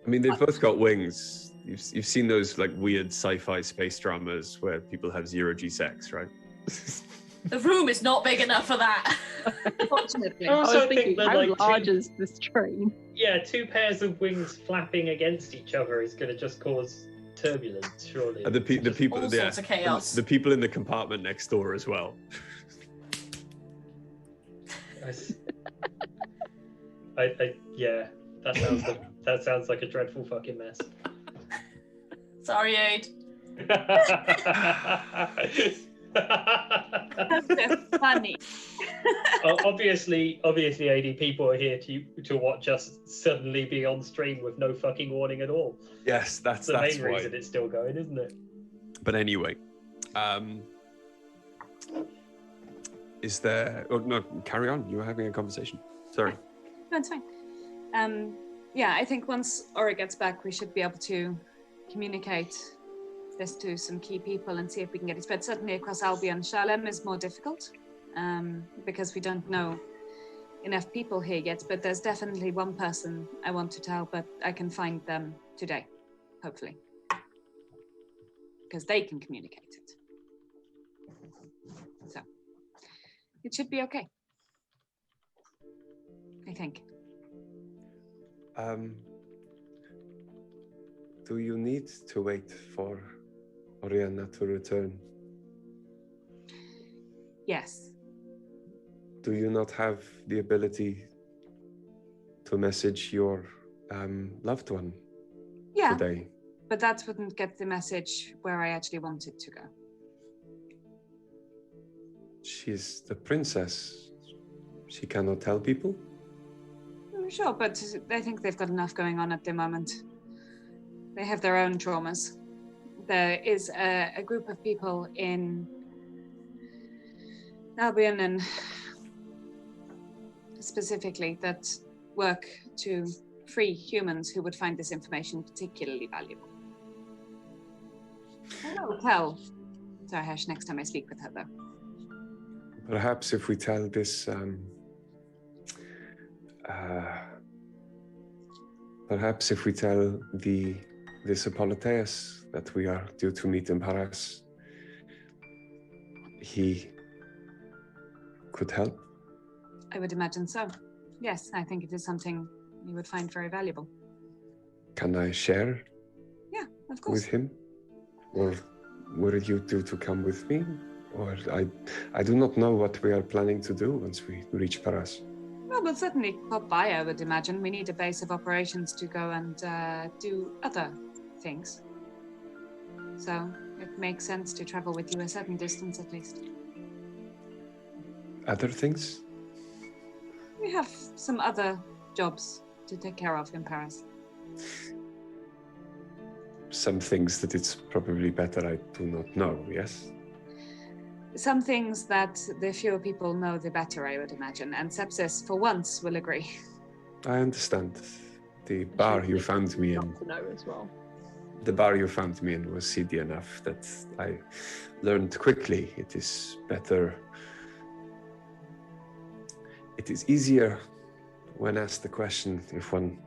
mean, they've both got wings. You've seen those like weird sci-fi space dramas where people have zero-G sex, right? The room is not big enough for that. Fortunately. I was also thinking, think that, how like, large is this train? Yeah, 2 pairs of wings flapping against each other is going to just cause turbulence, surely. And the people, all sorts of chaos. The people in the compartment next door as well. Yeah, that sounds like a dreadful fucking mess. Sorry, Aid. That's just funny. Obviously, AD people are here to watch us suddenly be on stream with no fucking warning at all. Yes, that's the main why. reason it's still going, isn't it? But anyway, is there? Oh no, carry on. You were having a conversation. Sorry. No, it's fine. Yeah, I think once Ori gets back, we should be able to communicate this to some key people and see if we can get it spread. Certainly across Albion. Shalem is more difficult because we don't know enough people here yet, but there's definitely one person I want to tell, but I can find them today, hopefully, because they can communicate it. So it should be okay. think. Do you need to wait for Oriana to return? Yes. Do you not have the ability to message your loved one today? But that wouldn't get the message where I actually want it to go. She's the princess. She cannot tell people? Sure, but I think they've got enough going on at the moment. They have their own traumas. There is a group of people in Albion and specifically that work to free humans who would find this information particularly valuable. I will tell Zarhesh next time I speak with her, though. Perhaps if we tell this, perhaps if we tell this Hippolytaeus that we are due to meet in Paris, he could help. I would imagine so. Yes, I think it is something you would find very valuable. Can I share? Yeah, of course. With him? Or were you due to come with me? Or I do not know what we are planning to do once we reach Paris. Well, we'll certainly pop by, I would imagine. We need a base of operations to go and do other things. So it makes sense to travel with you a certain distance at least. Other things? We have some other jobs to take care of in Paris. Some things that it's probably better I do not know, yes? Some things that the fewer people know, the better, I would imagine. And Sepsis, for once, will agree. I understand. The bar you found me in. Not to know as well. The bar you found me in was seedy enough that I learned quickly it is better. It is easier when asked the question if one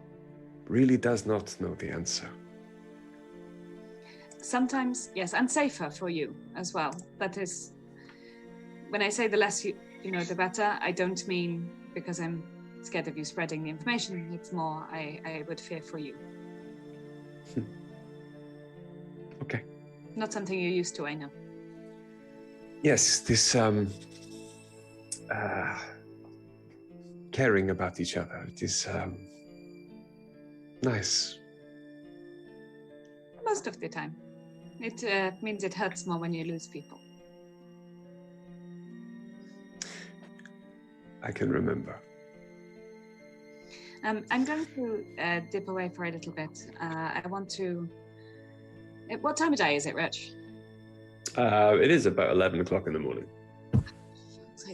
really does not know the answer. Sometimes, yes, and safer for you as well. That is, when I say the less you know, the better, I don't mean because I'm scared of you spreading the information. It's more I would fear for you. Okay. Not something you're used to, I know. Yes, this caring about each other, it is nice. Most of the time. It means it hurts more when you lose people. I can remember. I'm going to dip away for a little bit. I want to... What time of day is it, Rich? It is about 11 o'clock in the morning.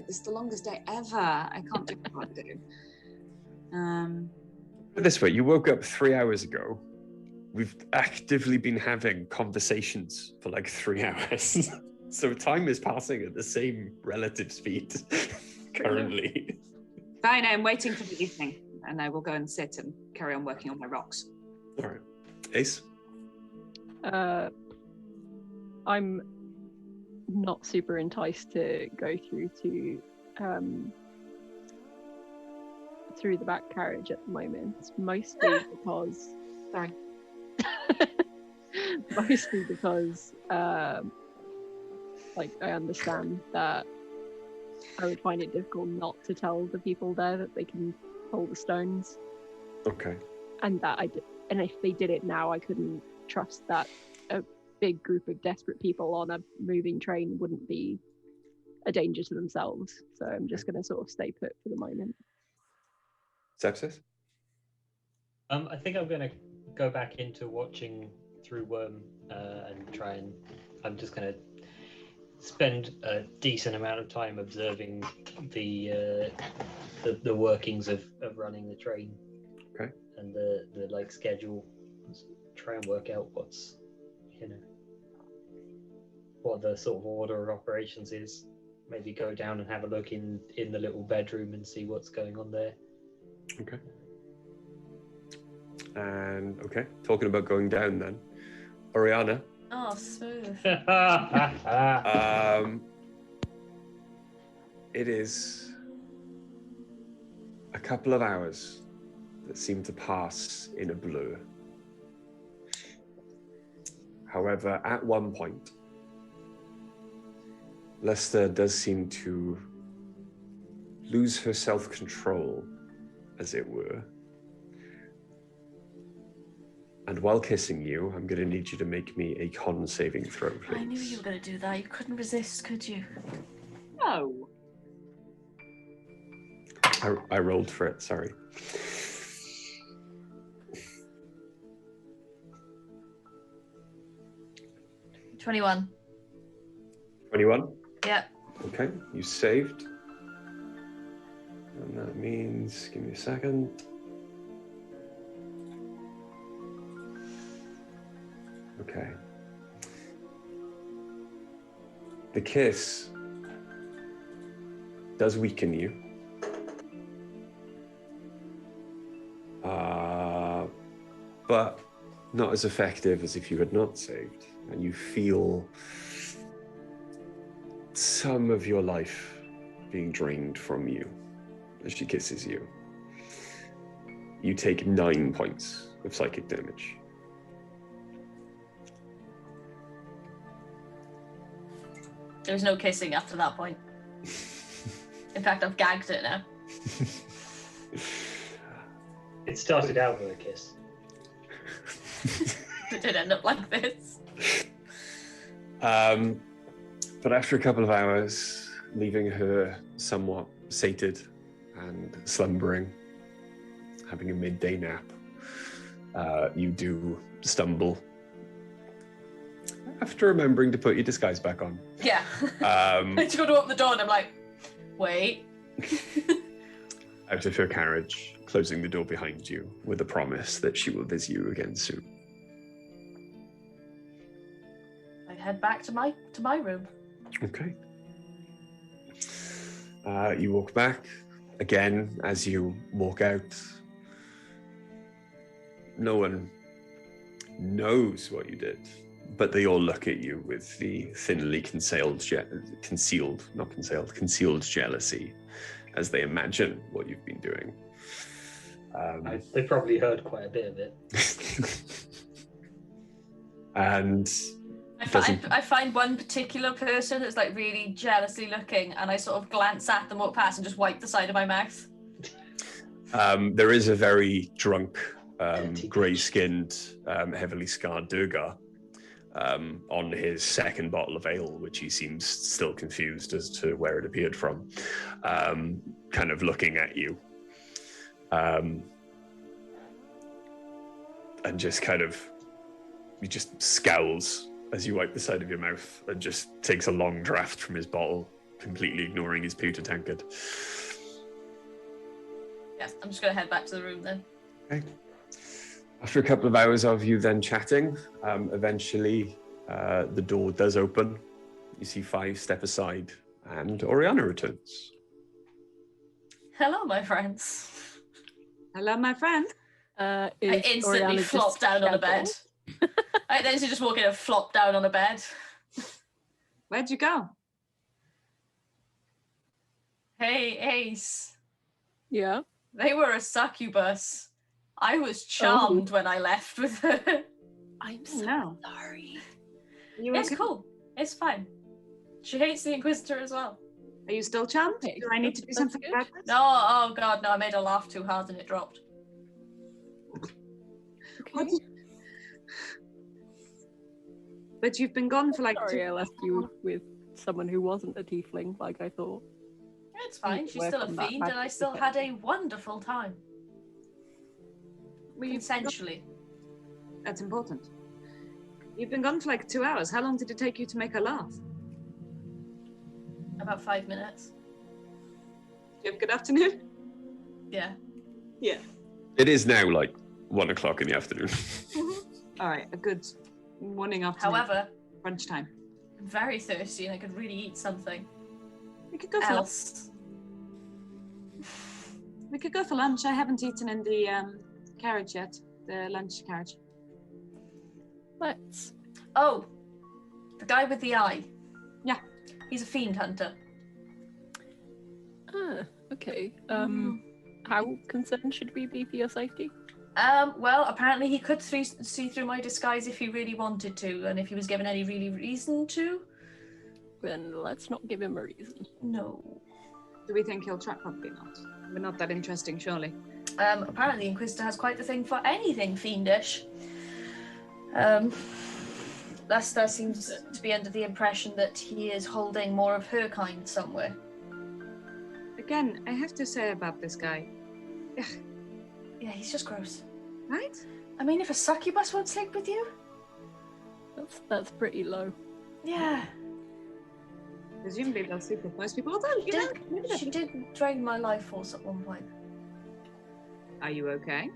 This is the longest day ever. I can't do what I do. Put it this way, you woke up 3 hours ago. We've actively been having conversations for like 3 hours. So time is passing at the same relative speed currently. Fine, I'm waiting for the evening, and I will go and sit and carry on working on my rocks. All right. Ace? I'm not super enticed to go through the back carriage at the moment. It's mostly because... Sorry. Mostly because like I understand that I would find it difficult not to tell the people there that they can pull the stones. Okay. And that and if they did it now, I couldn't trust that a big group of desperate people on a moving train wouldn't be a danger to themselves. So I'm just going to sort of stay put for the moment. Sepsis? I think I'm going to go back into watching through Worm and try and... I'm just going to spend a decent amount of time observing the workings of running the train. Okay. And the like schedule. Try and work out what's, what the sort of order of operations is. Maybe go down and have a look in the little bedroom and see what's going on there. Okay. And okay, talking about going down then, Oriana. Oh, smooth. It is a couple of hours that seem to pass in a blur. However, at one point, Lester does seem to lose her self-control, as it were. And while kissing you, I'm going to need you to make me a con saving throw, please. I knew you were going to do that. You couldn't resist, could you? No. I rolled for it, sorry. $21. 21? Yeah. Okay, you saved. And that means, give me a second. Okay. The kiss does weaken you. But not as effective as if you had not saved. And you feel some of your life being drained from you as she kisses you. You take 9 points of psychic damage. There was no kissing after that point. In fact, I've gagged it now. It started out with a kiss. It did end up like this. But after a couple of hours, leaving her somewhat sated and slumbering, having a midday nap, you do stumble. After remembering to put your disguise back on. Yeah. I just go to open the door and I'm like, wait. Out of her carriage, closing the door behind you with a promise that she will visit you again soon. I head back to my room. Okay. You walk back. Again, as you walk out, no one knows what you did, but they all look at you with the thinly concealed jealousy as they imagine what you've been doing. They probably heard quite a bit of it. And I find one particular person that's like really jealously looking, and I sort of glance at them, walk past, and just wipe the side of my mouth. There is a very drunk, grey-skinned, heavily scarred Durgar on his second bottle of ale, which he seems still confused as to where it appeared from, kind of looking at you. And just kind of, he just scowls as you wipe the side of your mouth and just takes a long draught from his bottle, completely ignoring his pewter tankard. Yeah, I'm just going to head back to the room then. Okay. After a couple of hours of you then chatting, eventually the door does open. You see Five step aside and Oriana returns. Hello, my friends. Hello, my friend. I instantly Oriana flop down on a bed. I then just walk in and flop down on a bed. Where'd you go? Hey, Ace. Yeah. They were a succubus. I was charmed when I left with her. I'm so No. sorry. It's cool. It's fine. She hates the Inquisitor as well. Are you still charmed? Okay, Do I need to do that's something good. about this? No, oh god, no, I made her laugh too hard and it dropped. What Okay. did- But you've been gone for like Sorry, I left you with someone who wasn't a tiefling, like I thought. It's fine, she's still a Work on that fiend and I magic still had a wonderful time. Well, Consensually. That's important. You've been gone for like 2 hours. How long did it take you to make her laugh? About 5 minutes. You have a good afternoon? Yeah. Yeah. It is now like 1 o'clock in the afternoon. All right, a good morning afternoon. However, Lunchtime. I'm very thirsty and I could really eat something We could go for lunch. else. We could go for lunch. I haven't eaten in the carriage yet. The lunch carriage. Let's. Oh, the guy with the eye. Yeah. He's a fiend hunter. Ah, okay. How concerned should we be for your safety? Well, apparently he could see through my disguise if he really wanted to, and if he was given any really reason to. Then let's not give him a reason. No. Do we think he'll try? Probably not. We're not that interesting, surely. Apparently Inquisitor has quite the thing for anything fiendish. Lester seems to be under the impression that he is holding more of her kind somewhere. Again, I have to say about this guy. Yeah, he's just gross. Right? I mean, if a succubus won't sleep with you? That's pretty low. Yeah. Presumably they'll sleep with most people. Although, She did drain my life force at one point. Are you okay?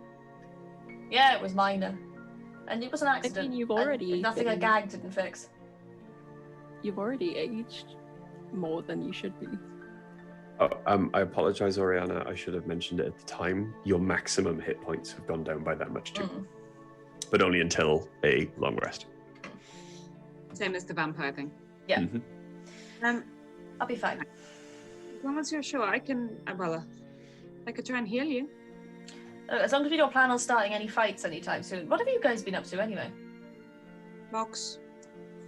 Yeah, it was minor. And it was an accident. I mean, you've already nothing a gag didn't fix. You've already aged more than you should be. Oh, I apologize, Oriana. I should have mentioned it at the time. Your maximum hit points have gone down by that much too. But only until a long rest. Same as the vampire thing. Yeah. Mm-hmm. I'll be fine. As long as you're sure, I can. I could try and heal you. As long as we don't plan on starting any fights anytime soon. What have you guys been up to anyway? Rocks.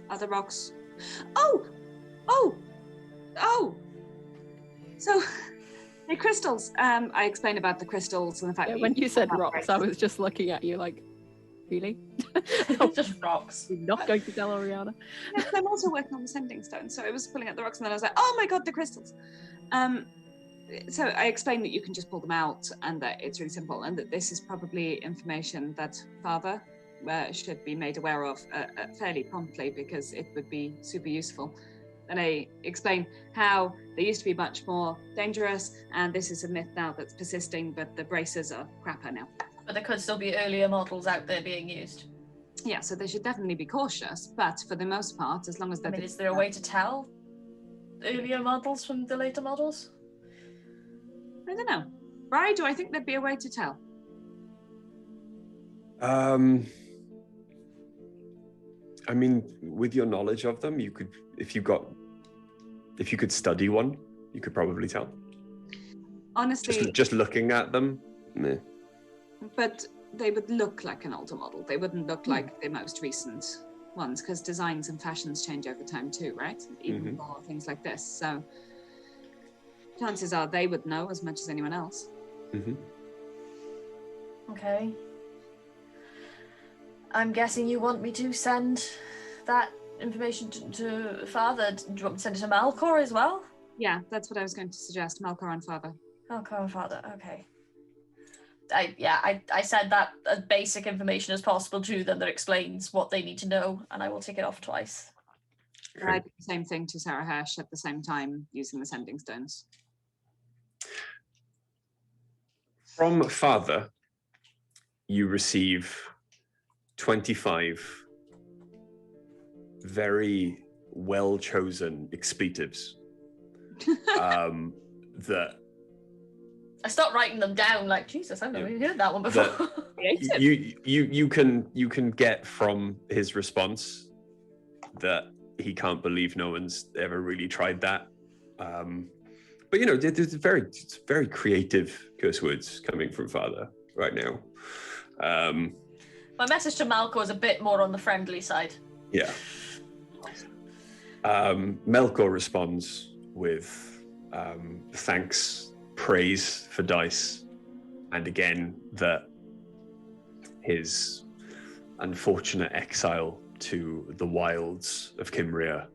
Other rocks. Oh! So, the crystals. I explained about the crystals and the fact that when you said rocks, I was just looking at you like, really? Just rocks. You're not going to tell Oriana? Yes, I'm also working on the sending stone, so I was pulling out the rocks and then I was like, oh my god, the crystals. So I explained that you can just pull them out and that it's really simple and that this is probably information that Father should be made aware of fairly promptly because it would be super useful. And I explained how they used to be much more dangerous and this is a myth now that's persisting, but the bracers are crapper now. But there could still be earlier models out there being used. Yeah, so they should definitely be cautious, but for the most part, as long as they're... I mean, is there a way to tell earlier models from the later models? I don't know. Right? Do I think there'd be a way to tell? I mean, with your knowledge of them, you could, if you could study one, you could probably tell. Honestly, just looking at them, meh. But they would look like an older model. They wouldn't look like the most recent ones because designs and fashions change over time too, right? Even for things like this. So chances are they would know as much as anyone else. Okay. I'm guessing you want me to send that information to Father. Do you want me to send it to Malcor as well? Yeah, that's what I was going to suggest. Malcor and Father. Malcor and Father, okay. I said that as basic information as possible to them that explains what they need to know, and I will tick it off twice. Okay. I did the same thing to Sarah Hirsch at the same time using the sending stones. From Father, you receive 25 very well-chosen expletives that I stopped writing them down like, Jesus, I've never heard that one before. you can get from his response that he can't believe no one's ever really tried that. But you know, there's very creative curse words coming from Father right now. My message to Malcor is a bit more on the friendly side. Yeah. Melkor responds with thanks, praise for Dice, and again that his unfortunate exile to the wilds of Cimria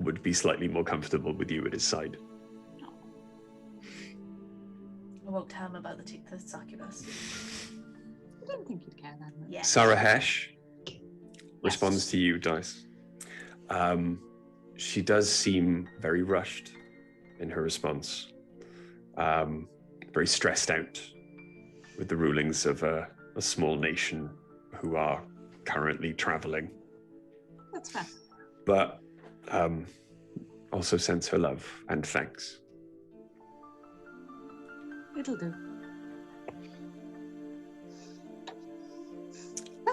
would be slightly more comfortable with you at his side. I won't tell him about the succubus. I don't think you'd care that much. Yeah. Sarah Hesh responds to you, Dice. She does seem very rushed in her response. Very stressed out with the rulings of a small nation who are currently traveling. That's fair. But also sends her love and thanks. It'll do.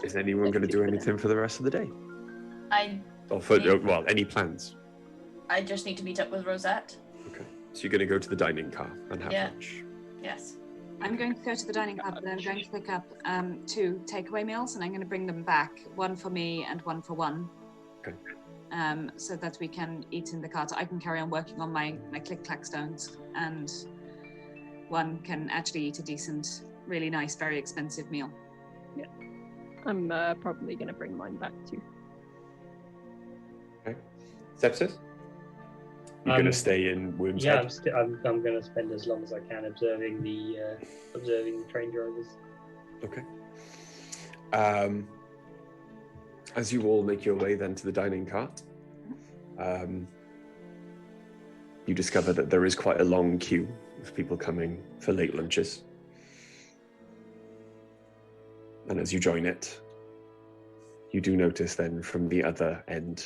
Is anyone going to do anything for the rest of the day? Any plans? I just need to meet up with Rosette. Okay. So you're going to go to the dining car and have lunch? Yes. I'm going to go to the dining hub, and I'm going to pick up 2 takeaway meals, and I'm going to bring them back, 1 for me and 1 for one. Okay. So that we can eat in the cart. I can carry on working on my click-clack stones, and one can actually eat a decent, really nice, very expensive meal. Yeah. I'm probably going to bring mine back too. Okay. Sepsis? You're going to stay in Worm's Yeah, Head? I'm going to spend as long as I can observing the train drivers. Okay. As you all make your way then to the dining cart, you discover that there is quite a long queue of people coming for late lunches. And as you join it, you do notice then from the other end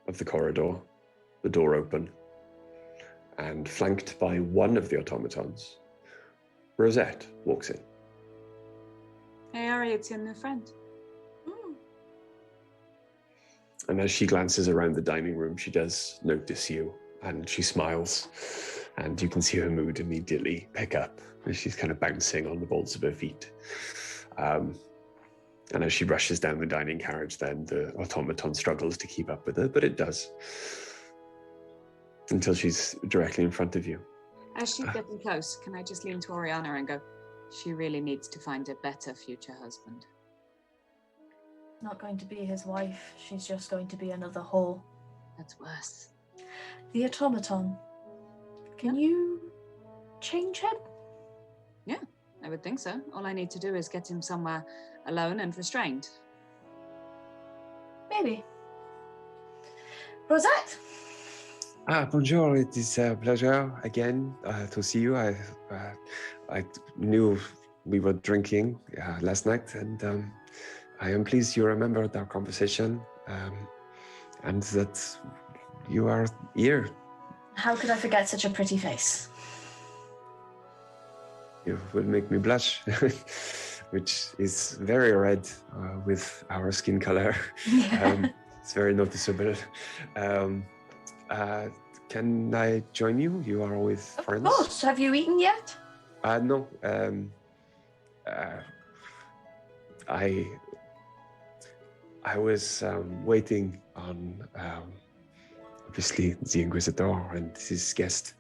of the corridor, the door open, and flanked by one of the automatons, Rosette walks in. Hey, Ari, it's your new friend. And as she glances around the dining room, she does notice you, and she smiles, and you can see her mood immediately pick up as she's kind of bouncing on the balls of her feet. And as she rushes down the dining carriage, then the automaton struggles to keep up with her, but it does. Until she's directly in front of you. As she's getting close, can I just lean to Oriana and go, she really needs to find a better future husband. Not going to be his wife. She's just going to be another whore. That's worse. The automaton. Can you change him? Yeah, I would think so. All I need to do is get him somewhere alone and restrained. Maybe. Rosette? Bonjour, it is a pleasure again to see you. I knew we were drinking last night, and I am pleased you remembered our conversation, and that you are here. How could I forget such a pretty face? You will make me blush, which is very red with our skin color. It's very noticeable. Can I join you? You are with friends? Of course. Have you eaten yet? No. I was waiting on obviously the Inquisitor and his guest,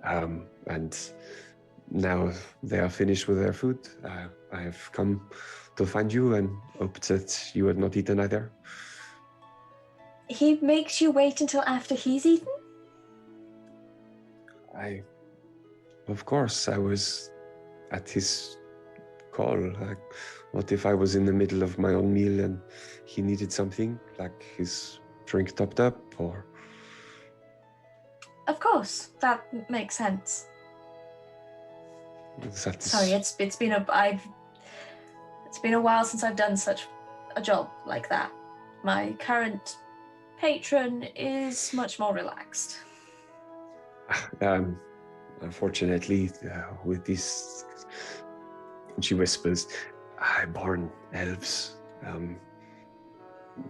and now they are finished with their food. I have come to find you and hope that you had not eaten either. He makes you wait until after he's eaten? Of course, I was at his call. Like, what if I was in the middle of my own meal and he needed something, like his drink topped up, or? Of course, that makes sense. Sorry, it's been a while since I've done such a job like that. My current patron is much more relaxed. Unfortunately, with this, she whispers, born elves,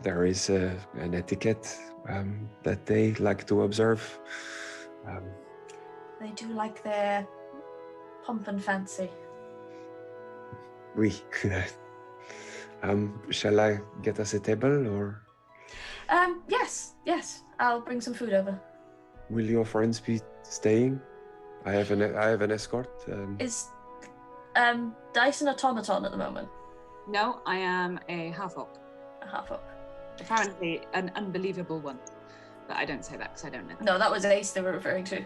there is an etiquette that they like to observe. They do like their pomp and fancy. Oui. Shall I get us a table, or? Yes. I'll bring some food over. Will your friends be staying? I have an escort. Is Dice an automaton at the moment? No, I am a half-orc. A half-orc. Apparently an unbelievable one. But I don't say that because I don't know. No, that was Ace they were referring to.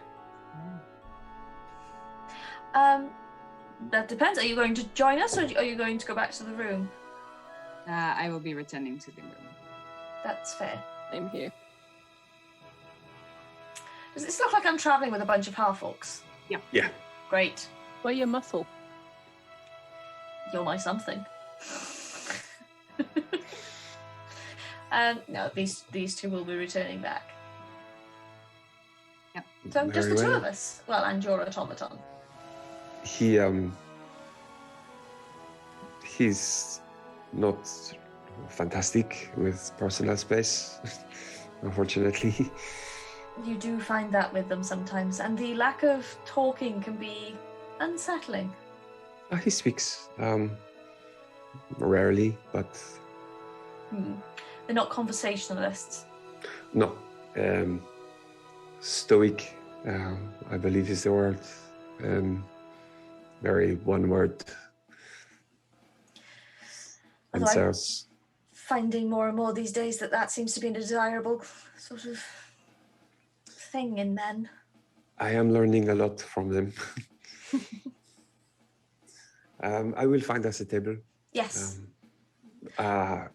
That depends. Are you going to join us, or are you going to go back to the room? I will be returning to the room. That's fair. Same here. Does this look like I'm traveling with a bunch of half-orcs? Yeah. Great. Where's your muscle? You're my something. No, these two will be returning back. Yep. So just the Very two well. of us. Well, and your automaton. He's not fantastic with personal space, unfortunately. You do find that with them sometimes, and the lack of talking can be unsettling? He speaks rarely, but They're not conversationalists. no. Stoic, I believe is the word. Very one word. Although I'm Answers. finding more and more these days that seems to be a desirable sort of thing in men. I am learning a lot from them. I will find us a table. Yes. Uh,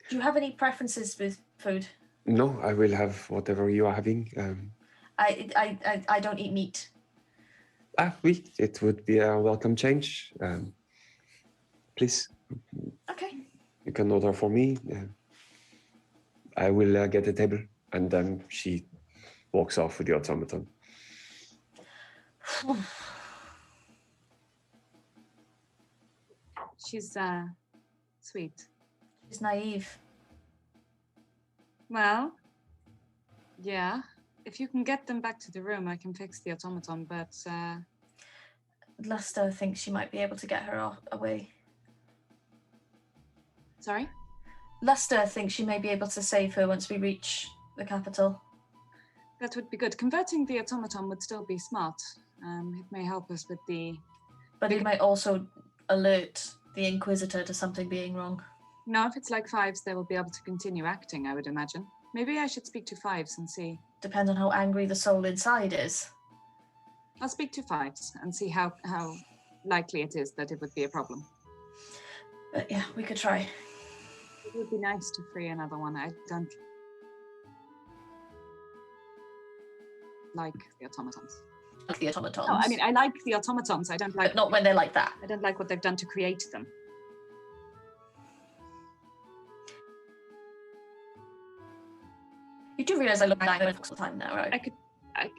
Do you have any preferences with food? no, I will have whatever you are having. I don't eat meat. Oui, it would be a welcome change. Please, Okay. you can order for me. I will get a table. And then she walks off with the automaton. She's sweet. She's naive. Well, yeah. If you can get them back to the room, I can fix the automaton, but Luster thinks she might be able to get her away. Sorry? Luster thinks she may be able to save her once we reach the capital. That would be good. Converting the automaton would still be smart. It may help us with the... But it might also alert the Inquisitor to something being wrong. No, if it's like Fives, they will be able to continue acting, I would imagine. Maybe I should speak to Fives and see. Depends on how angry the soul inside is. I'll speak to Fives and see how likely it is that it would be a problem. But yeah, we could try. It would be nice to free another one. I don't like the automatons. Like the automatons. No, I mean, I like the automatons. I don't like... But not when they're like that. I don't like what they've done to create them. You do realise I look like all the time now, right?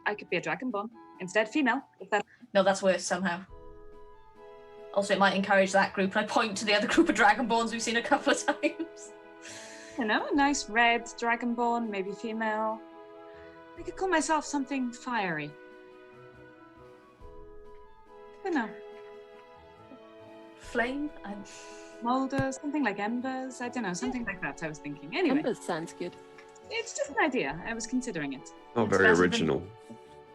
I could be a dragonborn. Instead, female. If that... No, that's worse somehow. Also, it might encourage that group, and I point to the other group of dragonborns we've seen a couple of times. You know, a nice red dragonborn, maybe female. I could call myself something fiery. You know. Flame? Molder, something like embers. I don't know, something like that I was thinking. Anyway. Embers sounds good. It's just an idea. I was considering it. Not very original.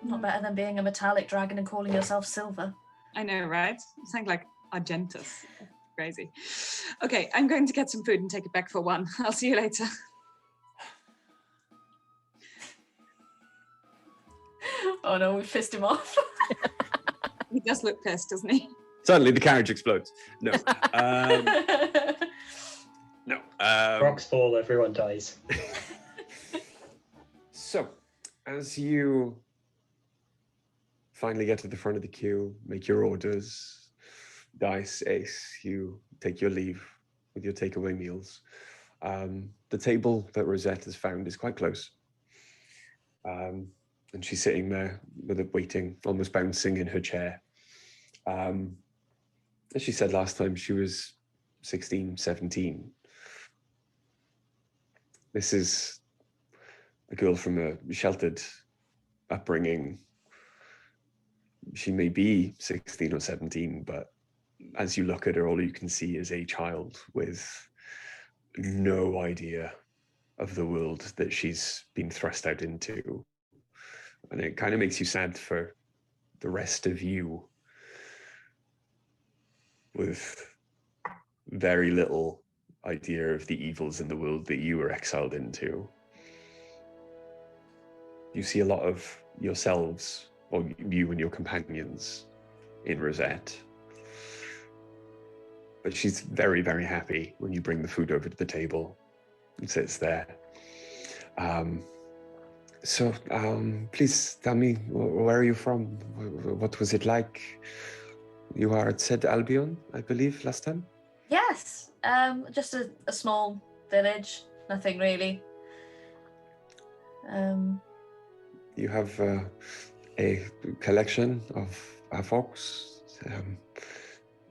Not better than being a metallic dragon and calling yourself silver. I know, right? You sound like Argentus. Crazy. Okay, I'm going to get some food and take it back for one. I'll see you later. Oh no, we pissed him off. He does look pissed, doesn't he? Suddenly the carriage explodes. No. No. Rocks fall, everyone dies. So, as you finally get to the front of the queue, make your orders, dice, ace, you take your leave with your takeaway meals. The table that Rosette has found is quite close. And she's sitting there with it waiting, almost bouncing in her chair. As she said last time, she was 16, 17. This is a girl from a sheltered upbringing. She may be 16 or 17, but as you look at her, all you can see is a child with no idea of the world that she's been thrust out into. And it kind of makes you sad for the rest of you with very little idea of the evils in the world that you were exiled into. You see a lot of yourselves, or you and your companions, in Rosette. But she's very, very happy when you bring the food over to the table and sits there. So please tell me, where are you from? What was it like? You are at Said Albion, I believe, last time? Yes, just a small village, nothing really. You have a collection of folks.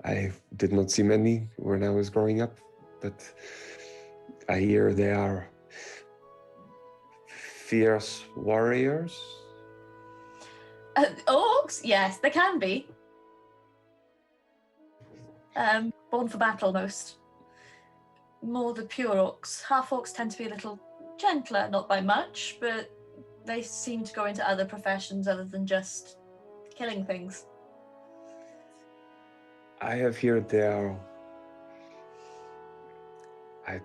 I did not see many when I was growing up, but I hear they are fierce warriors. Orcs? Yes, they can be. Born for battle, most. More the pure orcs. Half orcs tend to be a little gentler, not by much, but they seem to go into other professions other than just killing things. I have heard there. I,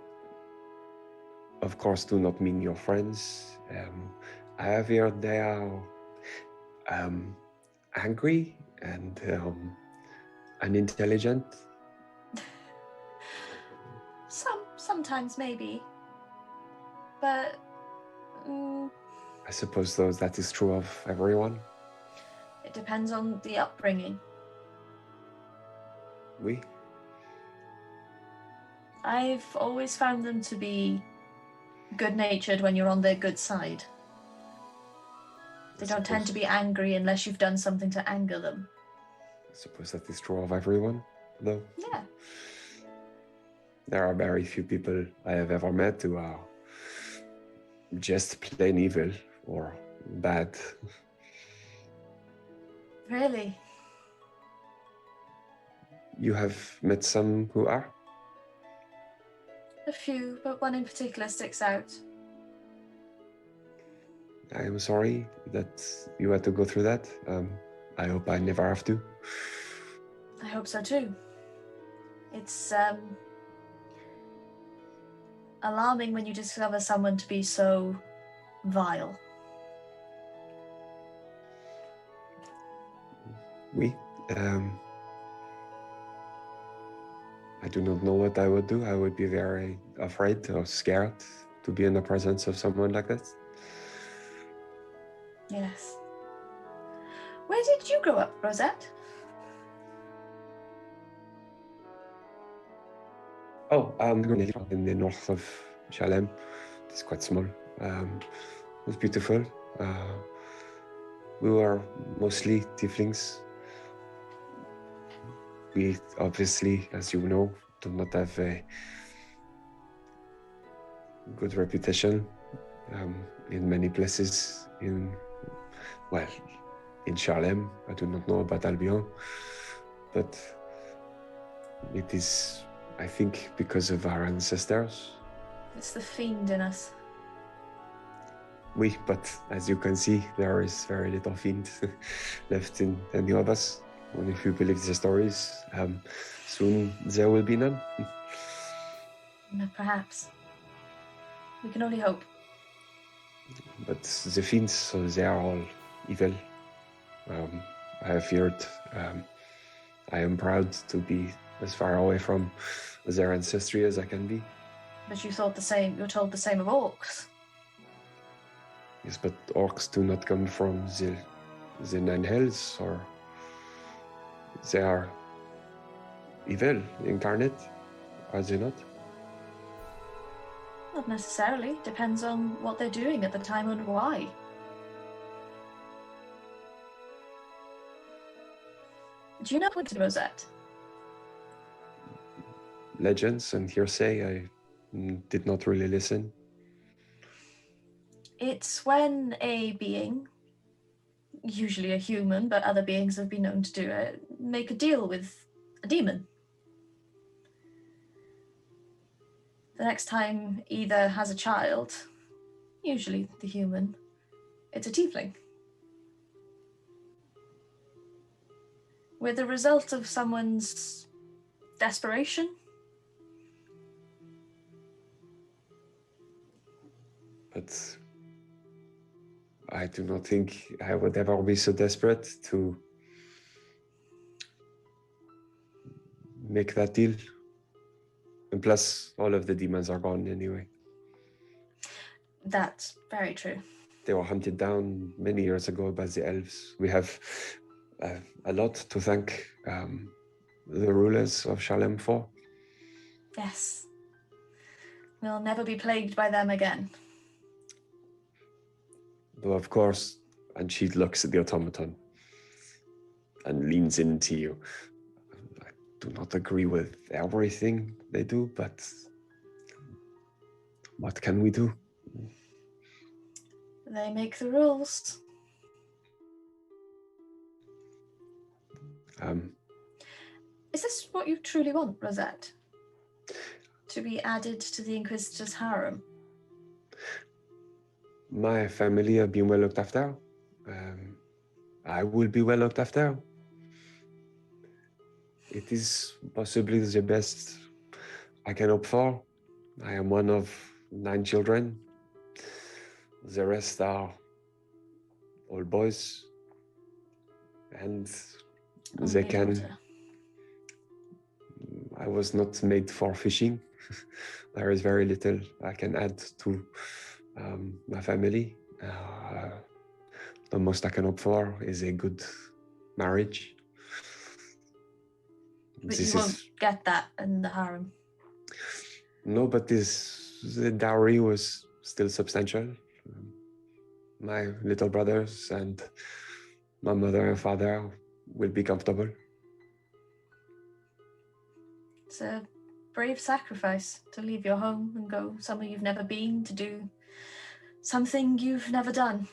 of course, do not mean your friends. I have heard they are angry and unintelligent. Sometimes maybe, but I suppose though that is true of everyone. it depends on the upbringing. We. I've always found them to be good-natured when you're on their good side. They don't tend to be angry unless you've done something to anger them. I suppose that is true of everyone, though. Yeah. There are very few people I have ever met who are just plain evil or bad. Really? You have met some who are? A few, but one in particular sticks out. I am sorry that you had to go through that. I hope I never have to. I hope so too. It's alarming when you discover someone to be so vile. I do not know what I would do. I would be very afraid or scared to be in the presence of someone like that. Yes. Where did you grow up, Rosette? Oh, in the north of Shalem. It's quite small. It was beautiful. We were mostly tieflings. We obviously, as you know, do not have a good reputation in many places. In Shalem, I do not know about Albion, but it is, I think, because of our ancestors. It's the fiend in us. But as you can see, there is very little fiend left in any of us. And if you believe the stories, soon there will be none. Perhaps. We can only hope. But the fiends, so they are all evil. I have feared. I am proud to be as far away from their ancestry as I can be. But you thought the same. You're told the same of orcs. Yes, but orcs do not come from the nine hells, or they are evil incarnate, are they not? Not necessarily. Depends on what they're doing at the time and why. Do you know what Rosette? Legends and hearsay, I did not really listen. It's when a being, usually a human, but other beings have been known to do it, make a deal with a demon. The next time either has a child, usually the human, it's a tiefling. With the result of someone's desperation. But I do not think I would ever be so desperate to make that deal. And plus, all of the demons are gone anyway. That's very true. They were hunted down many years ago by the elves. We have a lot to thank the rulers of Shalem for. Yes. We'll never be plagued by them again. Though, of course, and she looks at the automaton and leans into you. I do not agree with everything they do, but what can we do? They make the rules. Is this what you truly want, Rosette? To be added to the Inquisitor's harem? My family have been well looked after. I will be well looked after. It is possibly the best I can hope for. I am one of 9 children. The rest are all boys. And they Only can... daughter. I was not made for fishing. There is very little I can add to my family. The most I can hope for is a good marriage. But you won't get that in the harem. No, but the dowry was still substantial. My little brothers and my mother and father will be comfortable. It's a brave sacrifice to leave your home and go somewhere you've never been, to do something you've never done.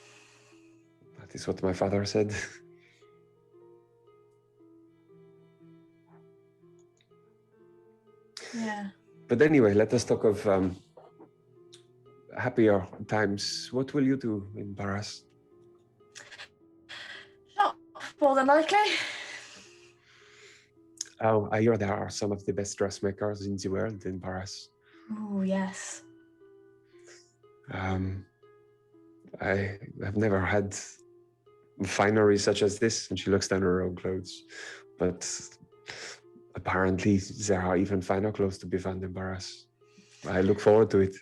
That is what my father said. Yeah. But anyway, let us talk of happier times. What will you do in Paris? Shop, more than likely. Oh, I hear there are some of the best dressmakers in the world in Paris. Oh, yes. I have never had finery such as this, and she looks down her own clothes. But apparently there are even finer clothes to be found in Paris. I look forward to it.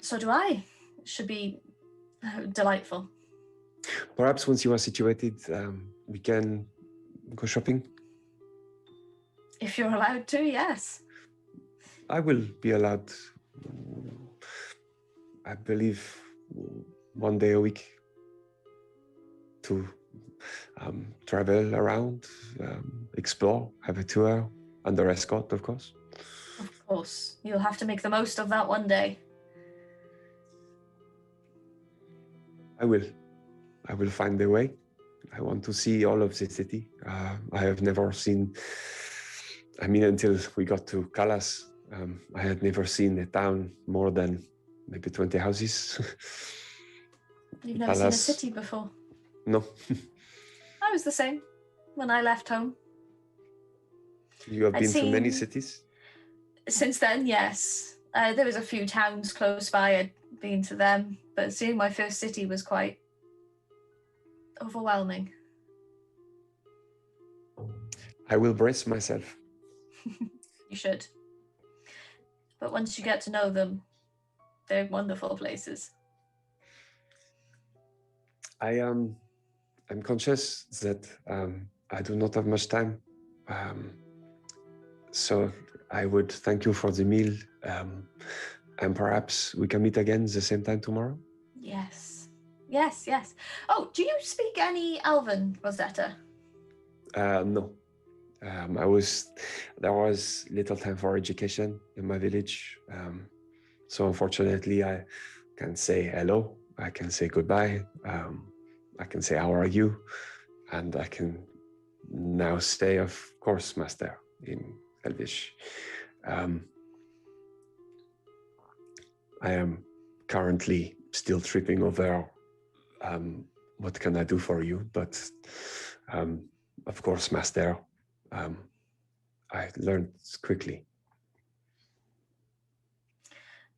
So do I. It should be delightful. Perhaps once you are situated, we can go shopping. If you're allowed to, yes. I will be allowed, I believe, 1 day a week to travel around, explore, have a tour, under escort, of course. Of course. You'll have to make the most of that one day. I will find a way. I want to see all of the city. I have never seen, until we got to Calas, I had never seen a town more than maybe 20 houses. You've never seen a city before? No. I was the same when I left home. You have been to many cities? Since then, yes. There was a few towns close by. I'd been to them, but seeing my first city was quite overwhelming. I will brace myself. You should. But once you get to know them, they're wonderful places. I'm conscious that I do not have much time. So I would thank you for the meal. And perhaps we can meet again the same time tomorrow? Yes. Yes, yes. Oh, do you speak any Elven, Rosetta? No. There was little time for education in my village. So unfortunately, I can say hello. I can say goodbye. I can say, how are you? And I can now say, of course, master, in Elvish. I am currently still tripping over what can I do for you, but of course, master, I learned quickly.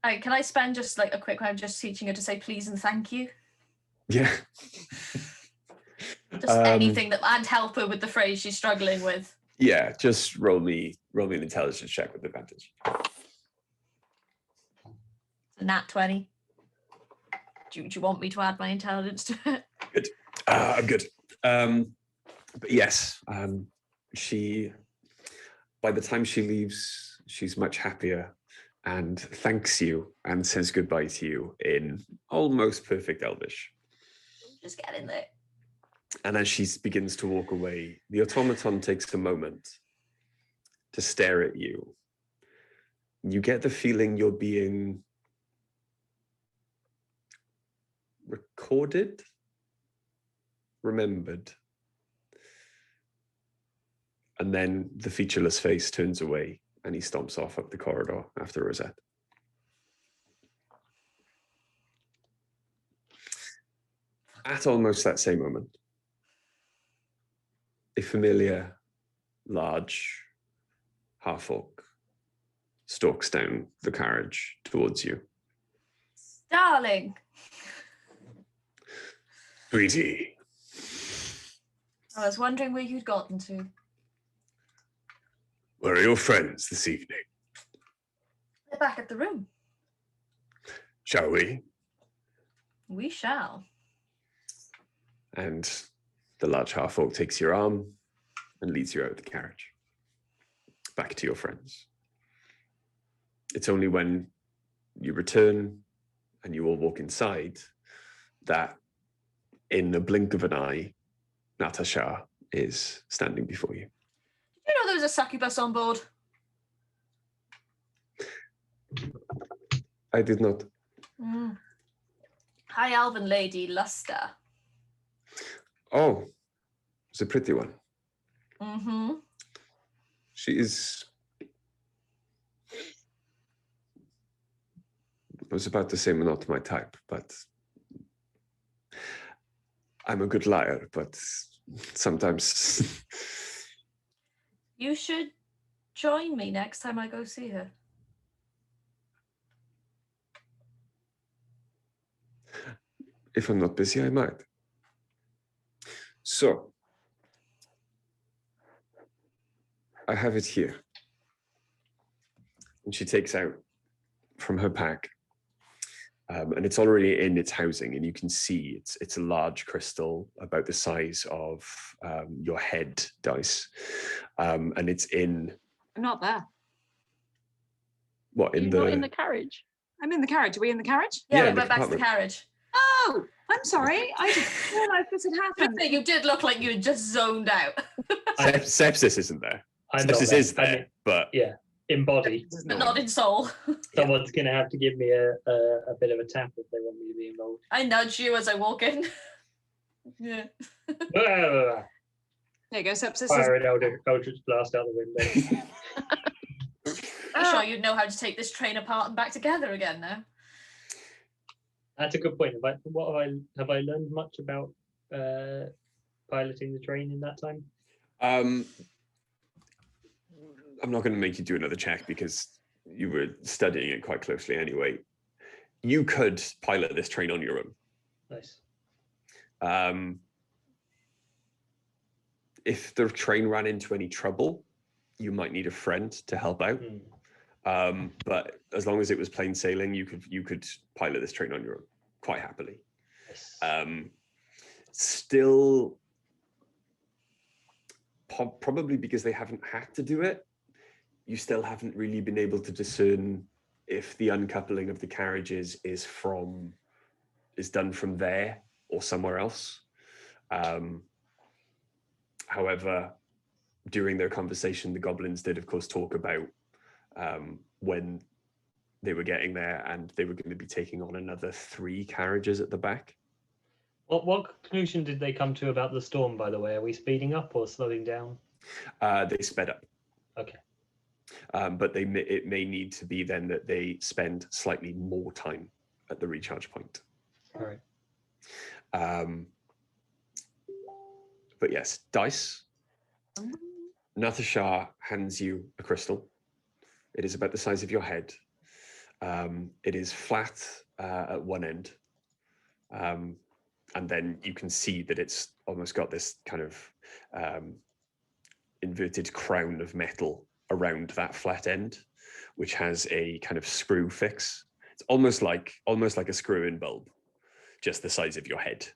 Can I spend just like a quick time just teaching her to say please and thank you? Yeah. Just anything and help her with the phrase she's struggling with. Yeah, just roll me an intelligence check with advantage. A nat 20. Do you want me to add my intelligence to it? Good. I'm good. But yes, she, by the time she leaves, she's much happier and thanks you and says goodbye to you in almost perfect Elvish. Just get in there. And as she begins to walk away, the automaton takes a moment to stare at you. You get the feeling you're being recorded, remembered. And then the featureless face turns away and he stomps off up the corridor after Rosette. At almost that same moment, a familiar, large half-orc stalks down the carriage towards you. Darling. Sweetie. I was wondering where you'd gotten to. Where are your friends this evening? They're back at the room. Shall we? We shall. And the large half-orc takes your arm and leads you out of the carriage. Back to your friends. It's only when you return and you all walk inside that, in a blink of an eye, Natasha is standing before you. Did you know there was a succubus on board? I did not. High elven lady Luster. Oh, it's a pretty one. Mm-hmm. She is... I was about to say not my type, but I'm a good liar, but sometimes... You should join me next time I go see her. If I'm not busy, I might. So, I have it here. And she takes out from her pack, and it's already in its housing, and you can see it's a large crystal about the size of your head, Dice, and it's in... I'm not there. What, in You're the... not in the carriage. I'm in the carriage. Are we in the carriage? Yeah, Yeah, we went back to the compartment. carriage. Oh, I'm sorry. I didn't realize this had happened. You did look like you had just zoned out. Sepsis isn't there. I'm not Sepsis there. is there, I mean, but... yeah, in body. But not in soul. Someone's going to have to give me a bit of a tap if they want me to be involved. I nudge you as I walk in. Yeah. There you go, sepsis. Fire an Eldritch Blast out the window. I'm sure you'd know how to take this train apart and back together again now. That's a good point. Have I learned much about piloting the train in that time? I'm not going to make you do another check because you were studying it quite closely anyway. You could pilot this train on your own. Nice. If the train ran into any trouble, you might need a friend to help out. But as long as it was plain sailing, you could pilot this train on your own quite happily. Yes. Still, probably because they haven't had to do it, you still haven't really been able to discern if the uncoupling of the carriages is done from there or somewhere else. However, during their conversation, the goblins did, of course, talk about when they were getting there and they were going to be taking on another 3 carriages at the back. What conclusion did they come to about the storm, by the way? Are we speeding up or slowing down? They sped up. Okay. But it may need to be then that they spend slightly more time at the recharge point. All right. But yes, Dice. Natasha hands you a crystal. It is about the size of your head. It is flat at one end. And then you can see that it's almost got this kind of inverted crown of metal around that flat end, which has a kind of screw fix. It's almost like a screw-in bulb, just the size of your head,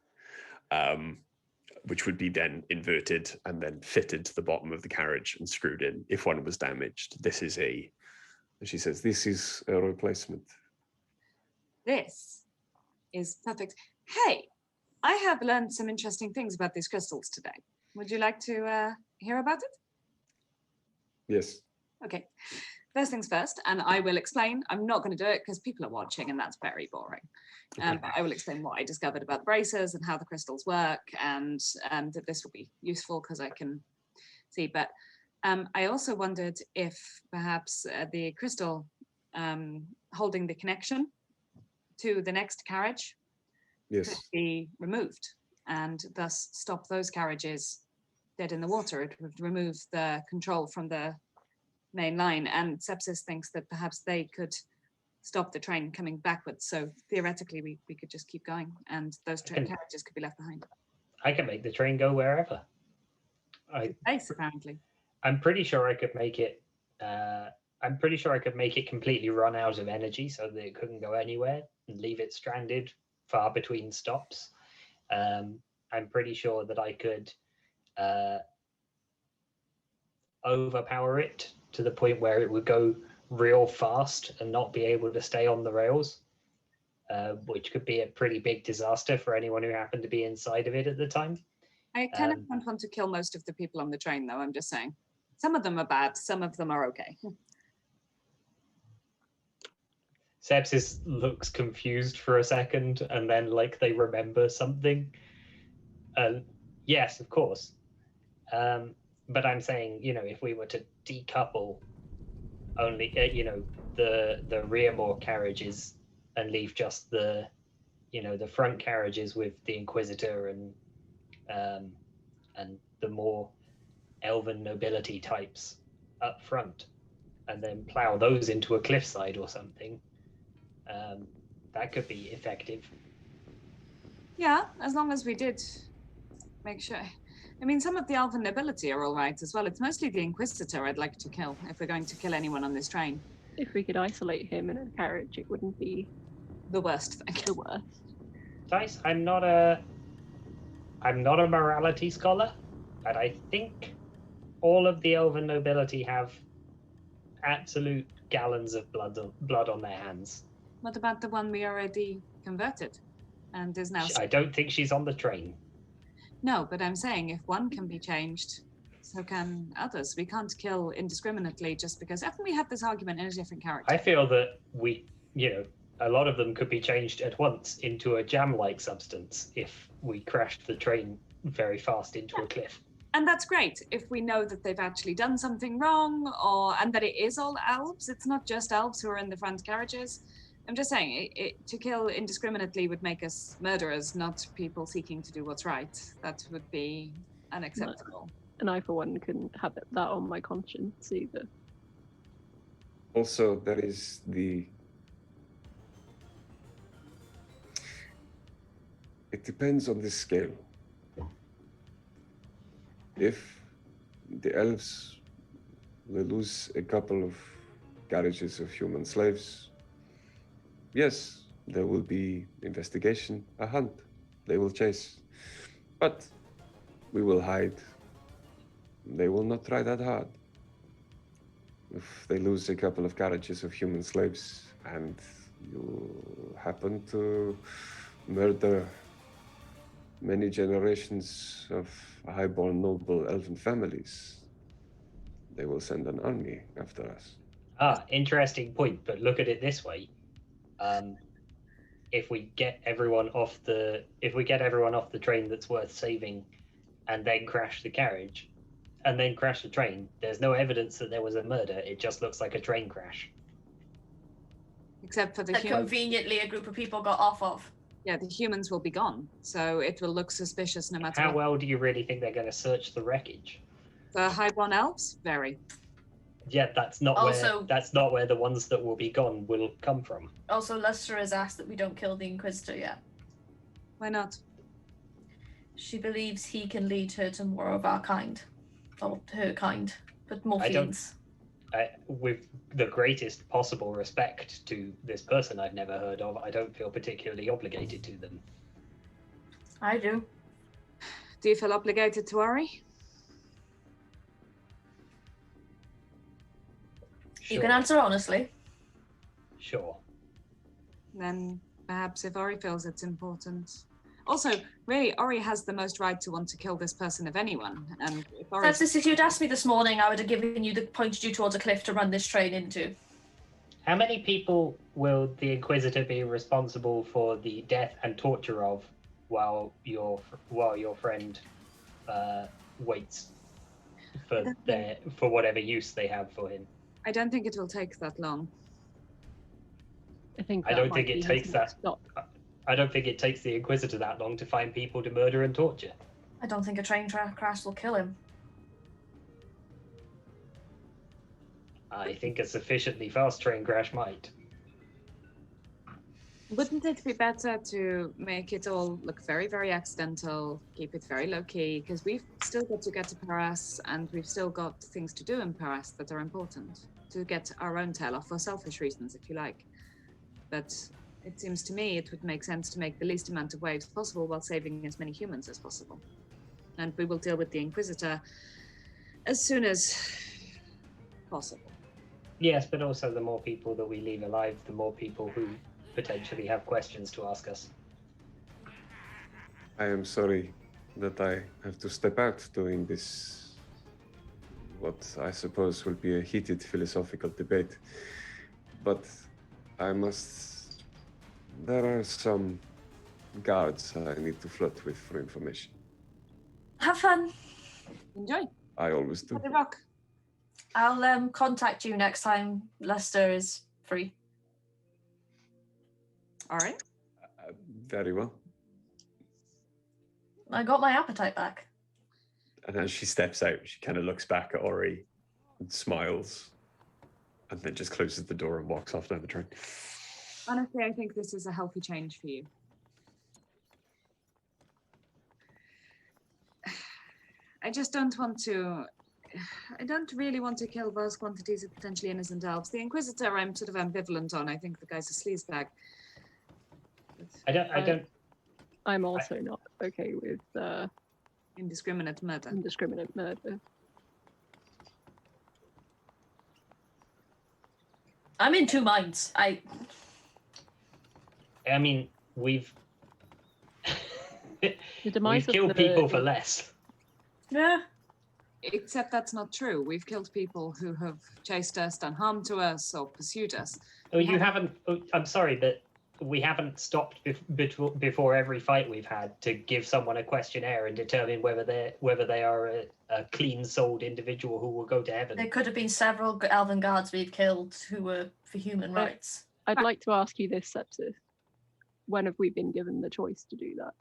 which would be then inverted and then fitted to the bottom of the carriage and screwed in if one was damaged. She says, this is a replacement. This is perfect. Hey, I have learned some interesting things about these crystals today. Would you like to hear about it? Yes. Okay. First things first, and I will explain. I'm not going to do it because people are watching and that's very boring. Okay. But I will explain what I discovered about the bracers and how the crystals work, and that this will be useful because I can see. But I also wondered if perhaps the crystal holding the connection to the next carriage could Yes. be removed and thus stop those carriages dead in the water. It would remove the control from the main line, and Sepsis thinks that perhaps they could stop the train coming backwards. So theoretically, we could just keep going, and those carriages could be left behind. I can make the train go wherever. Space, apparently. I'm pretty sure I could make it. I'm pretty sure I could make it completely run out of energy so that it couldn't go anywhere and leave it stranded far between stops. I'm pretty sure that I could overpower it to the point where it would go real fast and not be able to stay on the rails, which could be a pretty big disaster for anyone who happened to be inside of it at the time. I kind of don't want to kill most of the people on the train, though. I'm just saying. Some of them are bad, some of them are okay. Sepsis looks confused for a second, and then like they remember something. Yes, of course. But I'm saying, if we were to decouple only, the rearboard carriages and leave just the front carriages with the Inquisitor and the more elven nobility types up front, and then plow those into a cliffside or something. That could be effective. Yeah, as long as we did make sure. I mean, some of the elven nobility are all right as well. It's mostly the Inquisitor I'd like to kill if we're going to kill anyone on this train. If we could isolate him in a carriage, it wouldn't be the worst thing. The worst. Dice, I'm not a morality scholar, but I think all of the elven nobility have absolute gallons of blood on their hands. What about the one we already converted and is now... I don't think she's on the train. No, but I'm saying if one can be changed, so can others. We can't kill indiscriminately just because... Often we have this argument in a different character. I feel that a lot of them could be changed at once into a jam-like substance if we crashed the train very fast into a cliff. And that's great if we know that they've actually done something wrong, and that it is all elves. It's not just elves who are in the front carriages. I'm just saying, to kill indiscriminately would make us murderers, not people seeking to do what's right. That would be unacceptable. And I, for one, couldn't have that on my conscience either. Also, there is it depends on the scale. If the elves will lose a couple of carriages of human slaves, yes, there will be investigation, a hunt. They will chase. But we will hide. They will not try that hard. If they lose a couple of carriages of human slaves and you happen to murder many generations of highborn noble elven families, they will send an army after us. Interesting point, but look at it this way. If we get everyone off the train that's worth saving and then crash the carriage and then crash the train, there's no evidence that there was a murder. It just looks like a train crash. Except for the that conveniently a group of people got off of. Yeah, the humans will be gone, so it will look suspicious no matter How what. well do you really think they're going to search the wreckage? The highborn elves? Very. Yeah, that's not where the ones that will be gone will come from. Also, Lester has asked that we don't kill the Inquisitor yet. Why not? She believes he can lead her to more of our kind. Or her kind, but more fiends. With the greatest possible respect to this person I've never heard of, I don't feel particularly obligated to them. I do. Do you feel obligated to Ari? Sure. You can answer honestly. Sure. Then perhaps if Ori feels it's important. Also, really, Ori has the most right to want to kill this person of anyone. And if Ori... If you'd asked me this morning, I would have pointed you towards a cliff to run this train into. How many people will the Inquisitor be responsible for the death and torture of while your friend waits? for whatever use they have for him. I don't think it will take that long. I think I that don't might think be it his takes that. next stop. I don't think it takes the Inquisitor that long to find people to murder and torture. I don't think a train crash will kill him. I think a sufficiently fast train crash might. Wouldn't it be better to make it all look very, very accidental, keep it very low-key, because we've still got to get to Paris, and we've still got things to do in Paris that are important, to get our own tail off for selfish reasons, if you like. But it seems to me it would make sense to make the least amount of waves possible while saving as many humans as possible. And we will deal with the Inquisitor as soon as possible. Yes, but also the more people that we leave alive, the more people who potentially have questions to ask us. I am sorry that I have to step out during this, what I suppose will be a heated philosophical debate. But I must... There are some guards I need to flirt with for information. Have fun. Enjoy. I always do. Have a rock. I'll contact you next time Lester is free. All right. Very well. I got my appetite back. And as she steps out, she kind of looks back at Ori and smiles, and then just closes the door and walks off down the train. Honestly, I think this is a healthy change for you. I just don't want to... I don't really want to kill vast quantities of potentially innocent elves. The Inquisitor, I'm sort of ambivalent on. I think the guy's a sleazebag. I'm also not okay with Indiscriminate murder. indiscriminate murder. I'm in two minds. I mean, we've The demise we've of killed people for less. Yeah. Except that's not true. We've killed people who have chased us, done harm to us, or pursued us. Oh, you haven't. Oh, I'm sorry, but we haven't stopped before every fight we've had to give someone a questionnaire and determine whether they are a clean-souled individual who will go to heaven. There could have been several elven guards we've killed who were for human rights. I'd like to ask you this, Sepsis. When have we been given the choice to do that?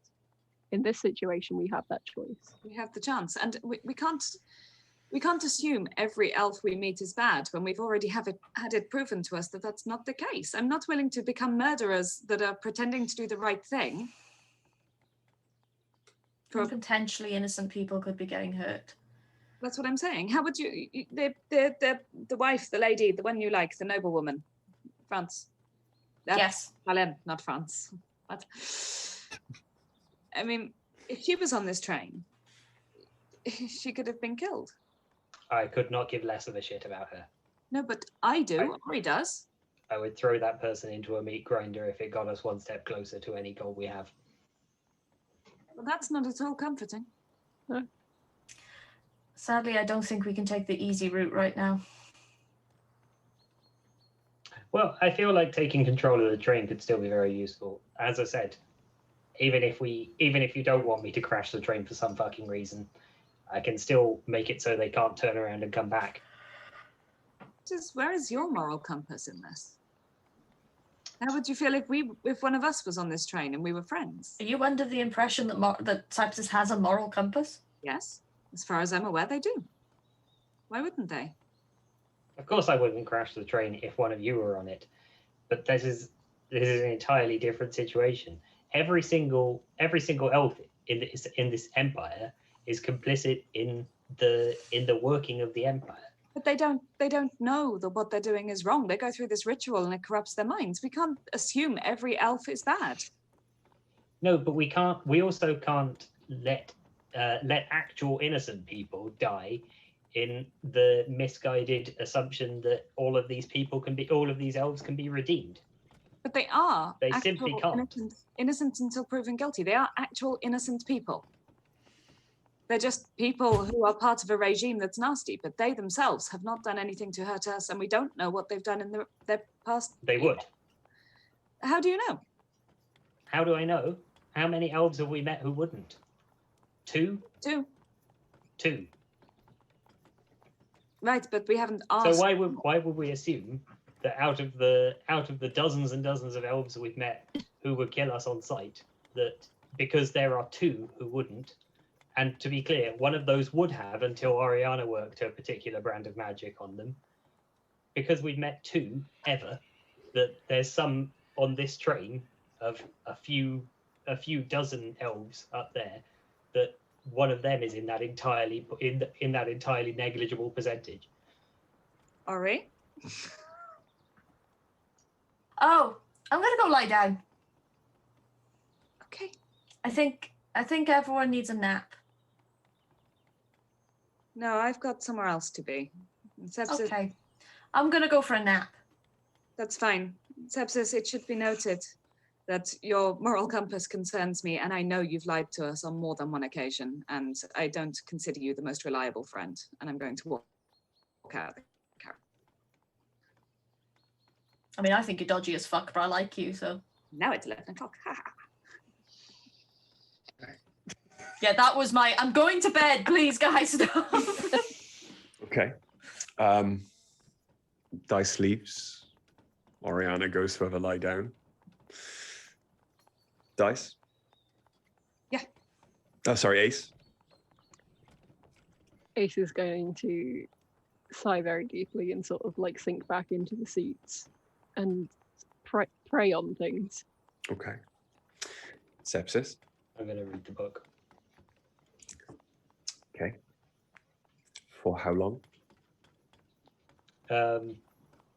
In this situation, we have that choice. We have the chance, and we can't assume every elf we meet is bad when we've already had it proven to us that that's not the case. I'm not willing to become murderers that are pretending to do the right thing. Potentially innocent people could be getting hurt. That's what I'm saying. How would you... The wife, the lady, the one you like, the noblewoman, France. Yes. Hélène, not France. What? I mean, if she was on this train, she could have been killed. I could not give less of a shit about her. No, but I do. Ori does. I would throw that person into a meat grinder if it got us one step closer to any goal we have. Well, that's not at all comforting. No. Sadly, I don't think we can take the easy route right now. Well, I feel like taking control of the train could still be very useful. As I said, even if you don't want me to crash the train for some fucking reason, I can still make it so they can't turn around and come back. Where is your moral compass in this? How would you feel if one of us was on this train and we were friends? Are you under the impression that Sepsis has a moral compass? Yes, as far as I'm aware, they do. Why wouldn't they? Of course, I wouldn't crash the train if one of you were on it, but this is an entirely different situation. Every single elf in this empire is complicit in the working of the empire. But they don't know that what they're doing is wrong. They go through this ritual and it corrupts their minds. We can't assume every elf is bad. No, but we can't. We also can't let actual innocent people die in the misguided assumption that all of these elves can be redeemed. But they are. They simply can't. Innocent until proven guilty. They are actual innocent people. They're just people who are part of a regime that's nasty, but they themselves have not done anything to hurt us, and we don't know what they've done in their past. They would. How do you know? How do I know? How many elves have we met who wouldn't? Two? Two. Right, but we haven't asked. So why would we assume that out of the dozens and dozens of elves we've met who would kill us on sight, that because there are two who wouldn't, and to be clear, one of those would have until Oriana worked a particular brand of magic on them, because we've met two ever, that there's some on this train of a few dozen elves up there, that one of them is in that entirely negligible percentage. Ori? Oh, I'm gonna go lie down. Okay. I think everyone needs a nap. No, I've got somewhere else to be. Sepsis, Okay. I'm gonna go for a nap. that's fine. Sepsis, it should be noted that your moral compass concerns me, and I know you've lied to us on more than one occasion, and I don't consider you the most reliable friend, and I'm going to walk out. I mean, I think you're dodgy as fuck, but I like you, so. Now it's 11 o'clock. Yeah, that was my, I'm going to bed, please, guys, stop. Okay. Dice leaves. Oriana goes to have a lie down. Dice? Yeah. Oh, sorry, Ace. Ace is going to sigh very deeply and sort of like sink back into the seats and pray on things. Okay. Sepsis? I'm going to read the book. Okay. For how long?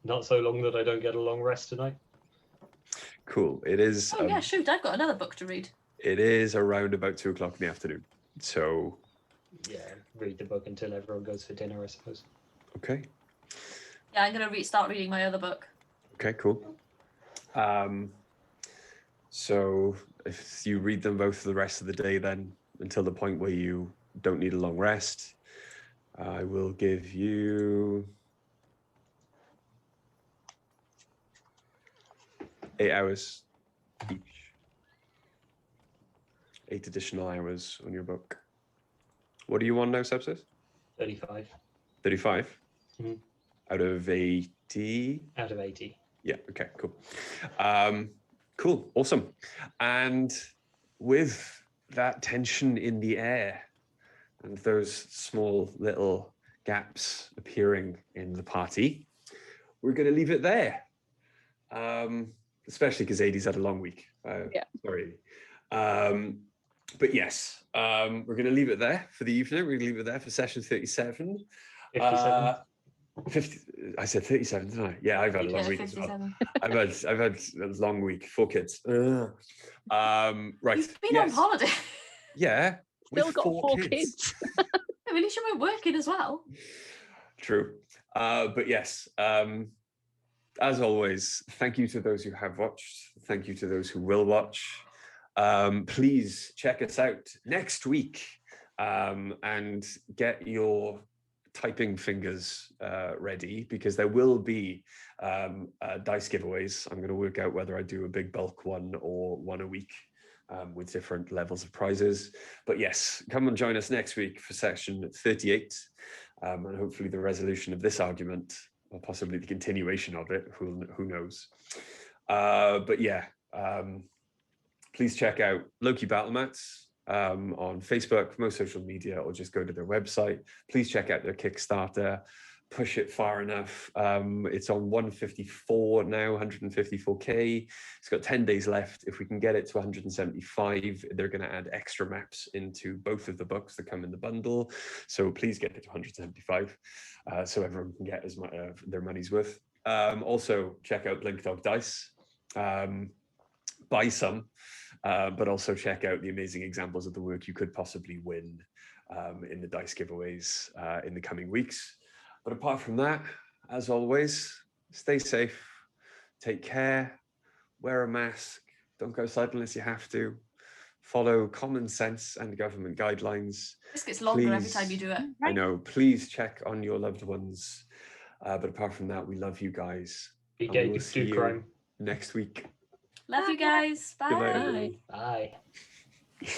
Not so long that I don't get a long rest tonight. Cool. It is. Oh, yeah, shoot, I've got another book to read. It is around about 2 o'clock in the afternoon. So. Yeah, read the book until everyone goes for dinner, I suppose. Okay. Yeah, I'm going to start reading my other book. Okay, cool. So if you read them both for the rest of the day, then until the point where you don't need a long rest, I will give you 8 hours each. 8 additional hours on your book. What do you want now, Sepsis? 35. 35? Mhm. Out of 80? Out of 80. Yeah, okay, cool. Cool, awesome. And with that tension in the air and those small little gaps appearing in the party, we're going to leave it there. Especially because 80's had a long week. Yeah. Sorry. But yes, we're going to leave it there for the evening. We're going to leave it there for session 37. 57. 50. I said 37, didn't I? Yeah, I've had a long week as well. I've had a long week. 4 kids. Right. You've been on holiday. Yeah. Still with got 4 kids. I mean, at least you weren't working as well. True. But yes, as always, thank you to those who have watched. Thank you to those who will watch. Please check us out next week and get your typing fingers ready, because there will be dice giveaways. I'm going to work out whether I do a big bulk one or one a week with different levels of prizes. But yes, come and join us next week for section 38 and hopefully the resolution of this argument, or possibly the continuation of it. Who knows? But yeah, please check out Loki Battlemats on Facebook, most social media, or just go to their website. Please check out their Kickstarter. Push it far enough. It's on 154 now, 154k. It's got 10 days left. If we can get it to 175, they're going to add extra maps into both of the books that come in the bundle. So please get it to 175 so everyone can get as much their money's worth. Also, check out Blink Dog Dice. Buy some. But also check out the amazing examples of the work you could possibly win in the dice giveaways in the coming weeks. But apart from that, as always, stay safe, take care, wear a mask, don't go outside unless you have to, follow common sense and government guidelines. This gets longer every time you do it. I know, please check on your loved ones. But apart from that, we love you guys. Be And gay, we'll do see you crime. next week. Love you guys. Bye. Goodbye. Bye.